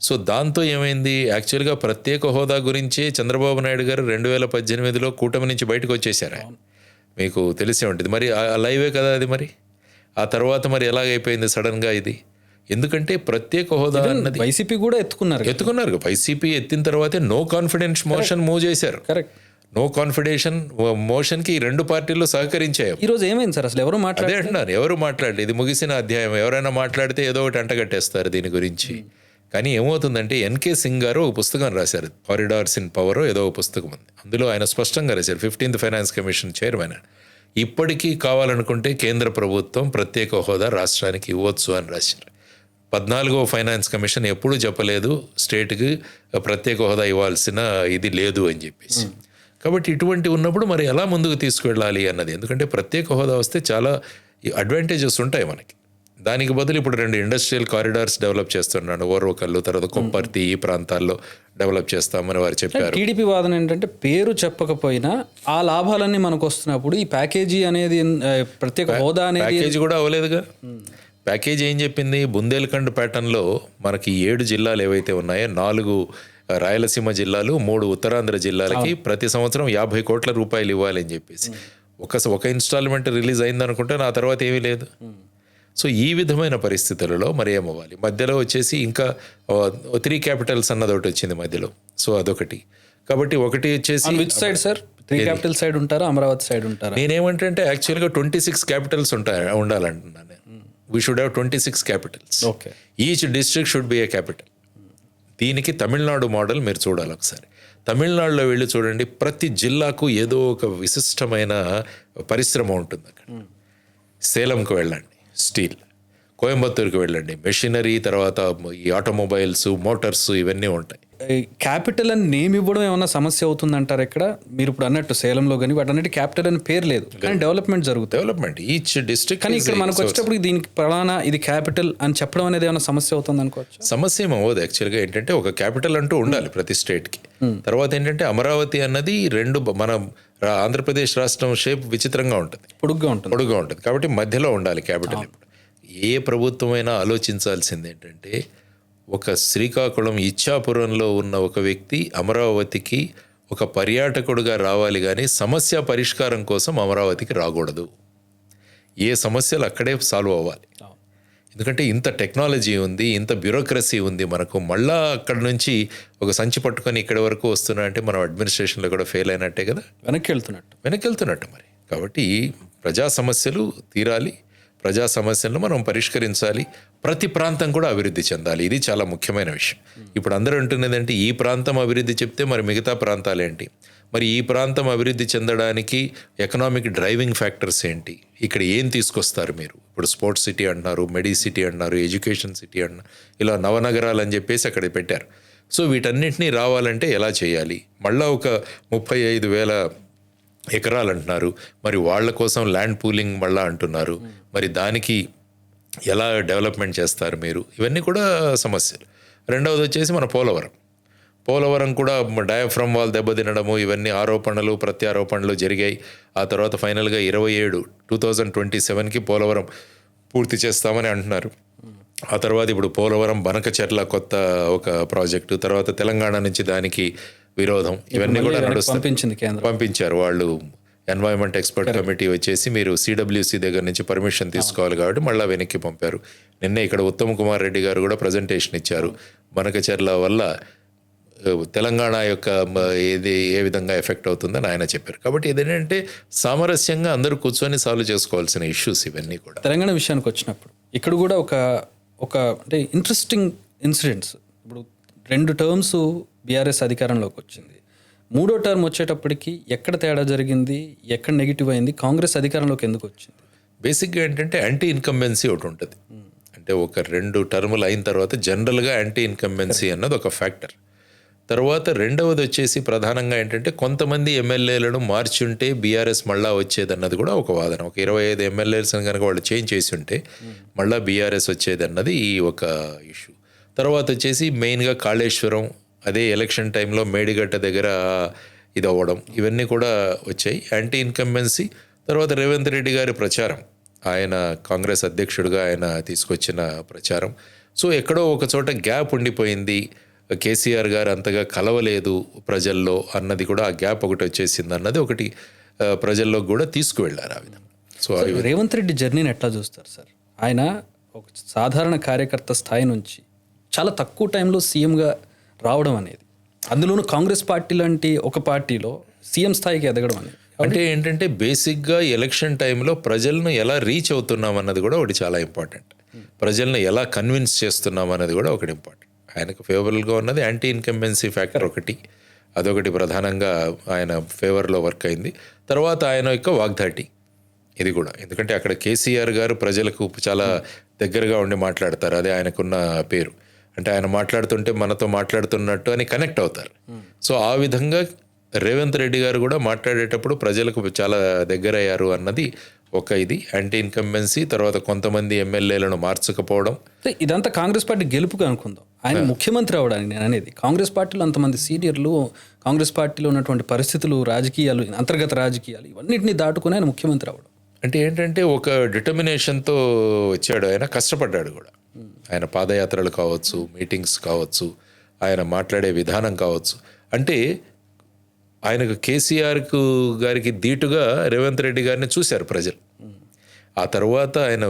సో దాంతో ఏమైంది, యాక్చువల్గా ప్రత్యేక హోదా గురించే చంద్రబాబు నాయుడు గారు 2018లో కూటమి నుంచి బయటకు వచ్చేసారు. ఆయన మీకు తెలిసే ఉంటుంది. మరి లైవే కదా అది. మరి ఆ తర్వాత మరి ఎలాగైపోయింది సడన్గా ఇది? ఎందుకంటే ప్రత్యేక హోదా అన్నది వైసీపీ కూడా ఎత్తుకున్నారు. వైసీపీ ఎత్తిన తర్వాతే నో కాన్ఫిడెన్స్ మోషన్ మూవ్ చేశారు. కరెక్ట్. నో కాన్ఫిడెన్స్ మోషన్కి 2 పార్టీలు సహకరించాయి. ఈ రోజు ఏమైంది సార్? అసలు ఎవరు అదే అంటున్నారు, ఎవరు మాట్లాడలేదు. ఇది ముగిసిన అధ్యాయం. ఎవరైనా మాట్లాడితే ఏదో ఒకటి అంటగట్టేస్తారు దీని గురించి. కానీ ఏమవుతుందంటే ఎన్కే సింగ్ గారు ఒక పుస్తకం రాశారు, కారిడార్స్ ఇన్ పవర్ ఏదో ఒక పుస్తకం ఉంది. అందులో ఆయన స్పష్టంగా రాశారు, 15th ఫైనాన్స్ కమిషన్ చైర్మన్, ఇప్పటికీ కావాలనుకుంటే కేంద్ర ప్రభుత్వం ప్రత్యేక హోదా రాష్ట్రానికి ఇవ్వచ్చు అని రాశారు. 14వ ఫైనాన్స్ కమిషన్ ఎప్పుడూ చెప్పలేదు స్టేట్కి ప్రత్యేక హోదా ఇవ్వాల్సిన ఇది లేదు అని చెప్పేసి. కాబట్టి ఇటువంటి ఉన్నప్పుడు మరి ఎలా ముందుకు తీసుకువెళ్ళాలి అన్నది. ఎందుకంటే ప్రత్యేక హోదా వస్తే చాలా అడ్వాంటేజెస్ ఉంటాయి మనకి. దానికి బదులు ఇప్పుడు 2 ఇండస్ట్రియల్ కారిడార్స్ డెవలప్ చేస్తున్నాడు, ఓర్వకల్లు, తర్వాత కొప్పర్తి, ఈ ప్రాంతాల్లో డెవలప్ చేస్తామని వారు చెప్పారు. టీడీపీ వాదన ఏంటంటే పేరు చెప్పకపోయినా ఆ లాభాలన్నీ మనకు వస్తున్నప్పుడు ఈ ప్యాకేజీ అనేది, ప్రత్యేక హోదా అనేది ప్యాకేజీ కూడా అవ్వలేదుగా. ప్యాకేజ్ ఏం చెప్పింది? బుందేల్ఖండ్ ప్యాటర్న్లో మనకి 7 జిల్లాలు ఏవైతే ఉన్నాయో 4 రాయలసీమ జిల్లాలు, 3 ఉత్తరాంధ్ర జిల్లాలకి ప్రతి సంవత్సరం 50 కోట్ల రూపాయలు ఇవ్వాలని చెప్పేసి ఒక ఇన్స్టాల్మెంట్ రిలీజ్ అయిందనుకుంటే నా తర్వాత ఏమీ లేదు. సో ఈ విధమైన పరిస్థితులలో మరి ఏమవ్వాలి? మధ్యలో వచ్చేసి ఇంకా 3 క్యాపిటల్స్ అన్నది ఒకటి వచ్చింది మధ్యలో. సో అదొకటి. కాబట్టి ఒకటి వచ్చేసి which side sir? 3 capital side ఉంటారా, అమరావతి సైడ్ ఉంటారా? నేనేమంటే యాక్చువల్గా 26 క్యాపిటల్స్ ఉండాలంటున్నాను నేను. We should have 26 Capitals. Okay. Each district should be A capital. దీనికి తమిళనాడు మోడల్ మీరు చూడాలి ఒకసారి. తమిళనాడులో వెళ్ళి చూడండి, ప్రతి జిల్లాకు ఏదో ఒక విశిష్టమైన పరిశ్రమ ఉంటుంది అక్కడ. సేలంకు వెళ్ళండి, స్టీల్. కోయంబత్తూరుకి వెళ్ళండి, మెషినరీ, తర్వాత ఈ ఆటోమొబైల్స్, మోటార్స్ ఇవన్నీ ఉంటాయి. క్యాపిటల్ అని నేమ్ ఇవ్వడం ఏమన్నా సమస్య అవుతుందంటారు ఇక్కడ? మీరు ఇప్పుడు అన్నట్టు సేలంలో కానీ వాటన్నిటి క్యాపిటల్ అని పేరు లేదు, కానీ డెవలప్మెంట్ జరుగుతుంది. Development each district. కానీ ఇక్కడ మనకు వచ్చేటప్పుడు దీనికి ప్రధాన ఇది క్యాపిటల్ అని చెప్పడం అనేది ఏమైనా సమస్య అవుతుంది అనుకోవచ్చు? సమస్య ఏమో అవ్వదు. యాక్చువల్గా ఏంటంటే ఒక క్యాపిటల్ అంటూ ఉండాలి ప్రతి స్టేట్కి. తర్వాత ఏంటంటే అమరావతి అన్నది మన ఆంధ్రప్రదేశ్ రాష్ట్రం షేప్ విచిత్రంగా ఉంటుంది, పొడుగ్గా ఉంటుంది. కాబట్టి మధ్యలో ఉండాలి క్యాపిటల్. ఏ ప్రభుత్వమైనా ఆలోచించాల్సింది ఏంటంటే, ఒక శ్రీకాకుళం ఇచ్చాపురంలో ఉన్న ఒక వ్యక్తి అమరావతికి ఒక పర్యాటకుడుగా రావాలి, కానీ సమస్య పరిష్కారం కోసం అమరావతికి రాకూడదు. ఏ సమస్యలు అక్కడే సాల్వ్ అవ్వాలి. ఎందుకంటే ఇంత టెక్నాలజీ ఉంది, ఇంత బ్యూరోక్రసీ ఉంది మనకు. మళ్ళా అక్కడ నుంచి ఒక సంచి పట్టుకొని ఇక్కడి వరకు వస్తున్నా అంటే మనం అడ్మినిస్ట్రేషన్లో కూడా ఫెయిల్ అయినట్టే కదా, వెనక్కి వెళ్తున్నట్టు మరి. కాబట్టి ప్రజా సమస్యలు తీరాలి, ప్రజా సమస్యలను మనం పరిష్కరించాలి, ప్రతి ప్రాంతం కూడా అభివృద్ధి చెందాలి. ఇది చాలా ముఖ్యమైన విషయం. ఇప్పుడు అందరూ అంటున్నది అంటే ఈ ప్రాంతం అభివృద్ధి చెప్తే మరి మిగతా ప్రాంతాలు ఏంటి? మరి ఈ ప్రాంతం అభివృద్ధి చెందడానికి ఎకనామిక్ డ్రైవింగ్ ఫ్యాక్టర్స్ ఏంటి? ఇక్కడ ఏం తీసుకొస్తారు మీరు? ఇప్పుడు స్పోర్ట్స్ సిటీ అంటున్నారు, మెడి సిటీ అంటున్నారు, ఎడ్యుకేషన్ సిటీ అంటున్నారు, ఇలా నవనగరాలు అని చెప్పేసి అక్కడ పెట్టారు. సో వీటన్నింటినీ రావాలంటే ఎలా చేయాలి? మళ్ళీ ఒక 35,000 ఎకరాలు అంటున్నారు. మరి వాళ్ళ కోసం ల్యాండ్ పూలింగ్ మళ్ళా అంటున్నారు. మరి దానికి ఎలా డెవలప్మెంట్ చేస్తారు మీరు? ఇవన్నీ కూడా సమస్యలు. రెండవది వచ్చేసి మన పోలవరం కూడా డయాఫ్రమ్ వాల్ దెబ్బతినడము, ఇవన్నీ ఆరోపణలు ప్రత్యారోపణలు జరిగాయి. ఆ తర్వాత ఫైనల్గా 2027కి పోలవరం పూర్తి చేస్తామని అంటున్నారు. ఆ తర్వాత ఇప్పుడు పోలవరం బనకచెర్ల కొత్త ఒక ప్రాజెక్టు, తర్వాత తెలంగాణ నుంచి దానికి విరోధం, ఇవన్నీ కూడా పంపించారు వాళ్ళు. ఎన్వైరన్మెంట్ ఎక్స్పర్ట్ కమిటీ వచ్చేసి మీరు సిడబ్ల్యూసి దగ్గర నుంచి పర్మిషన్ తీసుకోవాలి కాబట్టి మళ్ళీ వెనక్కి పంపారు. నిన్నే ఇక్కడ ఉత్తమ్ కుమార్ రెడ్డి గారు కూడా ప్రజెంటేషన్ ఇచ్చారు. బనకచెర్ల వల్ల తెలంగాణ యొక్క ఏ విధంగా ఎఫెక్ట్ అవుతుందని ఆయన చెప్పారు. కాబట్టి ఇదేంటంటే సామరస్యంగా అందరూ కూర్చొని సాల్వ్ చేసుకోవాల్సిన ఇష్యూస్ ఇవన్నీ కూడా. తెలంగాణ విషయానికి వచ్చినప్పుడు ఇక్కడ కూడా ఒక అంటే ఇంట్రెస్టింగ్ ఇన్సిడెంట్స్. ఇప్పుడు 2 టర్మ్స్ బీఆర్ఎస్ అధికారంలోకి వచ్చింది. 3వ టర్మ్ వచ్చేటప్పటికి ఎక్కడ తేడా జరిగింది, ఎక్కడ నెగిటివ్ అయింది, కాంగ్రెస్ అధికారంలోకి ఎందుకు వచ్చింది? బేసిక్గా ఏంటంటే యాంటీ ఇన్కంబెన్సీ ఒకటి ఉంటుంది. అంటే ఒక 2 టర్ములు అయిన తర్వాత జనరల్గా యాంటీ ఇన్కంబెన్సీ అన్నది ఒక ఫ్యాక్టర్. తర్వాత రెండవది వచ్చేసి ప్రధానంగా ఏంటంటే కొంతమంది ఎమ్మెల్యేలను మార్చుంటే బీఆర్ఎస్ మళ్ళా వచ్చేదన్నది కూడా ఒక వాదన. ఒక 25 ఎమ్మెల్యేలను కనుక వాళ్ళు చేంజ్ చేసి ఉంటే మళ్ళీ బీఆర్ఎస్ వచ్చేదన్నది ఈ ఒక ఇష్యూ. తర్వాత వచ్చేసి మెయిన్గా కాళేశ్వరం, అదే ఎలక్షన్ టైంలో మేడిగడ్డ దగ్గర ఇది అవ్వడం, ఇవన్నీ కూడా వచ్చాయి. Anti incumbency. తర్వాత రేవంత్ రెడ్డి గారి ప్రచారం, ఆయన కాంగ్రెస్ అధ్యక్షుడిగా ఆయన తీసుకొచ్చిన ప్రచారం. సో ఎక్కడో ఒక చోట గ్యాప్ ఉండిపోయింది, కేసీఆర్ గారు అంతగా కలవలేదు ప్రజల్లో అన్నది కూడా, ఆ గ్యాప్ ఒకటి వచ్చేసింది అన్నది ఒకటి ప్రజల్లోకి కూడా తీసుకువెళ్ళారు ఆ విధంగా. సో రేవంత్ రెడ్డి జర్నీని ఎట్లా చూస్తారు సార్? ఆయన ఒక సాధారణ కార్యకర్త స్థాయి నుంచి చాలా తక్కువ టైంలో సీఎంగా రావడం అనేది, అందులోనూ కాంగ్రెస్ పార్టీ లాంటి ఒక పార్టీలో సీఎం స్థాయికి ఎదగడం అనేది అంటే ఏంటంటే బేసిక్గా ఎలక్షన్ టైంలో ప్రజలను ఎలా రీచ్ అవుతున్నాం అన్నది కూడా ఒకటి చాలా ఇంపార్టెంట్. ప్రజలను ఎలా కన్విన్స్ చేస్తున్నాం అన్నది కూడా ఒకటి ఇంపార్టెంట్. ఆయనకు ఫేవరబుల్గా ఉన్నది యాంటీ ఇన్కంబెన్సీ ఫ్యాక్టర్ ఒకటి, అదొకటి ప్రధానంగా ఆయన ఫేవర్లో వర్క్ అయింది. తర్వాత ఆయన యొక్క వాగ్దాటి, ఇది కూడా. ఎందుకంటే అక్కడ కేసీఆర్ గారు ప్రజలకు చాలా దగ్గరగా ఉండి మాట్లాడతారు, అదే ఆయనకున్న పేరు. అంటే ఆయన మాట్లాడుతుంటే మనతో మాట్లాడుతున్నట్టు అని కనెక్ట్ అవుతారు. సో ఆ విధంగా రేవంత్ రెడ్డి గారు కూడా మాట్లాడేటప్పుడు ప్రజలకు చాలా దగ్గరయ్యారు అన్నది ఒక ఇది యాంటీ ఇన్కంబెన్సీ. తర్వాత కొంతమంది ఎమ్మెల్యేలను మార్చకపోవడం, ఇదంతా కాంగ్రెస్ పార్టీ గెలుపుగా అనుకుందాం. ఆయన ముఖ్యమంత్రి అవడానికి నేను అనేది, కాంగ్రెస్ పార్టీలో అంతమంది సీనియర్లు, కాంగ్రెస్ పార్టీలో ఉన్నటువంటి పరిస్థితులు, రాజకీయాలు, అంతర్గత రాజకీయాలు, ఇవన్నింటినీ దాటుకుని ఆయన ముఖ్యమంత్రి అవ్వడం. అంటే ఏంటంటే ఒక డిటర్మినేషన్తో వచ్చాడు ఆయన, కష్టపడ్డాడు కూడా. ఆయన పాదయాత్రలు కావచ్చు, మీటింగ్స్ కావచ్చు, ఆయన మాట్లాడే విధానం కావచ్చు. అంటే ఆయనకు కేసీఆర్కు గారికి ధీటుగా రేవంత్ రెడ్డి గారిని చూశారు ప్రజలు. ఆ తర్వాత ఆయన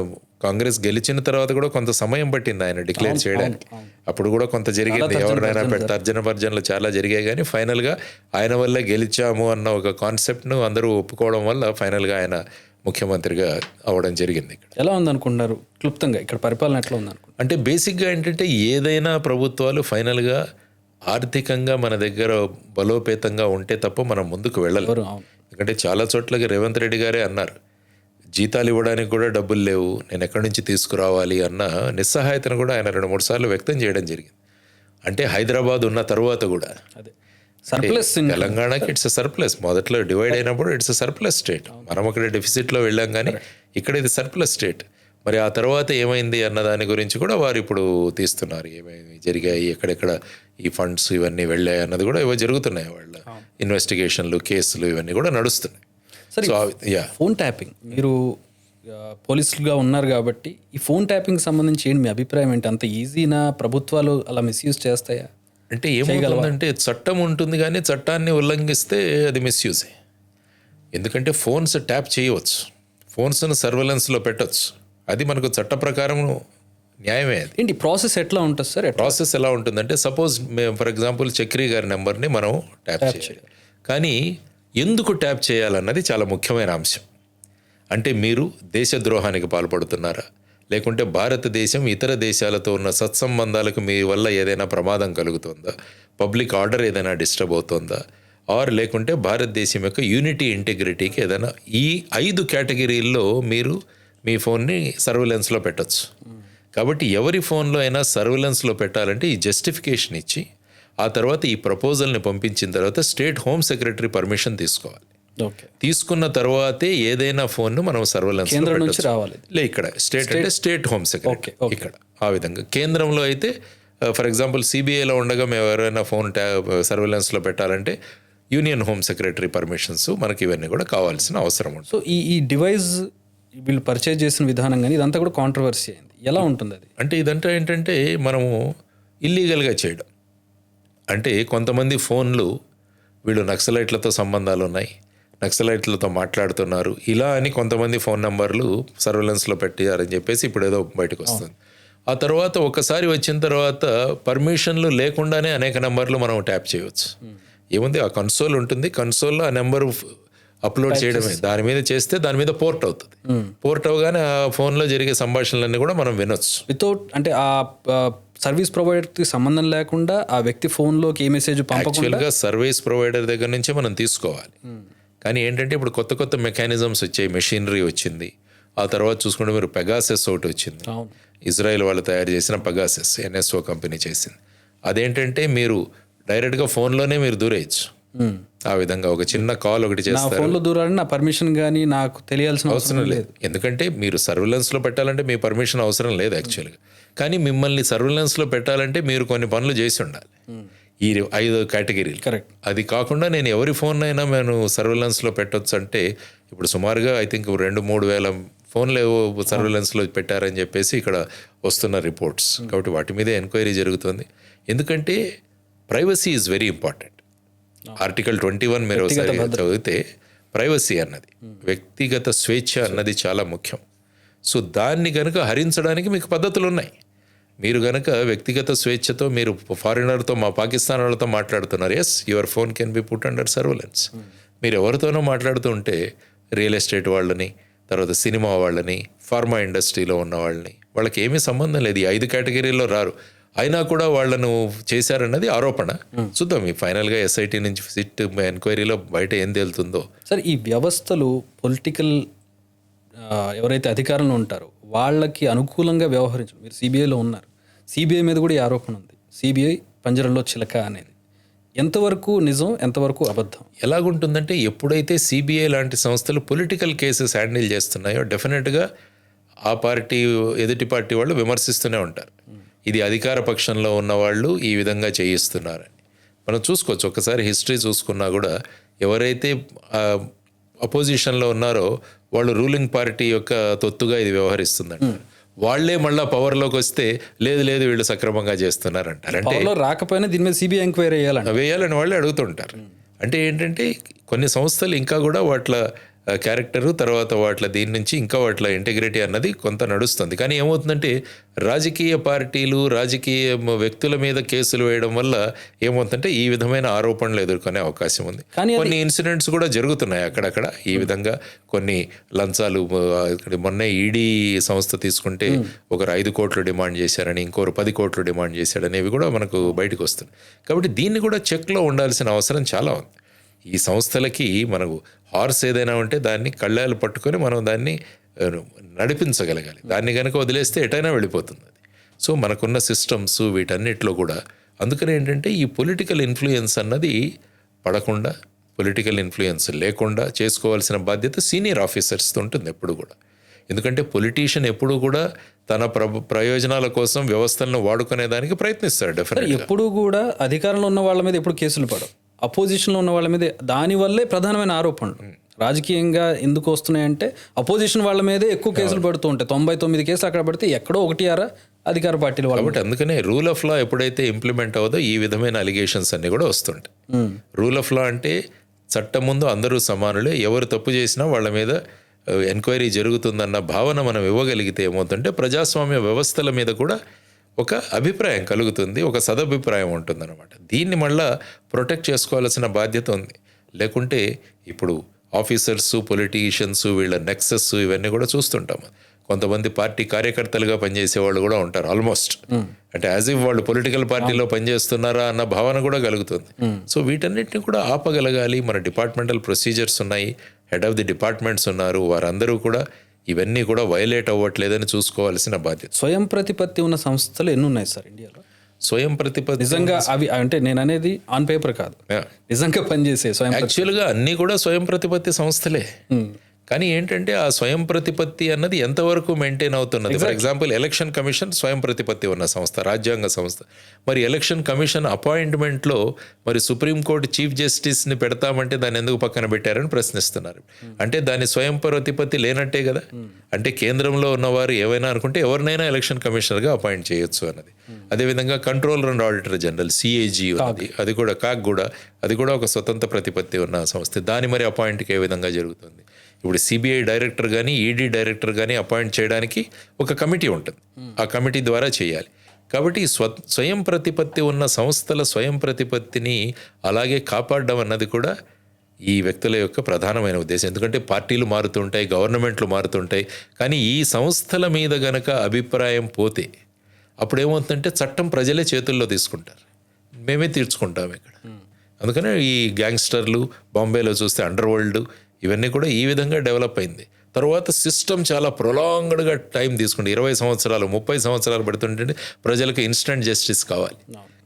కాంగ్రెస్ గెలిచిన తర్వాత కూడా కొంత సమయం పట్టింది ఆయన డిక్లేర్ చేయడానికి. అప్పుడు కూడా కొంత జరిగింది, ఎవరినైనా తర్జన భర్జనలు చాలా జరిగాయి. కానీ ఫైనల్గా ఆయన వల్లే గెలిచాము అన్న ఒక కాన్సెప్ట్ను అందరూ ఒప్పుకోవడం వల్ల ఫైనల్గా ఆయన ముఖ్యమంత్రిగా అవ్వడం జరిగింది. ఇక్కడ ఎలా ఉందనుకుంటున్నారు క్లుప్తంగా, ఇక్కడ పరిపాలన ఎట్లా ఉందనుకుంటున్నారు? అంటే బేసిక్గా ఏంటంటే ఏదైనా ప్రభుత్వాలు ఫైనల్గా ఆర్థికంగా మన దగ్గర బలోపేతంగా ఉంటే తప్ప మనం ముందుకు వెళ్ళలేము. ఎందుకంటే చాలా చోట్లకి రేవంత్ రెడ్డి గారే అన్నారు, జీతాలు ఇవ్వడానికి కూడా డబ్బులు లేవు, నేను ఎక్కడి నుంచి తీసుకురావాలి అన్న నిస్సహాయతను కూడా ఆయన 2-3 సార్లు వ్యక్తం చేయడం జరిగింది. అంటే హైదరాబాద్ ఉన్న తర్వాత కూడా తెలంగాణకి ఇట్స్ సర్ప్లస్. మొదట్లో డివైడ్ అయినప్పుడు ఇట్స్ సర్ప్లస్ స్టేట్. మనం అక్కడ డెఫిసిట్లో వెళ్ళాం, కానీ ఇక్కడ ఇది సర్ప్లస్ స్టేట్. మరి ఆ తర్వాత ఏమైంది అన్న దాని గురించి కూడా వారు ఇప్పుడు తీస్తున్నారు. ఏమేమి జరిగాయి, ఎక్కడెక్కడ ఈ ఫండ్స్ ఇవన్నీ వెళ్ళాయి అన్నది కూడా ఇవన్నీ జరుగుతున్నాయి. వాళ్ళ ఇన్వెస్టిగేషన్లు, కేసులు ఇవన్నీ కూడా నడుస్తున్నాయి. ఫోన్ ట్యాపింగ్, మీరు పోలీసులుగా ఉన్నారు కాబట్టి ఈ ఫోన్ ట్యాపింగ్ సంబంధించి ఏంటి మీ అభిప్రాయం ఏంటి? అంత ఈజీనా? ప్రభుత్వాలు అలా మిస్యూజ్ చేస్తాయా? అంటే ఏమవుతుందంటే చట్టం ఉంటుంది, కానీ చట్టాన్ని ఉల్లంఘిస్తే అది మిస్యూజే. ఎందుకంటే ఫోన్స్ ట్యాప్ చేయవచ్చు, ఫోన్స్ను సర్వేలెన్స్లో పెట్టవచ్చు, అది మనకు చట్ట ప్రకారం న్యాయమే. అది ఏంటి ప్రాసెస్ ఎట్లా ఉంటుంది సార్? ప్రాసెస్ ఎలా ఉంటుందంటే, సపోజ్ మేము ఫర్ ఎగ్జాంపుల్ చక్రి గారి నెంబర్ని మనం ట్యాప్ చేయాలి. కానీ ఎందుకు ట్యాప్ చేయాలన్నది చాలా ముఖ్యమైన అంశం. అంటే మీరు దేశద్రోహానికి పాల్పడుతున్నారా, లేకుంటే భారతదేశం ఇతర దేశాలతో ఉన్న సత్సంబంధాలకు మీ వల్ల ఏదైనా ప్రమాదం కలుగుతుందా, పబ్లిక్ ఆర్డర్ ఏదైనా డిస్టర్బ్ అవుతుందా, ఆర్ లేకుంటే భారతదేశం యొక్క యూనిటీ, ఇంటిగ్రిటీకి ఏదైనా, ఈ 5 కేటగిరీల్లో మీరు మీ ఫోన్ని సర్వేలెన్స్లో పెట్టచ్చు. కాబట్టి ఎవరి ఫోన్లో అయినా సర్వేలెన్స్లో పెట్టాలంటే ఈ జస్టిఫికేషన్ ఇచ్చి, ఆ తర్వాత ఈ ప్రపోజల్ని పంపించిన తర్వాత స్టేట్ హోమ్ సెక్రటరీ పర్మిషన్ తీసుకోవాలి. తీసుకున్న తర్వాతే ఏదైనా ఫోన్ను మనం సర్వేలెన్స్ రావాలి. ఇక్కడ స్టేట్ అంటే స్టేట్ హోమ్ సెక్రటరీ. ఇక్కడ ఆ విధంగా కేంద్రంలో అయితే ఫర్ ఎగ్జాంపుల్ సిబిఐలో ఉండగా మేము ఎవరైనా ఫోన్ సర్వేలెన్స్లో పెట్టాలంటే యూనియన్ హోమ్ సెక్రటరీ పర్మిషన్స్ మనకి ఇవన్నీ కూడా కావాల్సిన అవసరం ఉంటుంది. సో ఈ డివైస్ వీళ్ళు పర్చేజ్ చేసిన విధానం కానీ ఇదంతా కూడా కాంట్రవర్సీ అయింది. ఎలా ఉంటుంది అది? అంటే ఇదంతా ఏంటంటే మనము ఇల్లీగల్గా చేయడం. అంటే కొంతమంది ఫోన్లు వీళ్ళు నక్సలైట్లతో సంబంధాలు ఉన్నాయి, నక్సలైట్లతో మాట్లాడుతున్నారు, ఇలా అని కొంతమంది ఫోన్ నెంబర్లు సర్వేలెన్స్లో పెట్టారని చెప్పేసి ఇప్పుడు ఏదో బయటకు వస్తుంది. ఆ తర్వాత ఒకసారి వచ్చిన తర్వాత పర్మిషన్లు లేకుండానే అనేక నెంబర్లు మనం ట్యాప్ చేయవచ్చు. ఏముంది, ఆ కన్సోల్ ఉంటుంది, కన్సోల్లో ఆ నెంబర్ అప్లోడ్ చేయడమే. దాని మీద చేస్తే దాని మీద పోర్ట్ అవుతుంది. పోర్ట్ అవగానే ఆ ఫోన్లో జరిగే సంభాషణలన్నీ కూడా మనం వినొచ్చు. వితౌట్ అంటే ఆ సర్వీస్ ప్రొవైడర్కి సంబంధం లేకుండా ఆ వ్యక్తి ఫోన్లోకి ఏ మెసేజ్ యాక్చువల్గా సర్వీస్ ప్రొవైడర్ దగ్గర నుంచే మనం తీసుకోవాలి. కానీ ఏంటంటే ఇప్పుడు కొత్త కొత్త మెకానిజమ్స్ వచ్చాయి, మెషినరీ వచ్చింది. ఆ తర్వాత చూసుకుంటే మీరు పెగాసెస్ ఒకటి వచ్చింది, ఇజ్రాయెల్ వాళ్ళు తయారు చేసిన పెగాసెస్, NSO కంపెనీ చేసింది. అదేంటంటే మీరు డైరెక్ట్గా ఫోన్లోనే మీరు దూరేయచ్చు. ఆ విధంగా ఒక చిన్న కాల్ ఒకటి చేస్తారు, ఫోన్లో దూరాలని నా పర్మిషన్ కానీ నాకు తెలియాల్సిన అవసరం లేదు. ఎందుకంటే మీరు సర్వేలెన్స్లో పెట్టాలంటే మీ పర్మిషన్ అవసరం లేదు యాక్చువల్గా. కానీ మిమ్మల్ని సర్వేలెన్స్లో పెట్టాలంటే మీరు కొన్ని పనులు చేసి ఉండాలి. ఈ 5 కేటగిరీలు కరెక్ట్. అది కాకుండా నేను ఎవరి ఫోన్ అయినా నేను సర్వేలెన్స్లో పెట్టొచ్చు అంటే ఇప్పుడు సుమారుగా ఐ థింక్ 2-3 వేల ఫోన్లు ఏవో సర్వేలెన్స్లో పెట్టారని చెప్పేసి ఇక్కడ వస్తున్న రిపోర్ట్స్. కాబట్టి వాటి మీదే ఎంక్వైరీ జరుగుతుంది. ఎందుకంటే privacy is very important. Article 21 మీరు ఒకసారి చదివితే ప్రైవసీ అన్నది, వ్యక్తిగత స్వేచ్ఛ అన్నది చాలా ముఖ్యం. సో దాన్ని కనుక హరించడానికి మీకు పద్ధతులు ఉన్నాయి. మీరు కనుక వ్యక్తిగత స్వేచ్ఛతో మీరు ఫారినర్తో, మా పాకిస్తాన్ వాళ్ళతో మాట్లాడుతున్నారు, yes your phone can be put under surveillance. మీరు ఎవరితోనో మాట్లాడుతూ ఉంటే రియల్ ఎస్టేట్ వాళ్ళని, తర్వాత సినిమా వాళ్ళని, ఫార్మా ఇండస్ట్రీలో ఉన్న వాళ్ళని, వాళ్ళకి ఏమీ సంబంధం లేదు, ఈ 5 కేటగిరీల్లో రారు. అయినా కూడా వాళ్ళను చేశారన్నది ఆరోపణ. చూద్దాం ఈ ఫైనల్గా SIT నుంచి సిట్ ఎంక్వైరీలో బయట ఏం తేలుతుందో. సార్ ఈ వ్యవస్థలు పొలిటికల్ ఎవరైతే అధికారంలో ఉంటారో వాళ్ళకి అనుకూలంగా వ్యవహరించు. మీరు CBIలో ఉన్నారు, CBI మీద కూడా ఈ ఆరోపణ ఉంది, CBI పంజరంలో చిలక అనేది. ఎంతవరకు నిజం, ఎంతవరకు అబద్ధం? ఎలాగుంటుందంటే ఎప్పుడైతే CBI లాంటి సంస్థలు పొలిటికల్ కేసెస్ హ్యాండిల్ చేస్తున్నాయో డెఫినెట్గా ఆ పార్టీ ఎదుటి పార్టీ వాళ్ళు విమర్శిస్తూనే ఉంటారు, ఇది అధికార పక్షంలో ఉన్న వాళ్ళు ఈ విధంగా చేయిస్తున్నారని. మనం చూసుకోవచ్చు, ఒకసారి హిస్టరీ చూసుకున్నా కూడా ఎవరైతే అపోజిషన్లో ఉన్నారో వాళ్ళు రూలింగ్ పార్టీ యొక్క తొత్తుగా ఇది వ్యవహరిస్తుందంటారు. వాళ్లే మళ్ళీ పవర్లోకి వస్తే లేదు లేదు వీళ్ళు సక్రమంగా చేస్తున్నారంటారు. అంటే పవర్లో రాకపోయినా దీని మీద సిబిఐ ఎంక్వైరీ వేయాలని వాళ్ళే అడుగుతుంటారు. అంటే ఏంటంటే కొన్ని సంస్థలు ఇంకా కూడా వాట్ల క్యారెక్టరు, తర్వాత వాట్ల దీని నుంచి ఇంకా వాట్ల ఇంటిగ్రిటీ అన్నది కొంత నడుస్తుంది. కానీ ఏమవుతుందంటే రాజకీయ పార్టీలు, రాజకీయ వ్యక్తుల మీద కేసులు వేయడం వల్ల ఏమవుతుందంటే ఈ విధమైన ఆరోపణలు ఎదుర్కొనే అవకాశం ఉంది. కొన్ని ఇన్సిడెంట్స్ కూడా జరుగుతున్నాయి అక్కడక్కడ ఈ విధంగా. కొన్ని లంచాలు, మొన్న ఈడీ సంస్థ తీసుకుంటే ఒకరు 5 కోట్లు డిమాండ్ చేశారని, ఇంకొకరు 10 కోట్లు డిమాండ్ చేశారనేవి కూడా మనకు బయటకు వస్తున్నాయి. కాబట్టి దీన్ని కూడా చెక్లో ఉండాల్సిన అవసరం చాలా ఉంది. ఈ సంస్థలకి మనకు హార్స్ ఏదైనా ఉంటే దాన్ని కళ్ళాలు పట్టుకొని మనం దాన్ని నడిపించగలగాలి. దాన్ని కనుక వదిలేస్తే ఎటైనా వెళ్ళిపోతుంది అది. సో మనకున్న సిస్టమ్స్ వీటన్నిటిలో కూడా అందుకని ఏంటంటే ఈ పొలిటికల్ ఇన్ఫ్లుయెన్స్ అన్నది పడకుండా, పొలిటికల్ ఇన్ఫ్లుయెన్స్ లేకుండా చేసుకోవాల్సిన బాధ్యత సీనియర్ ఆఫీసర్స్తో ఉంటుంది ఎప్పుడు కూడా. ఎందుకంటే పొలిటీషియన్ ఎప్పుడు కూడా తన ప్రయోజనాల కోసం వ్యవస్థలను వాడుకునేదానికి ప్రయత్నిస్తాడు. డెఫినెట్గా ఎప్పుడు కూడా అధికారంలో ఉన్న వాళ్ళ మీద ఎప్పుడు కేసులు పడవు, అపోజిషన్లో ఉన్న వాళ్ళ మీద దానివల్లే ప్రధానమైన ఆరోపణలు. రాజకీయంగా ఎందుకు వస్తున్నాయంటే అపోజిషన్ వాళ్ళ మీదే ఎక్కువ కేసులు పడుతూ ఉంటాయి. 99 కేసులు అక్కడ పడితే ఎక్కడో 1 అధికార పార్టీలు వాళ్ళు. కాబట్టి అందుకనే రూల్ ఆఫ్ లా ఎప్పుడైతే ఇంప్లిమెంట్ అవ్వదో ఈ విధమైన అలిగేషన్స్ అన్ని కూడా వస్తుంటాయి. రూల్ ఆఫ్ లా అంటే చట్టం ముందు అందరూ సమానులే, ఎవరు తప్పు చేసినా వాళ్ళ మీద ఎంక్వైరీ జరుగుతుందన్న భావన మనం ఇవ్వగలిగితే ఏమవుతుందంటే ప్రజాస్వామ్య వ్యవస్థల మీద కూడా ఒక అభిప్రాయం కలుగుతుంది, ఒక సదభిప్రాయం ఉంటుందన్నమాట. దీన్ని మళ్ళా ప్రొటెక్ట్ చేసుకోవాల్సిన బాధ్యత ఉంది. లేకుంటే ఇప్పుడు ఆఫీసర్సు, పొలిటీషియన్స్ వీళ్ళ నెక్సెస్ ఇవన్నీ కూడా చూస్తుంటాము. కొంతమంది పార్టీ కార్యకర్తలుగా పనిచేసే వాళ్ళు కూడా ఉంటారు ఆల్మోస్ట్. అంటే యాజ్ ఇఫ్ వాళ్ళు పొలిటికల్ పార్టీలో పనిచేస్తున్నారా అన్న భావన కూడా కలుగుతుంది. సో వీటన్నిటిని కూడా ఆపగలగాలి. మన డిపార్ట్మెంటల్ ప్రొసీజర్స్ ఉన్నాయి, హెడ్ ఆఫ్ ది డిపార్ట్మెంట్స్ ఉన్నారు, వారందరూ కూడా ఇవన్నీ కూడా వైలేట్ అవ్వట్లేదని చూసుకోవాల్సిన బాధ్యత. స్వయం ప్రతిపత్తి ఉన్న సంస్థలు ఎన్ని ఉన్నాయి సార్ ఇండియాలో? స్వయం ప్రతిపత్తి నిజంగా అవి అంటే నేను అనేది ఆన్ పేపర్ కాదు, నిజంగా పనిచేసే స్వయం. యాక్చువల్గా అన్నీ కూడా స్వయం ప్రతిపత్తి సంస్థలే. కానీ ఏంటంటే ఆ స్వయం ప్రతిపత్తి అన్నది ఎంతవరకు మెయింటైన్ అవుతున్నది. ఫర్ ఎగ్జాంపుల్ ఎలక్షన్ కమిషన్ స్వయం ప్రతిపత్తి ఉన్న సంస్థ, రాజ్యాంగ సంస్థ. మరి ఎలక్షన్ కమిషన్ అపాయింట్మెంట్లో మరి సుప్రీంకోర్టు చీఫ్ జస్టిస్ని పెడతామంటే దాన్ని ఎందుకు పక్కన పెట్టారని ప్రశ్నిస్తున్నారు. అంటే దాని స్వయం ప్రతిపత్తి లేనట్టే కదా. అంటే కేంద్రంలో ఉన్నవారు ఏవైనా అనుకుంటే ఎవరినైనా ఎలక్షన్ కమిషనర్గా అపాయింట్ చేయొచ్చు అన్నది. అదేవిధంగా controller and auditor general CAG ఉన్నది, అది కూడా కాక్ కూడా, అది కూడా ఒక స్వతంత్ర ప్రతిపత్తి ఉన్న సంస్థ. దాని మరి అపాయింట్కి ఏ విధంగా జరుగుతుంది. ఇప్పుడు సిబిఐ డైరెక్టర్ కానీ, ఈడీ డైరెక్టర్ కానీ అపాయింట్ చేయడానికి ఒక కమిటీ ఉంటుంది, ఆ కమిటీ ద్వారా చేయాలి. కాబట్టి స్వయం ప్రతిపత్తి ఉన్న సంస్థల స్వయం ప్రతిపత్తిని అలాగే కాపాడడం అన్నది కూడా ఈ వ్యక్తుల యొక్క ప్రధానమైన ఉద్దేశం. ఎందుకంటే పార్టీలు మారుతుంటాయి, గవర్నమెంట్లు మారుతుంటాయి, కానీ ఈ సంస్థల మీద గనక అభిప్రాయం పోతే అప్పుడు ఏమవుతుందంటే చట్టం ప్రజలే చేతుల్లో తీసుకుంటారు, మేమే తీర్చుకుంటాం ఇక్కడ. అందుకనే ఈ గ్యాంగ్స్టర్లు, బాంబేలో చూస్తే అండర్ వరల్డ్, ఇవన్నీ కూడా ఈ విధంగా డెవలప్ అయింది. తర్వాత సిస్టమ్ చాలా ప్రొలాంగ్డ్గా టైం తీసుకుంటే 20 సంవత్సరాలు 30 సంవత్సరాలు పడుతుంటే ప్రజలకు ఇన్స్టంట్ జస్టిస్ కావాలి.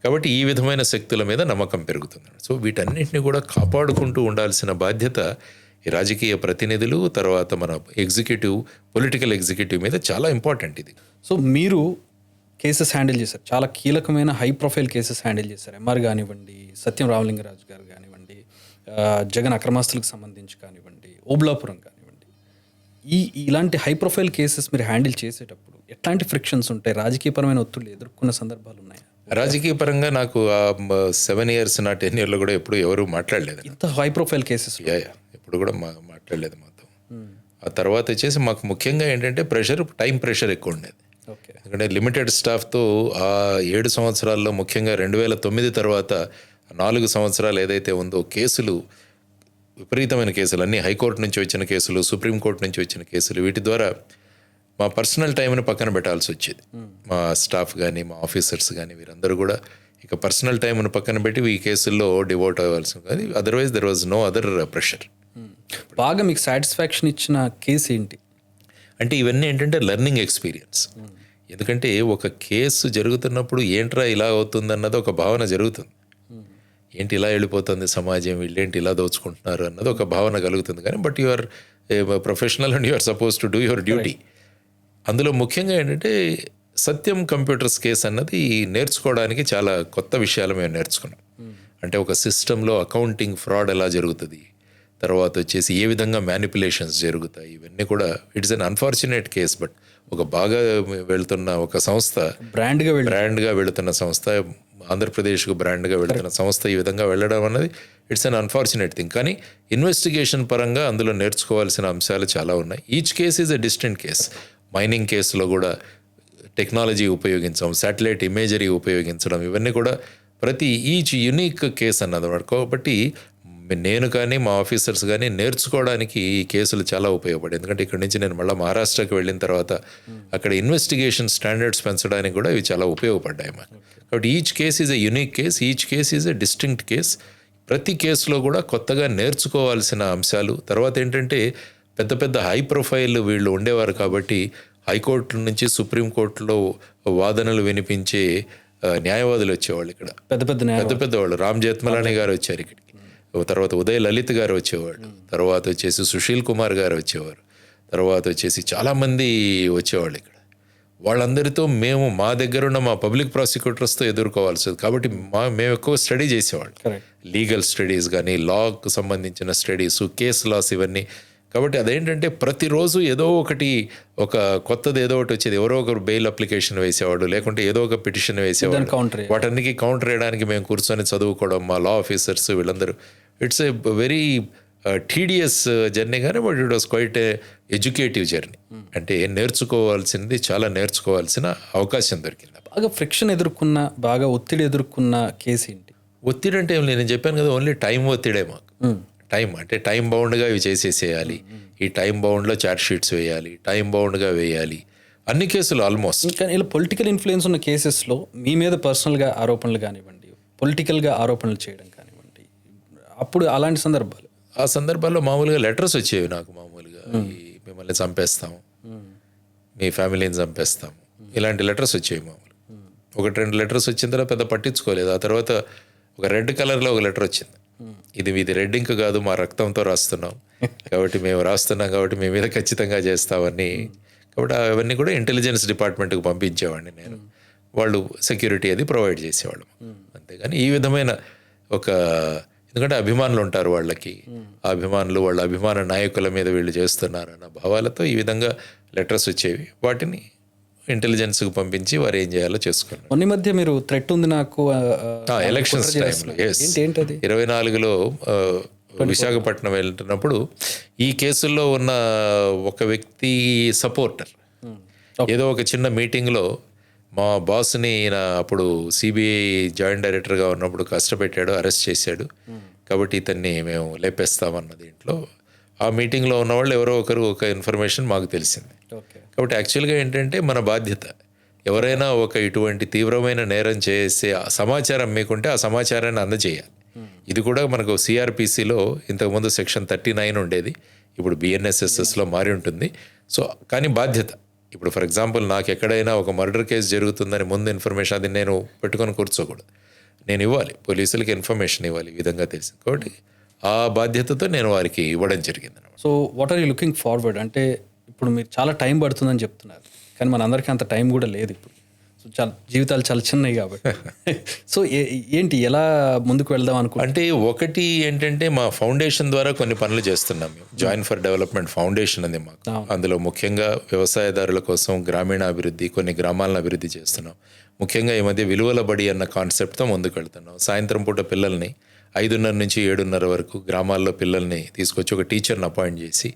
కాబట్టి ఈ విధమైన శక్తుల మీద నమ్మకం పెరుగుతుంది. సో వీటన్నిటిని కూడా కాపాడుకుంటూ ఉండాల్సిన బాధ్యత ఈ రాజకీయ ప్రతినిధులు, తర్వాత మన ఎగ్జిక్యూటివ్, పొలిటికల్ ఎగ్జిక్యూటివ్ మీద చాలా ఇంపార్టెంట్ ఇది. సో మీరు కేసెస్ హ్యాండిల్ చేశారు, చాలా కీలకమైన హై ప్రొఫైల్ కేసెస్ హ్యాండిల్ చేశారు. ఎంఆర్ కానివ్వండి, సత్యం రామలింగరాజు గారు కానివ్వండి, జగన్ అక్రమాస్తులకు సంబంధించి కానివ్వండి, ఓబ్లాపురం కానివ్వండి, ఇలాంటి హై ప్రొఫైల్ కేసెస్ మీరు హ్యాండిల్ చేసేటప్పుడు ఎట్లాంటి ఫ్రిక్షన్స్ ఉంటాయి? రాజకీయపరమైన ఒత్తిళ్ళు ఎదుర్కొన్న సందర్భాలు ఉన్నాయి? రాజకీయ పరంగా నాకు 7 years నా 10 years కూడా ఎప్పుడు ఎవరు మాట్లాడలేదు. ఇంత హై ప్రొఫైల్ కేసెస్ ఎప్పుడు కూడా మాట్లాడలేదు మాతో. ఆ తర్వాత వచ్చేసి మాకు ముఖ్యంగా ఏంటంటే టైం ప్రెషర్ ఎక్కువ ఉండేది. ఎందుకంటే లిమిటెడ్ స్టాఫ్తో ఆ 7 సంవత్సరాల్లో ముఖ్యంగా 2009 తర్వాత 4 సంవత్సరాలు ఏదైతే ఉందో కేసులు, విపరీతమైన కేసులు, అన్నీ హైకోర్టు నుంచి వచ్చిన కేసులు, సుప్రీంకోర్టు నుంచి వచ్చిన కేసులు, వీటి ద్వారా మా పర్సనల్ టైంని పక్కన పెట్టాల్సి వచ్చేది. మా స్టాఫ్ కానీ, మా ఆఫీసర్స్ కానీ, వీరందరూ కూడా ఇక పర్సనల్ టైంను పక్కన పెట్టి ఈ కేసుల్లో డివోట్ అవ్వాల్సి ఉంది. Otherwise there was no other pressure. బాగా మీకు సాటిస్ఫాక్షన్ ఇచ్చిన కేసు ఏంటి? అంటే ఇవన్నీ ఏంటంటే లెర్నింగ్ ఎక్స్పీరియన్స్. ఎందుకంటే ఒక కేసు జరుగుతున్నప్పుడు ఏంట్రా ఇలా అవుతుందన్నది ఒక భావన జరుగుతుంది. ఏంటి ఇలా వెళ్ళిపోతుంది సమాజం, వీళ్ళేంటి ఇలా దోచుకుంటున్నారు అన్నది ఒక భావన కలుగుతుంది. కానీ but you are professional and you are suppose to do your duty. అందులో ముఖ్యంగా ఏంటంటే సత్యం కంప్యూటర్స్ కేసు అన్నది నేర్చుకోవడానికి చాలా కొత్త విషయాలు మేము నేర్చుకున్నాం. అంటే ఒక సిస్టంలో అకౌంటింగ్ ఫ్రాడ్ ఎలా జరుగుతుంది, తర్వాత వచ్చేసి ఏ విధంగా మ్యానిపులేషన్స్ జరుగుతాయి, ఇవన్నీ కూడా it's an unfortunate case. But ఒక బాగా వెళ్తున్న ఒక సంస్థ, బ్రాండ్గా వెళుతున్న సంస్థ, ఆంధ్రప్రదేశ్కు బ్రాండ్గా వెళుతున్న సంస్థ ఈ విధంగా వెళ్ళడం అన్నది ఇట్స్ అన్ అన్ఫార్చునేట్ థింగ్. కానీ ఇన్వెస్టిగేషన్ పరంగా అందులో నేర్చుకోవాల్సిన అంశాలు చాలా ఉన్నాయి. Each case is a distinct case. Mining కేసులో కూడా టెక్నాలజీ ఉపయోగించడం, శాటిలైట్ ఇమేజరీ ఉపయోగించడం, ఇవన్నీ కూడా ప్రతి ఈచ్ యునిక్ కేసు అన్నది. కాబట్టి నేను కానీ మా ఆఫీసర్స్ కానీ నేర్చుకోవడానికి ఈ కేసులు చాలా ఉపయోగపడాయి. ఎందుకంటే ఇక్కడ నుంచి నేను మళ్ళీ మహారాష్ట్రకి వెళ్ళిన తర్వాత అక్కడ ఇన్వెస్టిగేషన్ స్టాండర్డ్స్ పెంచడానికి కూడా ఇవి చాలా ఉపయోగపడ్డాయి మాకు. కాబట్టి each case is a unique case, each case is a distinct case. ప్రతి కేసులో కూడా కొత్తగా నేర్చుకోవాల్సిన అంశాలు. తర్వాత ఏంటంటే పెద్ద పెద్ద హై ప్రొఫైల్ వీళ్ళు ఉండేవారు కాబట్టి హైకోర్టు నుంచి సుప్రీంకోర్టులో వాదనలు వినిపించే న్యాయవాదులు వచ్చేవాళ్ళు ఇక్కడ, పెద్ద పెద్ద వాళ్ళు. రామ్ జేత్మలాని గారు వచ్చారు ఇక్కడికి, తర్వాత ఉదయ్ లలిత్ గారు వచ్చేవాళ్ళు, తర్వాత వచ్చేసి సుశీల్ కుమార్ గారు వచ్చేవారు, తర్వాత వచ్చేసి చాలామంది వచ్చేవాళ్ళు ఇక్కడ. వాళ్ళందరితో మేము మా దగ్గర ఉన్న మా పబ్లిక్ ప్రాసిక్యూటర్స్తో ఎదుర్కోవాల్సి ఉంది. కాబట్టి మేము ఎక్కువ స్టడీ చేసేవాళ్ళం, లీగల్ స్టడీస్ కానీ, లాకు సంబంధించిన స్టడీస్, కేస్ లాస్, ఇవన్నీ. కాబట్టి అదేంటంటే ప్రతిరోజు ఏదో ఒకటి, ఒక కొత్తది ఏదో ఒకటి వచ్చేది. ఎవరో ఒకరు బెయిల్ అప్లికేషన్ వేసేవాడు, లేకుంటే ఏదో ఒక పిటిషన్ వేసేవాడు. వాటన్నికి కౌంటర్ వేయడానికి మేము కూర్చొని చదువుకోవడం, మా లా ఆఫీసర్స్ వీళ్ళందరూ. It's a very tedious journey, కానీ but it was quite a educative journey. అంటే నేర్చుకోవాల్సింది, చాలా నేర్చుకోవాల్సిన అవకాశం దొరికింది. బాగా ఫ్రిక్షన్ ఎదుర్కొన్న, బాగా ఒత్తిడి ఎదుర్కొన్న కేసు ఏంటి? ఒత్తిడి అంటే నేను చెప్పాను కదా, ఓన్లీ టైం ఒత్తిడే మాకు. టైం అంటే టైం బౌండ్గా ఇవి చేసేసేయాలి, ఈ టైం బౌండ్లో ఛార్జ్ షీట్స్ వేయాలి, టైం బౌండ్గా వేయాలి, అన్ని కేసులు ఆల్మోస్ట్. కానీ ఇలా పొలిటికల్ ఇన్ఫ్లుయెన్స్ ఉన్న కేసెస్లో మీ మీద పర్సనల్గా ఆరోపణలు కానివ్వండి, పొలిటికల్గా ఆరోపణలు చేయడం కానివ్వండి, అప్పుడు అలాంటి సందర్భాలు, ఆ సందర్భాల్లో మామూలుగా లెటర్స్ వచ్చేవి నాకు. మామూలుగా మిమ్మల్ని చంపేస్తాము, మీ ఫ్యామిలీని చంపేస్తాము, ఇలాంటి లెటర్స్ వచ్చేవి మామూలు. 1-2 లెటర్స్ వచ్చిన తర్వాత పెద్ద పట్టించుకోలేదు. ఆ తర్వాత ఒక రెడ్ కలర్లో ఒక లెటర్ వచ్చింది. ఇది రెడ్ ఇంక్ కాదు, మా రక్తంతో రాస్తున్నాం కాబట్టి, మేము రాస్తున్నాం కాబట్టి మీ మీద ఖచ్చితంగా చేస్తామని. కాబట్టి అవన్నీ కూడా ఇంటెలిజెన్స్ డిపార్ట్మెంట్కి పంపించేవాడిని నేను. వాళ్ళు సెక్యూరిటీ అది ప్రొవైడ్ చేసేవాళ్ళు. అంతేగాని ఈ విధమైన ఒక, ఎందుకంటే అభిమానులు ఉంటారు వాళ్ళకి, ఆ అభిమానులు వాళ్ళ అభిమాన నాయకుల మీద వీళ్ళు చేస్తున్నారన్న భావాలతో ఈ విధంగా లెటర్స్ వచ్చేవి. వాటిని ఇంటెలిజెన్స్కి పంపించి వారు ఏం చేయాలో చేసుకున్నారు. కొన్ని మధ్య మీరు థ్రెట్ ఉంది నాకు ఎలక్షన్స్ టైంలో 24లో విశాఖపట్నం వెళ్తున్నప్పుడు ఈ కేసుల్లో ఉన్న ఒక వ్యక్తి సపోర్టర్ ఏదో ఒక చిన్న మీటింగ్లో మా బాస్ని ఈయన అప్పుడు సిబిఐ జాయింట్ డైరెక్టర్గా ఉన్నప్పుడు కష్టపెట్టాడు, అరెస్ట్ చేశాడు, కాబట్టి ఇతన్ని మేము లేపేస్తామన్న దీంట్లో ఆ మీటింగ్లో ఉన్న వాళ్ళు ఎవరో ఒకరు ఒక ఇన్ఫర్మేషన్ మాకు తెలిసింది. కాబట్టి యాక్చువల్గా ఏంటంటే మన బాధ్యత, ఎవరైనా ఒక ఇటువంటి తీవ్రమైన నేరం చేసే సమాచారం మీకుంటే ఆ సమాచారాన్ని అందజేయాలి. ఇది కూడా మనకు సిఆర్పిసిలో ఇంతకుముందు సెక్షన్ 39 ఉండేది, ఇప్పుడు బిఎన్ఎస్ఎస్ఎస్లో మారి ఉంటుంది. సో కానీ బాధ్యత, ఇప్పుడు ఫర్ ఎగ్జాంపుల్ నాకు ఎక్కడైనా ఒక మర్డర్ కేసు జరుగుతుందని ముందు ఇన్ఫర్మేషన్ అది నేను పెట్టుకొని కూర్చోకూడదు, నేను ఇవ్వాలి, పోలీసులకి ఇన్ఫర్మేషన్ ఇవ్వాలి ఈ విధంగా తెలిసింది. కాబట్టి ఆ బాధ్యతతో నేను వారికి ఇవ్వడం జరిగింది. So what are you looking forward? అంటే ఇప్పుడు మీరు చాలా టైం పడుతుందని చెప్తున్నారు, కానీ మన అందరికీ అంత టైం కూడా లేదు ఇప్పుడు. సో చాలా జీవితాలు చాలా చిన్నవి కాబట్టి సో ఏంటి, ఎలా ముందుకు వెళ్దాం అంటే ఒకటి ఏంటంటే మా ఫౌండేషన్ ద్వారా కొన్ని పనులు చేస్తున్నాం మేము. జాయిన్ ఫర్ డెవలప్మెంట్ ఫౌండేషన్ ఉంది మాకు. అందులో ముఖ్యంగా వ్యవసాయదారుల కోసం గ్రామీణ అభివృద్ధి, కొన్ని గ్రామాలను అభివృద్ధి చేస్తున్నాం. ముఖ్యంగా ఈ మధ్య విలువల బడి అన్న కాన్సెప్ట్తో ముందుకు వెళ్తున్నాం. సాయంత్రం పూట పిల్లల్ని 5:30 నుంచి 7:30 వరకు గ్రామాల్లో పిల్లల్ని తీసుకొచ్చి ఒక టీచర్ని అపాయింట్ చేసి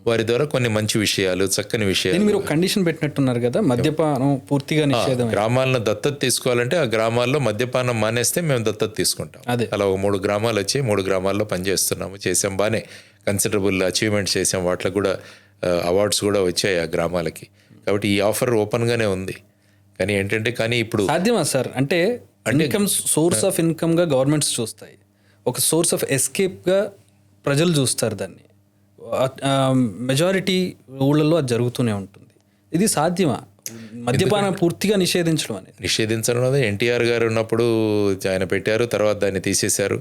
వారి ద్వారా కొన్ని మంచి విషయాలు, చక్కని విషయాలు. మీరు కండిషన్ పెట్టినట్టున్నారు కదా, మద్యపానం పూర్తిగా నిషేధం. గ్రామాలను దత్తత తీసుకోవాలంటే ఆ గ్రామాల్లో మద్యపానం మానేస్తే మేము దత్తత తీసుకుంటాం. అలా ఒక 3 గ్రామాలు వచ్చి 3 గ్రామాల్లో పనిచేస్తున్నాము, చేసాం, బాగానే కన్సిడరబుల్ అచీవ్మెంట్స్ చేసాం. వాటిలో కూడా అవార్డ్స్ కూడా వచ్చాయి ఆ గ్రామాలకి. కాబట్టి ఈ ఆఫర్ ఓపెన్గానే ఉంది. కానీ ఏంటంటే ఇప్పుడు సాధ్యమా సార్? అంటే ఇన్కమ్, సోర్స్ ఆఫ్ ఇన్కమ్గా గవర్నమెంట్స్ చూస్తాయి, ఒక సోర్స్ ఆఫ్ ఎస్కేప్గా ప్రజలు చూస్తారు దాన్ని. మెజారిటీ ఊళ్ళల్లో అది జరుగుతూనే ఉంటుంది. ఇది సాధ్యమా, మద్యపానం పూర్తిగా నిషేధించడం అనేది? నిషేధించడం అనేది ఎన్టీఆర్ గారు ఉన్నప్పుడు ఆయన పెట్టారు, తర్వాత దాన్ని తీసేశారు.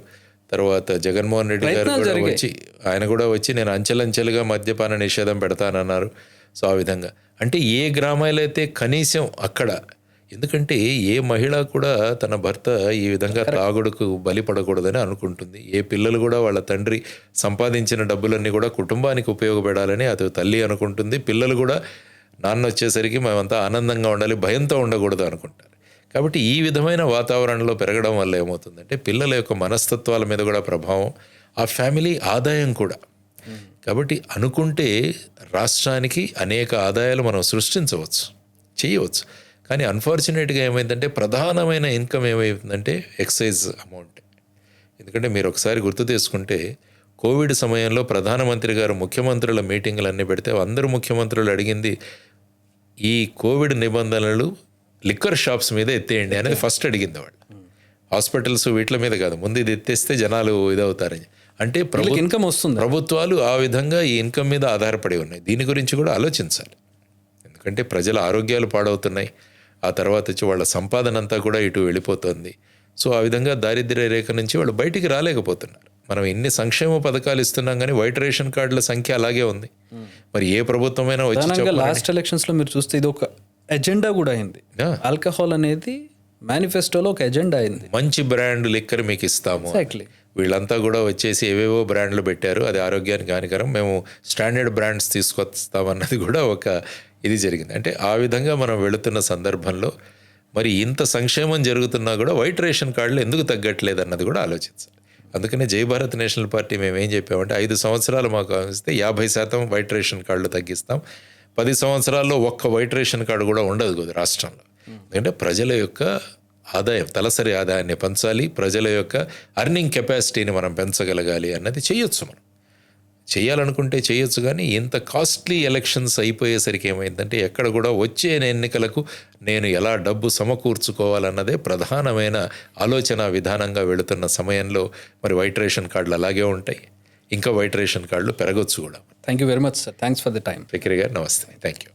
తర్వాత జగన్మోహన్ రెడ్డి గారు కూడా వచ్చి, ఆయన కూడా వచ్చి నేను అంచెలంచెలుగా మద్యపాన నిషేధం పెడతానన్నారు. సో ఆ విధంగా అంటే ఏ గ్రామాలైతే కనీసం అక్కడ ఎందుకంటే ఏ మహిళ కూడా తన భర్త ఈ విధంగా తాగుడుకు బలిపడకూడదని అనుకుంటుంది. ఏ పిల్లలు కూడా వాళ్ళ తండ్రి సంపాదించిన డబ్బులన్నీ కూడా కుటుంబానికి ఉపయోగపడాలని అది తల్లి అనుకుంటుంది. పిల్లలు కూడా నాన్న వచ్చేసరికి మేమంతా ఆనందంగా ఉండాలి, భయంతో ఉండకూడదు అనుకుంటారు. కాబట్టి ఈ విధమైన వాతావరణంలో పెరగడం వల్ల ఏమవుతుందంటే పిల్లల యొక్క మనస్తత్వాల మీద కూడా ప్రభావం, ఆ ఫ్యామిలీ ఆదాయం కూడా. కాబట్టి అనుకుంటే రాష్ట్రానికి అనేక ఆదాయాలు మనం సృష్టించవచ్చు, చేయవచ్చు. కానీ అన్ఫార్చునేట్గా ఏమైందంటే ప్రధానమైన ఇన్కమ్ ఏమైందంటే ఎక్సైజ్ అమౌంట్. ఎందుకంటే మీరు ఒకసారి గుర్తు చేసుకుంటే కోవిడ్ సమయంలో ప్రధానమంత్రి గారు ముఖ్యమంత్రుల మీటింగులన్నీ పెడితే అందరూ ముఖ్యమంత్రులు అడిగింది ఈ కోవిడ్ నిబంధనలు లిక్కర్ షాప్స్ మీద ఎత్తేయండి అనేది ఫస్ట్ అడిగింది వాళ్ళు. హాస్పిటల్స్ వీటి మీద కాదు, ముందు ఇది ఎత్తేస్తే జనాలు ఇదవుతారని. అంటే ఇన్కమ్ వస్తుంది. ప్రభుత్వాలు ఆ విధంగా ఈ ఇన్కమ్ మీద ఆధారపడి ఉన్నాయి. దీని గురించి కూడా ఆలోచించాలి. ఎందుకంటే ప్రజల ఆరోగ్యాలు పాడవుతున్నాయి, ఆ తర్వాత వచ్చి వాళ్ళ సంపాదన అంతా కూడా ఇటు వెళ్ళిపోతుంది. సో ఆ విధంగా దారిద్ర్య రేఖ నుంచి వాళ్ళు బయటికి రాలేకపోతున్నారు. మనం ఇన్ని సంక్షేమ పథకాలు ఇస్తున్నాం కానీ వైట్ రేషన్ కార్డుల సంఖ్య అలాగే ఉంది. మరి ఏ ప్రభుత్వమైనా వచ్చి లాస్ట్ ఎలక్షన్స్ లో మీరు చూస్తే ఇది ఒక ఎజెండా కూడా అయింది. ఆల్కహాల్ అనేది మేనిఫెస్టోలో ఒక ఎజెండా అయింది. మంచి బ్రాండ్ లిక్కర్ మీకు ఇస్తాము. వీళ్ళంతా కూడా వచ్చేసి ఏవేవో బ్రాండ్లు పెట్టారు, అది ఆరోగ్యానికి హానికరం, మేము స్టాండర్డ్ బ్రాండ్స్ తీసుకొస్తామన్నది కూడా ఒక ఇది జరిగింది. అంటే ఆ విధంగా మనం వెళుతున్న సందర్భంలో మరి ఇంత సంక్షేమం జరుగుతున్నా కూడా వైట్ రేషన్ కార్డులు ఎందుకు తగ్గట్లేదు అన్నది కూడా ఆలోచించాలి. అందుకనే జై భారత్ నేషనల్ పార్టీ మేము ఏం చెప్పామంటే 5 సంవత్సరాలు మాకు ఇస్తే 50% వైట్ రేషన్ కార్డులు తగ్గిస్తాం. 10 సంవత్సరాల్లో ఒక్క వైట్ రేషన్ కార్డు కూడా ఉండదు కదా రాష్ట్రంలో. ఎందుకంటే ప్రజల యొక్క ఆదాయం, తలసరి ఆదాయాన్ని పెంచాలి, ప్రజల యొక్క అర్నింగ్ కెపాసిటీని మనం పెంచగలగాలి అన్నది చేయొచ్చు. మనం చేయాలనుకుంటే చేయొచ్చు. కానీ ఇంత కాస్ట్లీ ఎలక్షన్స్ అయిపోయేసరికి ఏమైందంటే ఎక్కడ కూడా వచ్చే ఎన్నికలకు నేను ఎలా డబ్బు సమకూర్చుకోవాలన్నదే ప్రధానమైన ఆలోచన విధానంగా వెళుతున్న సమయంలో మరి వైట్ రేషన్ కార్డులు అలాగే ఉంటాయి. ఇంకా వైట్ రేషన్ కార్డులు పెరగొచ్చు కూడా. Thank you very much sir. Thanks for the time. Chakri గారు నమస్తే. Thank you.